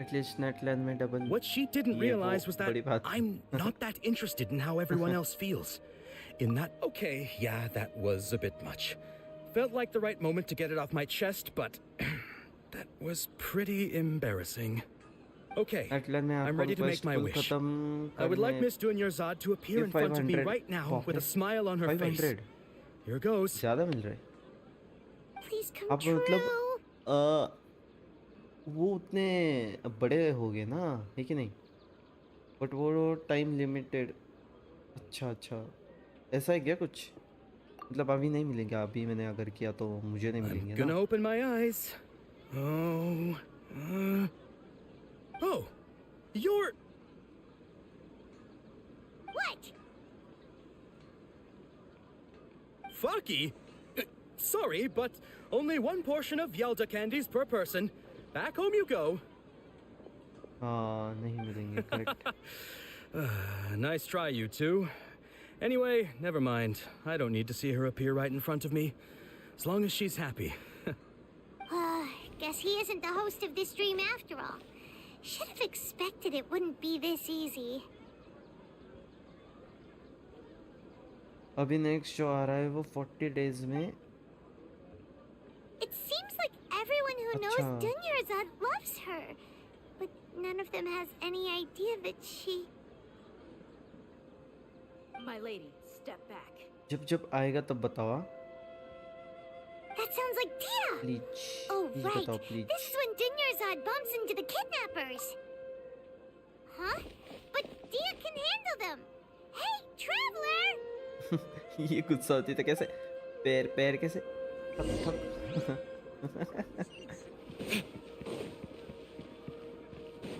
At least Netland में double। What she didn't ये वो realize was that बड़ी बात है। I'm not that interested in how everyone else feels. In that, okay, yeah, that was a bit much. Felt like the right moment to get it off my chest, but that was pretty embarrassing. Okay, Netland में I'm आपका ready to make quest my कुल wish. खत्म I would like करने- Miss Dunyarzad to appear ये in front of me 500 right now बाप with a रे। smile on her face. 500 Here goes. ज़्यादा मिल रहा है। Please come आप true. मतलब वो उतने बड़े हो गए ना, है कि नहीं? बट वो टाइम लिमिटेड। अच्छा अच्छा, ऐसा है क्या कुछ? मतलब अभी नहीं मिलेंगे, अभी मैंने अगर किया तो मुझे नहीं मिलेंगे Gonna ना? open my eyes. Oh. Oh. You're. What? Fucky? Sorry, but only one portion of Yelda candies per person. Back home you go. हाँ नहीं मिलेंगे, correct. Nice try, you two. Anyway, never mind. I don't need to see her appear right in front of me. As long as she's happy. Guess he isn't the host of this dream after all. Should have expected it wouldn't be this easy. अभी next जो आ रहा है वो 40 days में। It seems like everyone who knows अच्छा। Dunyarzad loves her, but none of them has any idea that she. My lady, step back. जब आएगा तब बताओ। That sounds like Dia! Please Oh, please right. बताओ please. This is when Dunyarzad bumps into the kidnappers. Huh? But Dia can handle them. Hey, traveler! ये गुस्सा होती था कैसे? पैर कैसे? ठप ठप।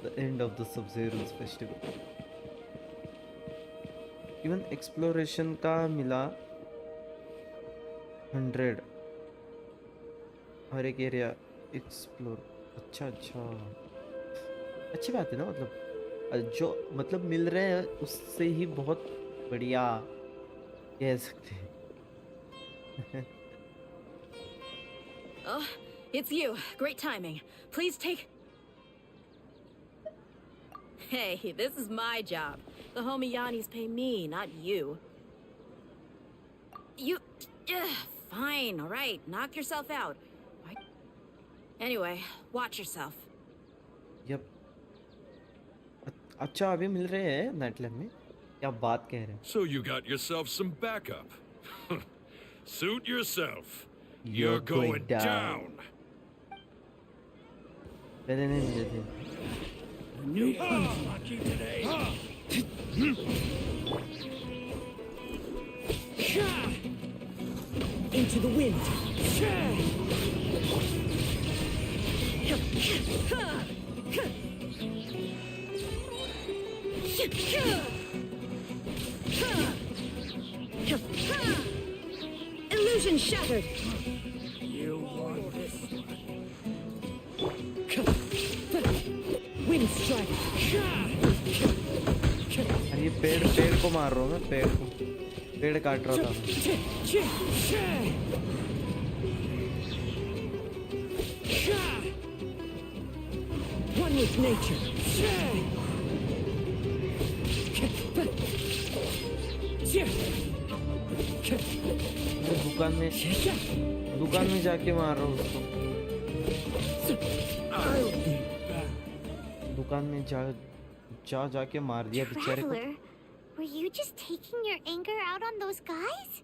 The end of the Sub-Zero's festival. Even exploration का मिला 100। हर एक एरिया एक्सप्लोर। अच्छा अच्छा, अच्छी बात है ना, मतलब जो मतलब मिल रहे हैं उससे ही बहुत बढ़िया कह सकते हैं। Oh, it's you. Great timing. Please take... Hey, this is my job. The homie Yannis pay me, not you. You... fine, all right. Knock yourself out. Anyway, watch yourself. Yup. अच्छा अभी मिल रहे हैं नेटलैंड में? क्या बात कह रहे हैं? So you got yourself some backup. Suit yourself. You're going down. पहले नहीं मिले थे. New lucky today. into the wind. Illusion shattered. You want this? Wind strike. अरे ये पेड़ को मार रहा हूँ मैं, पेड़ काट रहा था One with nature. दुकान में जाके मार रहा हूँ उसको. दुकान में जाके मार दिया बेचारे को. Traveler, were you just taking your anger out on those guys?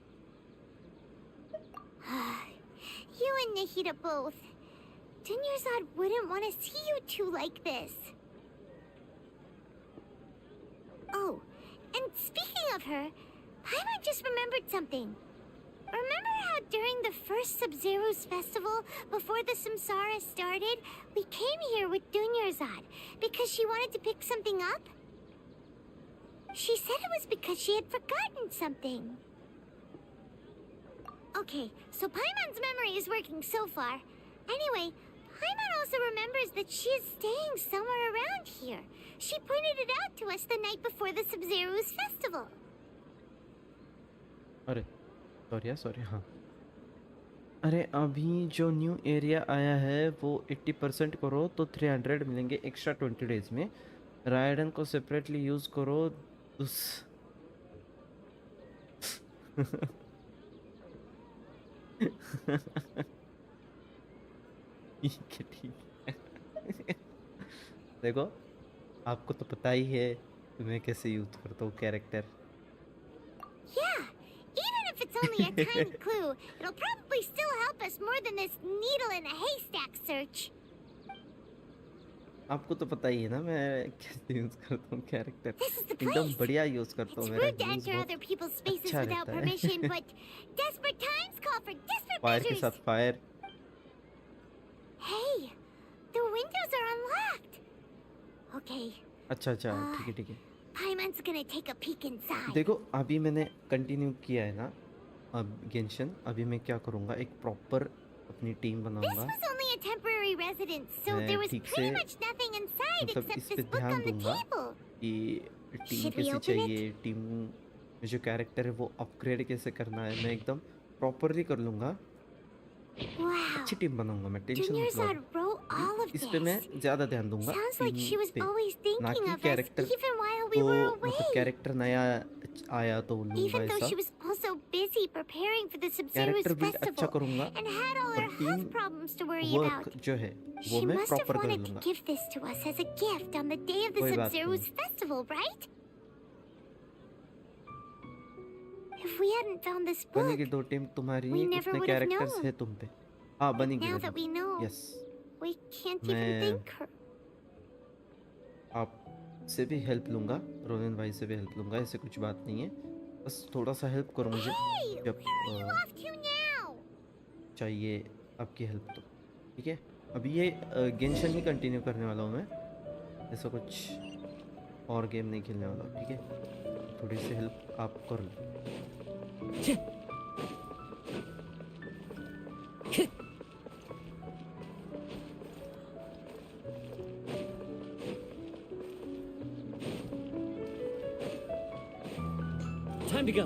You and Nahida both. Dunyarzad wouldn't want to see you two like this. Oh, and speaking of her, Paimon just remembered something. Remember how during the first Sub-Zero's festival, before the Samsara started, we came here with Dunyarzad because she wanted to pick something up? She said it was because she had forgotten something. Okay, so Paimon's memory is working so far. Anyway, Paimon also remembers that she is staying somewhere around here. She pointed it out to us the night before the Sub-Zero's festival. अरे sorry हाँ. अरे अभी जो new area आया है वो 80% करो तो 300 मिलेंगे एक्स्ट्रा 20 डेज में. राइडन को सेपरेटली यूज करो उस ठीक है. देखो आपको तो पता ही है मैं कैसे यूज करता हूँ character. Yeah, even if it's only a tiny clue, it'll probably still help us more than this needle in a haystack search. आपको तो पता ही है ना मैं कैसे यूज करता हूँ कैरेक्टर. एकदम बढ़िया यूज करता हूँ. मेरा Rude to enter other people's spaces without permission, but desperate times call for desperate fire के measures. साथ fire. Hey, the windows are unlocked. Okay, अच्छा ठीक है. Paimon's gonna take a peek inside. देखो अभी मैंने कंटिन्यू किया है ना अब गेंशन. अभी मैं क्या करूँगा, एक प्रॉपर अपनी टीम This बनाऊंगा. was only a temporary residence, so मैं there was ठीक pretty से much nothing inside मतलब except इस पे this book ध्यान on the दूंगा table. कि टीम Should we कैसी open चाहिए, टीम में जो कैरेक्टर है वो अपग्रेड कैसे करना है, मैं एकदम प्रॉपरली कर लूँगा. Wow. अच्छी टीम बनाऊंगा मैं, टेंशन मत Dunyarzad low. wrote all of इस पे मैं this. ज्यादा ध्यान दूंगा Sounds like she was team पे, always ना thinking कि of us character even while we को. were मतलब away. कैरेक्टर नया आया तो लूंगा Even though ऐसा. she was also busy preparing for the Sub-Zero's character build अच्छा festival करूंगा and had all और her team health problems to worry work about. जो है वो She मैं must have प्रॉपर कर wanted to लूंगा. give this to us as a gift on the day of the कोई बात Sub-Zero's नहीं. festival, right? If we hadn't found this book, बनेगी दो टीम तुम्हारी. we never कितने would have कैरेक्टर्स known. है तुम पे? हाँ बनेगी. now that we know, yes. we can't even मैं thank her. आप से भी हेल्प लूंगा, रोनिन भाई से भी हेल्प लूंगा, ऐसे कुछ बात नहीं है. बस थोड़ा सा हेल्प करो मुझे जब Off to now. चाहिए आपकी हेल्प तो. ठीक है अभी ये गेंशन ही कंटिन्यू करने वाला हूँ मैं, ऐसा कुछ और गेम नहीं खेलने वाला. ठीक है थोड़ी सी हेल्प आप कर लो. Time to go.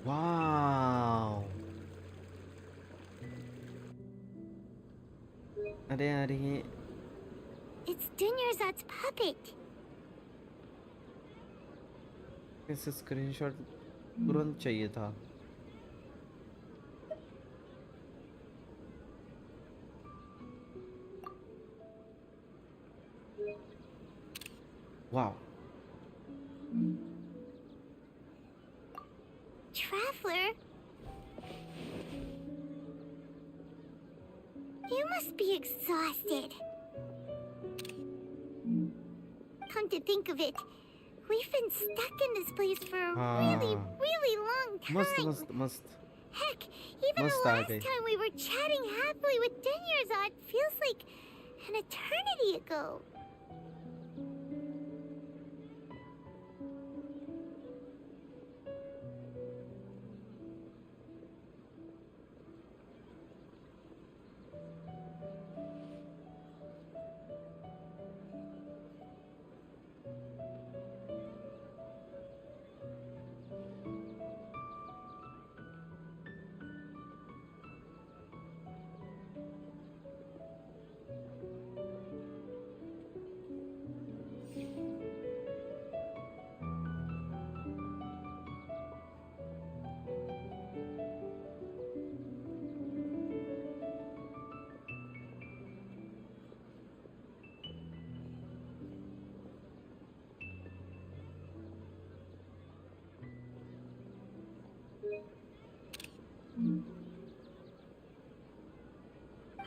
वाओ. अरे ये It's Dunyarzad's puppet. कैसे स्क्रीनशॉट तुरंत चाहिए था. Wow. Traveler? You must be exhausted. Come to think of it, we've been stuck in this place for a really long time. Must. Heck, even the last time we were chatting happily with Dinyarzad feels like an eternity ago.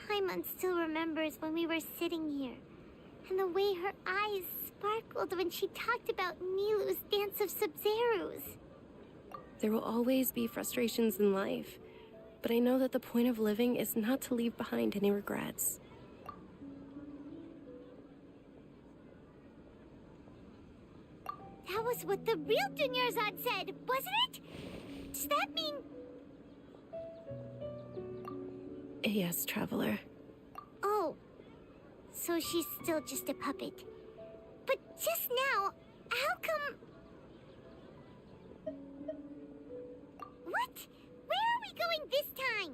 Paimon still remembers when we were sitting here, and the way her eyes sparkled when she talked about Nilu's dance of Sub-Zerus. There will always be frustrations in life, but I know that the point of living is not to leave behind any regrets. That was what the real Dunyarzad said, wasn't it? Does that mean... Yes, Traveler. Oh, so she's still just a puppet. But just now, how come... What? Where are we going this time?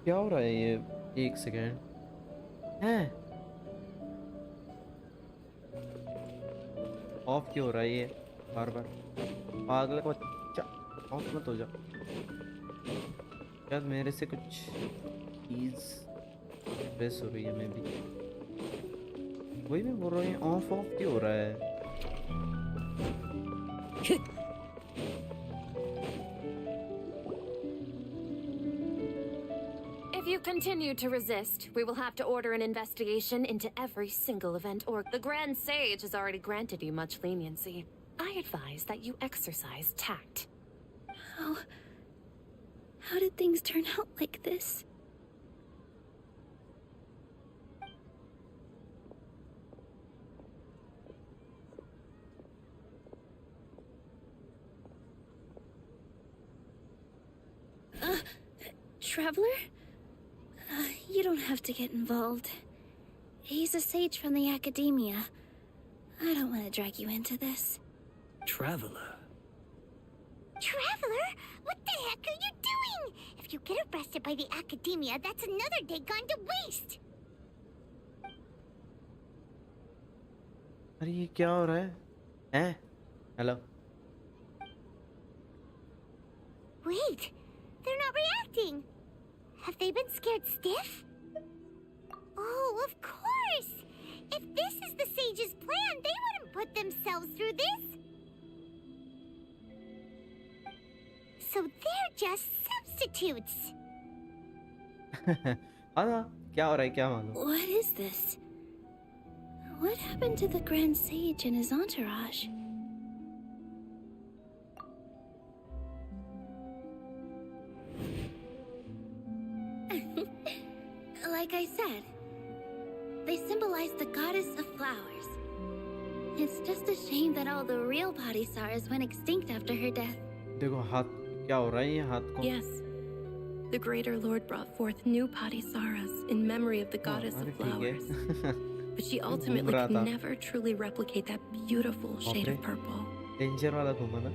क्या हो रहा है ये? एक second हैं? Of क्यों हो रहा है ये बार बार? पागल का बच्चा, ऑफ मत हो जा। शायद मेरे से कुछ चीज प्रेस हो रही है, मैं भी वही मैं बोल रहा हूँ, ऑफ क्यों हो रहा है? If you continue to resist, we will have to order an investigation into every single event, or the Grand Sage has already granted you much leniency. I advise that you exercise tact. How did things turn out like this? Traveler? You don't have to get involved. He's a sage from the Academia. I don't want to drag you into this. Traveler? Traveler? What the heck are you doing? If you get arrested by the Academia, that's another day gone to waste. अरे ये क्या हो रहा है? हैं? Hello? Wait, they're not reacting. Have they been scared stiff? Oh, of course! If this is the Sage's plan, they wouldn't put themselves through this. So they're just substitutes. हाँ, क्या हो रहा है? क्या मालूम? What is this? What happened to the Grand Sage and his entourage? Like I said, they symbolize the goddess of flowers. It's just a shame that all the real Padisaras went extinct after her death. देखो हाथ क्या हो रहा है ये हाथ को? Yes. The Greater Lord brought forth new Padisaras in memory of the goddess of flowers. But she ultimately could never truly replicate that beautiful shade of purple. Danger वाला घूमा ना?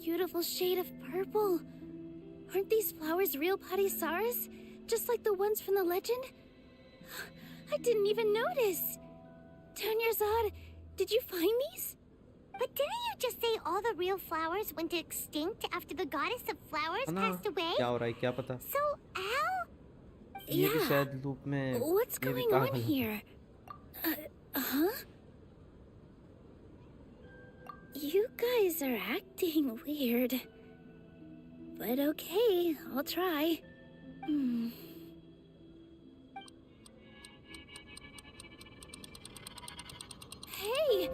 Beautiful shade of purple. Aren't these flowers real Padisaras? Just like the ones from the legend? I didn't even notice. Dunyarzad, did you find these? But didn't you just say all the real flowers went extinct after the goddess of flowers passed away? क्या हो रहा है क्या पता? So, how? ये भी शायद loop में What's going on here? Huh? You guys are acting weird. But okay, I'll try. Hey!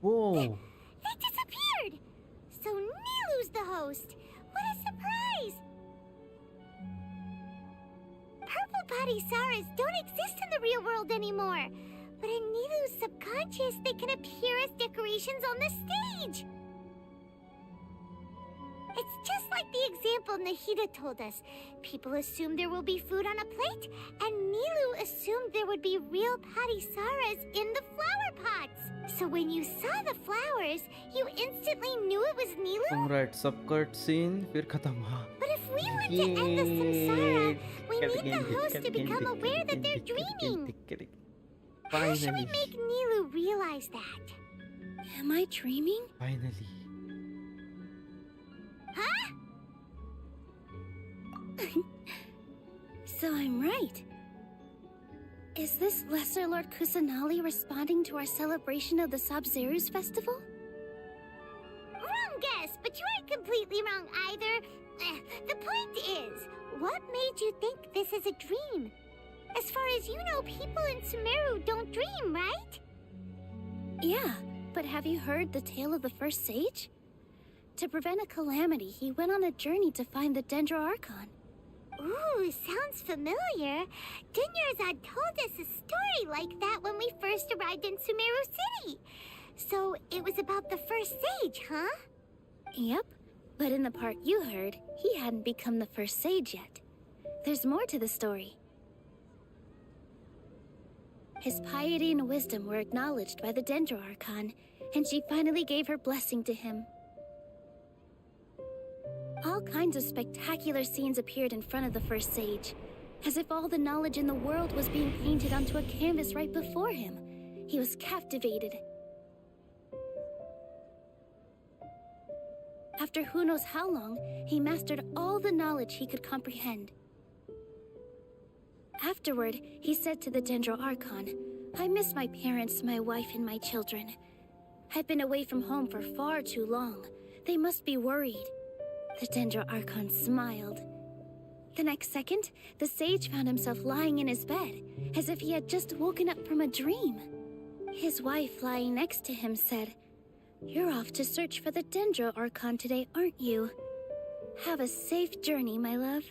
Whoa! It disappeared! So Nilu's the host! What a surprise! Purple body Saras don't exist in the real world anymore. But in Nilu's subconscious, they can appear as decorations on the stage. It's just like the example Nahida told us. People assumed there will be food on a plate, and Nilu assumed there would be real Patisaras in the flower pots. So when you saw the flowers, you instantly knew it was Nilu? Right, subcut scene, फिर खत्म हाँ. But if we want to end the samsara, we need the host to become aware that they're dreaming. How should we make Nilu realize that? Am I dreaming? Finally. Huh? So I'm right. Is this Lesser Lord Kusanali responding to our celebration of the Sabzeruz festival? Wrong guess, but you aren't completely wrong either. The point is, what made you think this is a dream? As far as you know, people in Sumeru don't dream, right? Yeah, but have you heard the tale of the first sage? To prevent a calamity, he went on a journey to find the Dendro Archon. Ooh, sounds familiar. Dunyarzad told us a story like that when we first arrived in Sumeru City. So it was about the first sage, huh? Yep, but in the part you heard, he hadn't become the first sage yet. There's more to the story. His piety and wisdom were acknowledged by the Dendro Archon, and she finally gave her blessing to him. All kinds of spectacular scenes appeared in front of the first sage, as if all the knowledge in the world was being painted onto a canvas right before him. He was captivated. After who knows how long, he mastered all the knowledge he could comprehend. Afterward, he said to the Dendro Archon, "I miss my parents, my wife, and my children. I've been away from home for far too long. They must be worried." The Dendro Archon smiled. The next second, the sage found himself lying in his bed, as if he had just woken up from a dream. His wife, lying next to him, said, "You're off to search for the Dendro Archon today, aren't you? Have a safe journey, my love."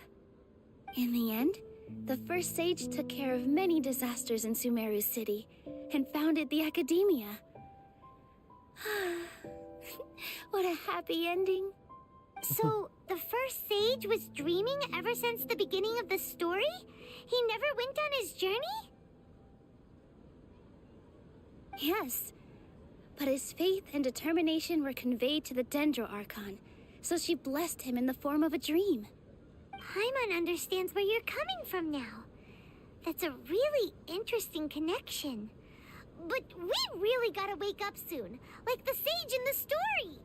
In the end, the first sage took care of many disasters in Sumeru City, and founded the Academia. What a happy ending. So, the first sage was dreaming ever since the beginning of the story? He never went on his journey? Yes, but his faith and determination were conveyed to the Dendro Archon, so she blessed him in the form of a dream. Paimon understands where you're coming from now. That's a really interesting connection. But we really gotta wake up soon, like the sage in the story.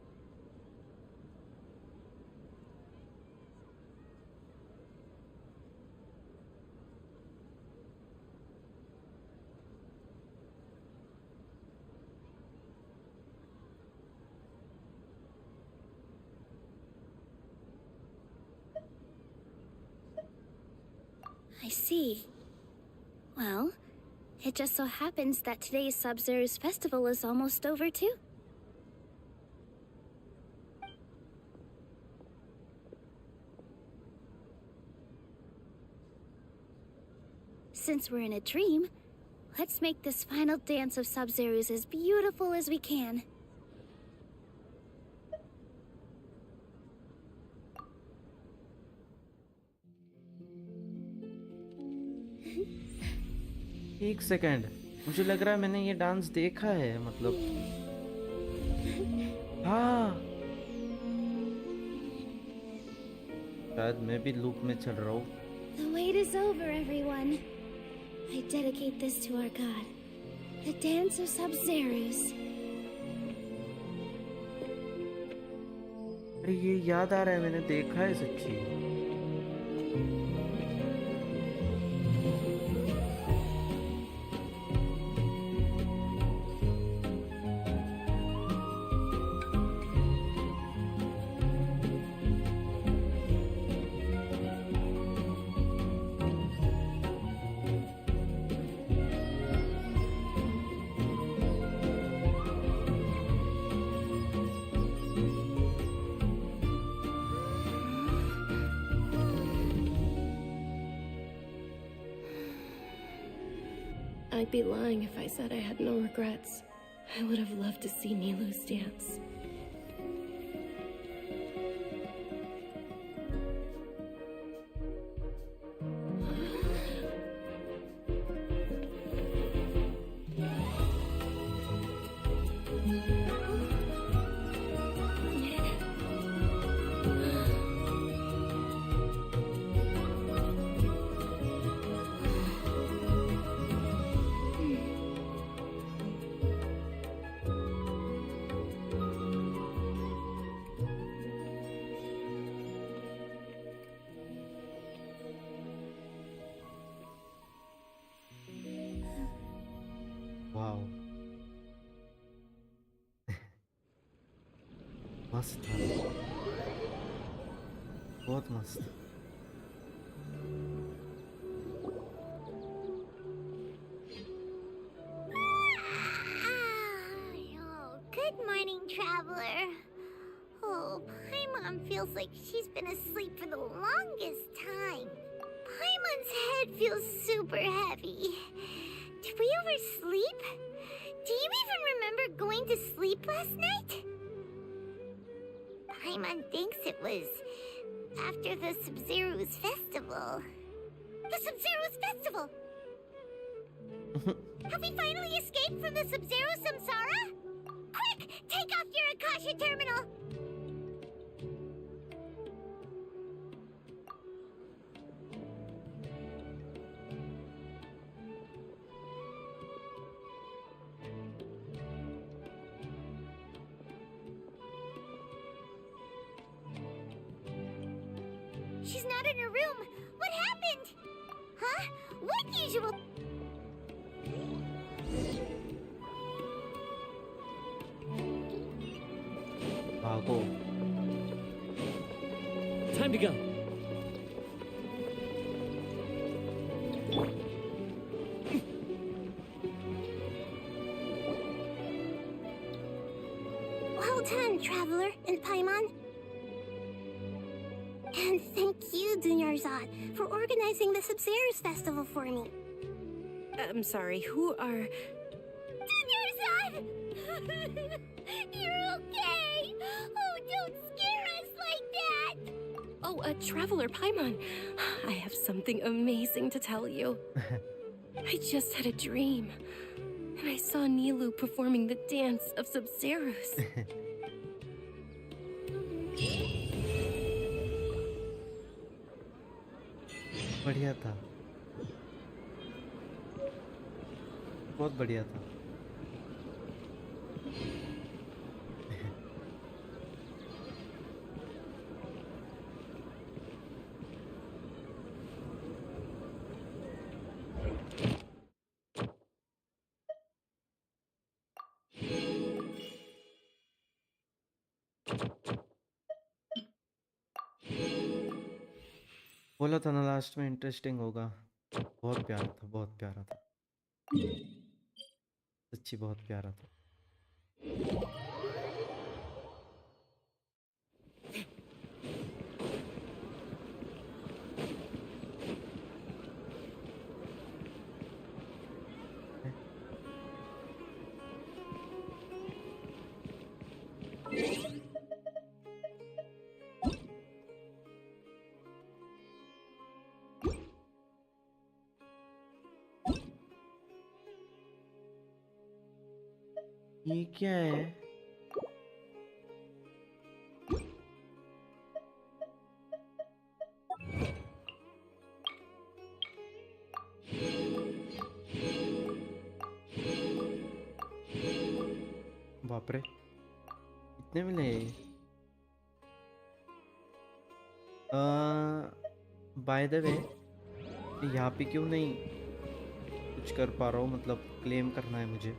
I see. Well, it just so happens that today's Sabzeruz festival is almost over too. Since we're in a dream, let's make this final dance of Sabzeruz as beautiful as we can. एक second, मुझे लग रहा है मैंने ये dance देखा है, मतलब हाँ शायद मैं भी लूप में चल रहा हूँ. The wait is over, everyone. I dedicate this to our god, the dance of Sub-Zerus. अरे ये याद आ रहा है, मैंने देखा है सच्ची. I'd be lying if I said I had no regrets. I would have loved to see Nilu's dance. Wow. मस्त था, बहुत मस्त. Oh, good morning, traveler. Oh, Paimon feels like she's been asleep for the longest time. Paimon's head feels super heavy. Did we oversleep? Do you even remember going to sleep last night? Paimon thinks it was after the Sub-Zero's festival. The Sub-Zero's festival! Have we finally escaped from the Sub-Zero samsara? Quick! Take off your Akasha terminal! She's not in her room. What happened? Huh? What usual... भागो. Time to go. Well done, traveler and Paimon. And thank you, Dunyarzad, for organizing the Sub-Zero's festival for me. I'm sorry, who are... Dunyarzad! You're okay! Oh, don't scare us like that! Oh, a traveler, Paimon. I have something amazing to tell you. I just had a dream, and I saw Nilu performing the dance of Sub-Zerus. बढ़िया था, बहुत बढ़िया था. बोला था ना last में interesting होगा. बहुत प्यारा था, बहुत प्यारा था, सच्ची बहुत प्यारा था. ये क्या है? बाप रे, कितने मिले? बाय द वे, यहाँ पे क्यों नहीं कुछ कर पा रहा हूँ? मतलब क्लेम करना है मुझे,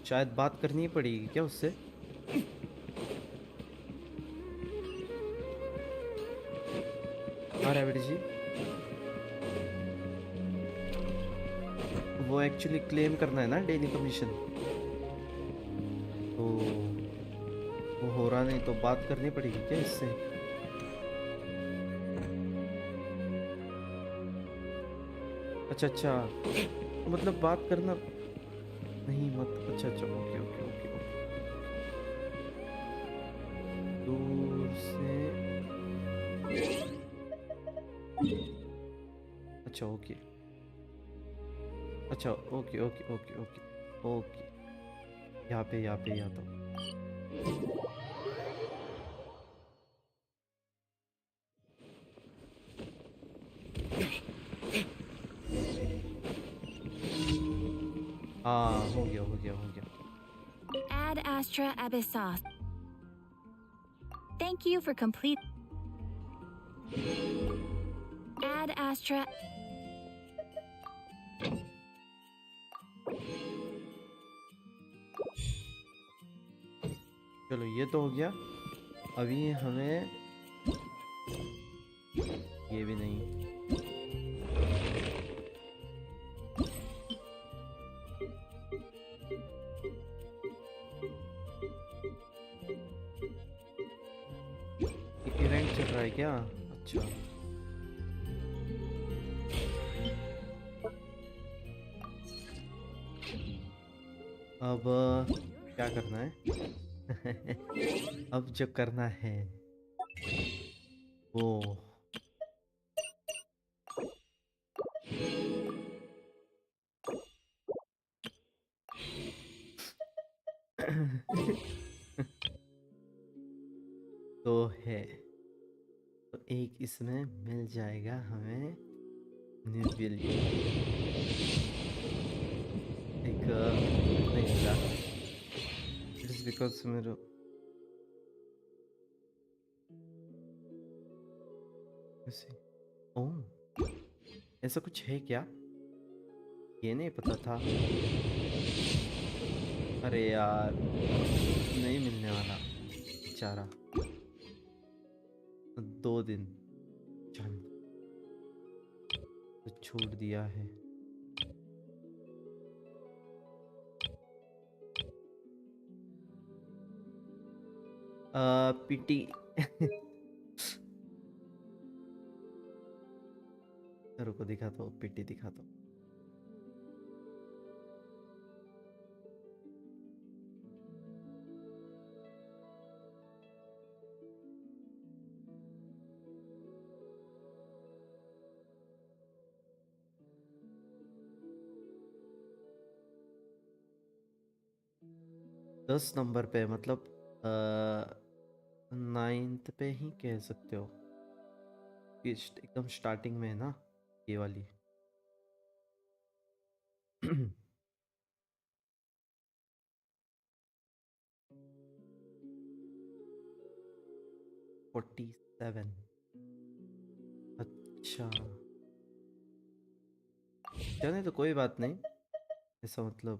शायद बात करनी ही पड़ेगी क्या उससे? हाँ रैबिट जी, वो एक्चुअली क्लेम करना है ना डेली कमीशन, तो वो हो रहा नहीं, तो बात करनी पड़ेगी क्या इससे? अच्छा अच्छा, तो मतलब बात करना नहीं मत, अच्छा अच्छा, ओके ओके ओके ओके, दूर से, अच्छा ओके, अच्छा okay okay okay okay okay, यहाँ पे आता हूँ। हाँ हो गया हो गया हो गया। Ad Astra Abyssos. Thank you for complete. Ad Astra. चलो ये तो हो गया, अभी हमें ये भी नहीं, इवेंट चल रहा है क्या? अच्छा अब क्या करना है? अब जो करना है वो तो है, तो एक इसमें मिल जाएगा हमें निविलियन, एक नहीं मिला, इट इज बिकॉज मेरे ओह ऐसा कुछ है क्या? ये नहीं पता था। अरे यार नहीं मिलने वाला बेचारा, 2 दिन चंद तो छोड़ दिया है। पीटी रुको दिखाता हूँ, पीटी दिखाता हूँ। दस नंबर पे, मतलब 9th पे ही कह सकते हो, कि एकदम स्टार्टिंग में है ना ये वाली। 47, अच्छा चले तो कोई बात नहीं, ऐसा मतलब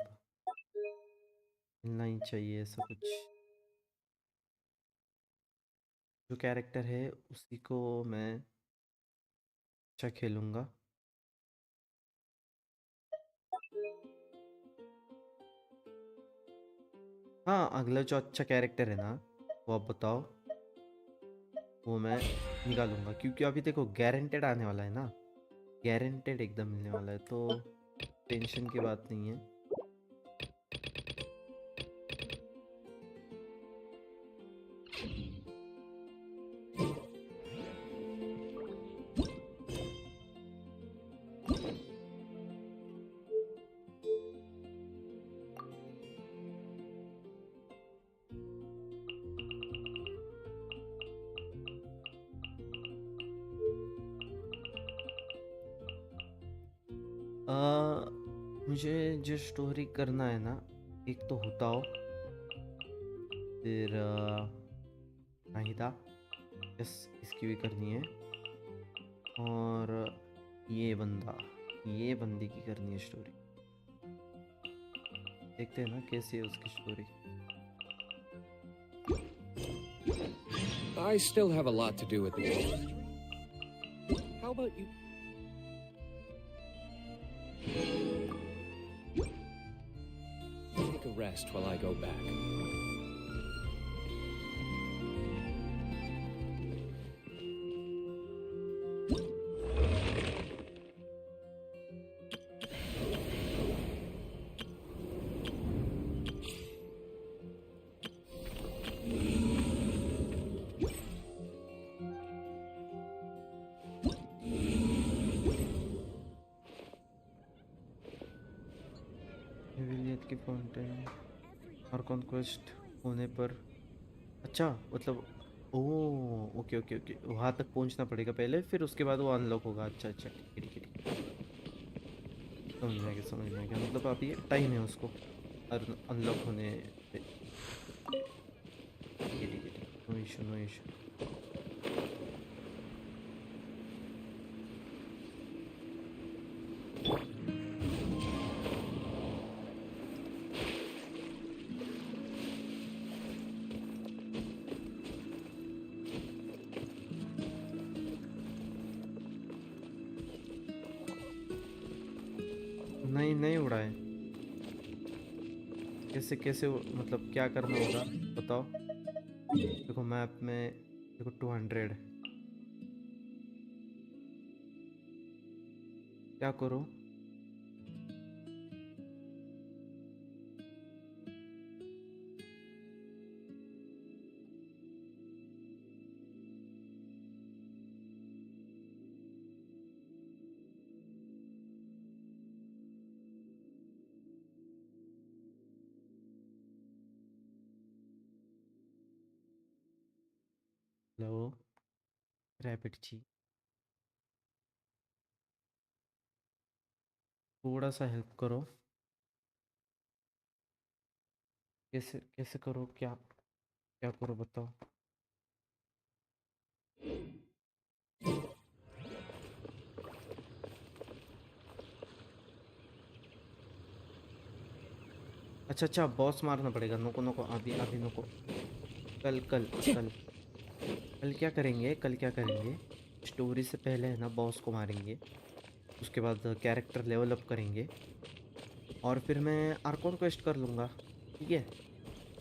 मिलना ही चाहिए ऐसा कुछ, जो कैरेक्टर है उसी को मैं अच्छा खेलूँगा। हाँ अगला जो अच्छा कैरेक्टर है ना, वो आप बताओ, वो मैं निकालूंगा, क्योंकि अभी देखो गारंटेड आने वाला है ना, गारंटेड एकदम मिलने वाला है, तो टेंशन की बात नहीं है। मुझे जो स्टोरी करना है ना, एक तो हुताओ, फिर नाहिदा, यस इसकी भी करनी है, और ये बंदी की करनी है स्टोरी। देखते हैं ना कैसी है उसकी story. I still have a lot to do with the game. How about you? Take a rest while I go back. विलियत की फाउंटेन और कॉन्क्वेस्ट होने पर, अच्छा मतलब, ओ ओके ओके ओके, वहाँ तक पहुँचना पड़ेगा पहले, फिर उसके बाद वो अनलॉक होगा। अच्छा अच्छा, ठीक है ठीक है ठीक है, समझ में आ गया, मतलब अभी टाइम है उसको अनलॉक होने पे। ठीक है ठीक है ठीक है, नो इशू नो इशू। नहीं नहीं उड़ा है, कैसे कैसे मतलब क्या करना होगा बताओ। देखो मैप में, देखो 200, क्या करो? हेलो रैपिड जी, थोड़ा सा हेल्प करो। कैसे कैसे करो, क्या क्या करो बताओ। अच्छा अच्छा, बॉस मारना पड़ेगा। नको नको, अभी अभी नको। कल कल कल कल क्या करेंगे, कल क्या करेंगे, स्टोरी से पहले है ना बॉस को मारेंगे, उसके बाद कैरेक्टर लेवल अप करेंगे, और फिर मैं आर्कॉन क्वेस्ट कर लूँगा। ठीक है,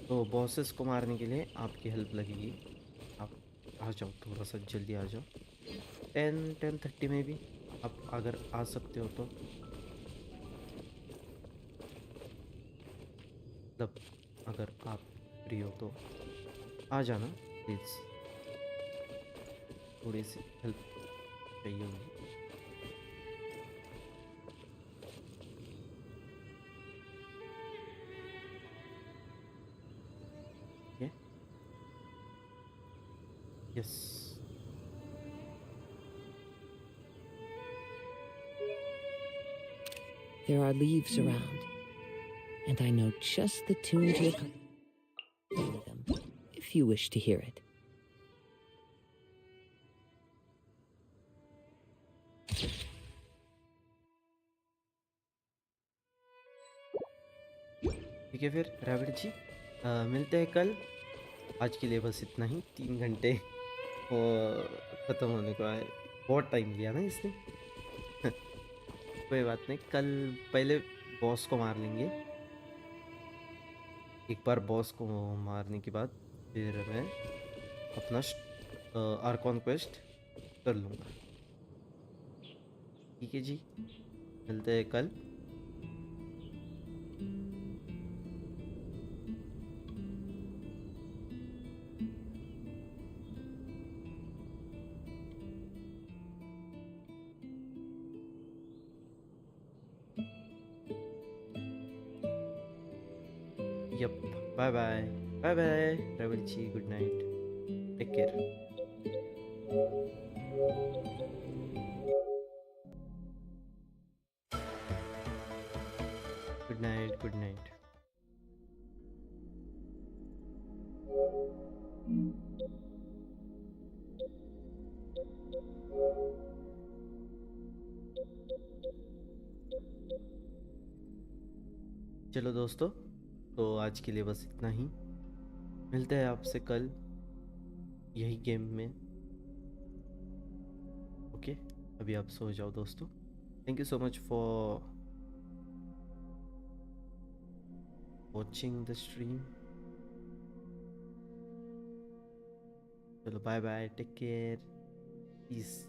तो बॉसेस को मारने के लिए आपकी हेल्प लगेगी। आप आ जाओ, थोड़ा सा जल्दी आ जाओ। 10-10:30 में भी आप अगर आ सकते हो तो, मतलब अगर आप फ्री हो तो आ जाना प्लीज़, थोड़ी सी हेल्प चाहिए होगी। ये yes, There are leaves around, and I know just the tune to accompany them, if you wish to hear it. ठीक है फिर रैबिट जी, मिलते हैं कल। आज के लिए बस इतना ही, 3 घंटे और ख़त्म होने को आए। बहुत टाइम लिया ना इसने। कोई बात नहीं, कल पहले बॉस को मार लेंगे। एक बार बॉस को मारने के बाद फिर मैं अपना आर्कॉन क्वेस्ट कर लूँगा। ठीक है जी, मिलते हैं कल। Yup, bye bye, bye bye Ravil ji, good night, take care. Good night good night. चलो दोस्तों, तो आज के लिए बस इतना ही। मिलते हैं आपसे कल यही गेम में। ओके, अभी आप सो जाओ दोस्तों। Thank you so much for watching the stream. चलो bye bye, take care, piece.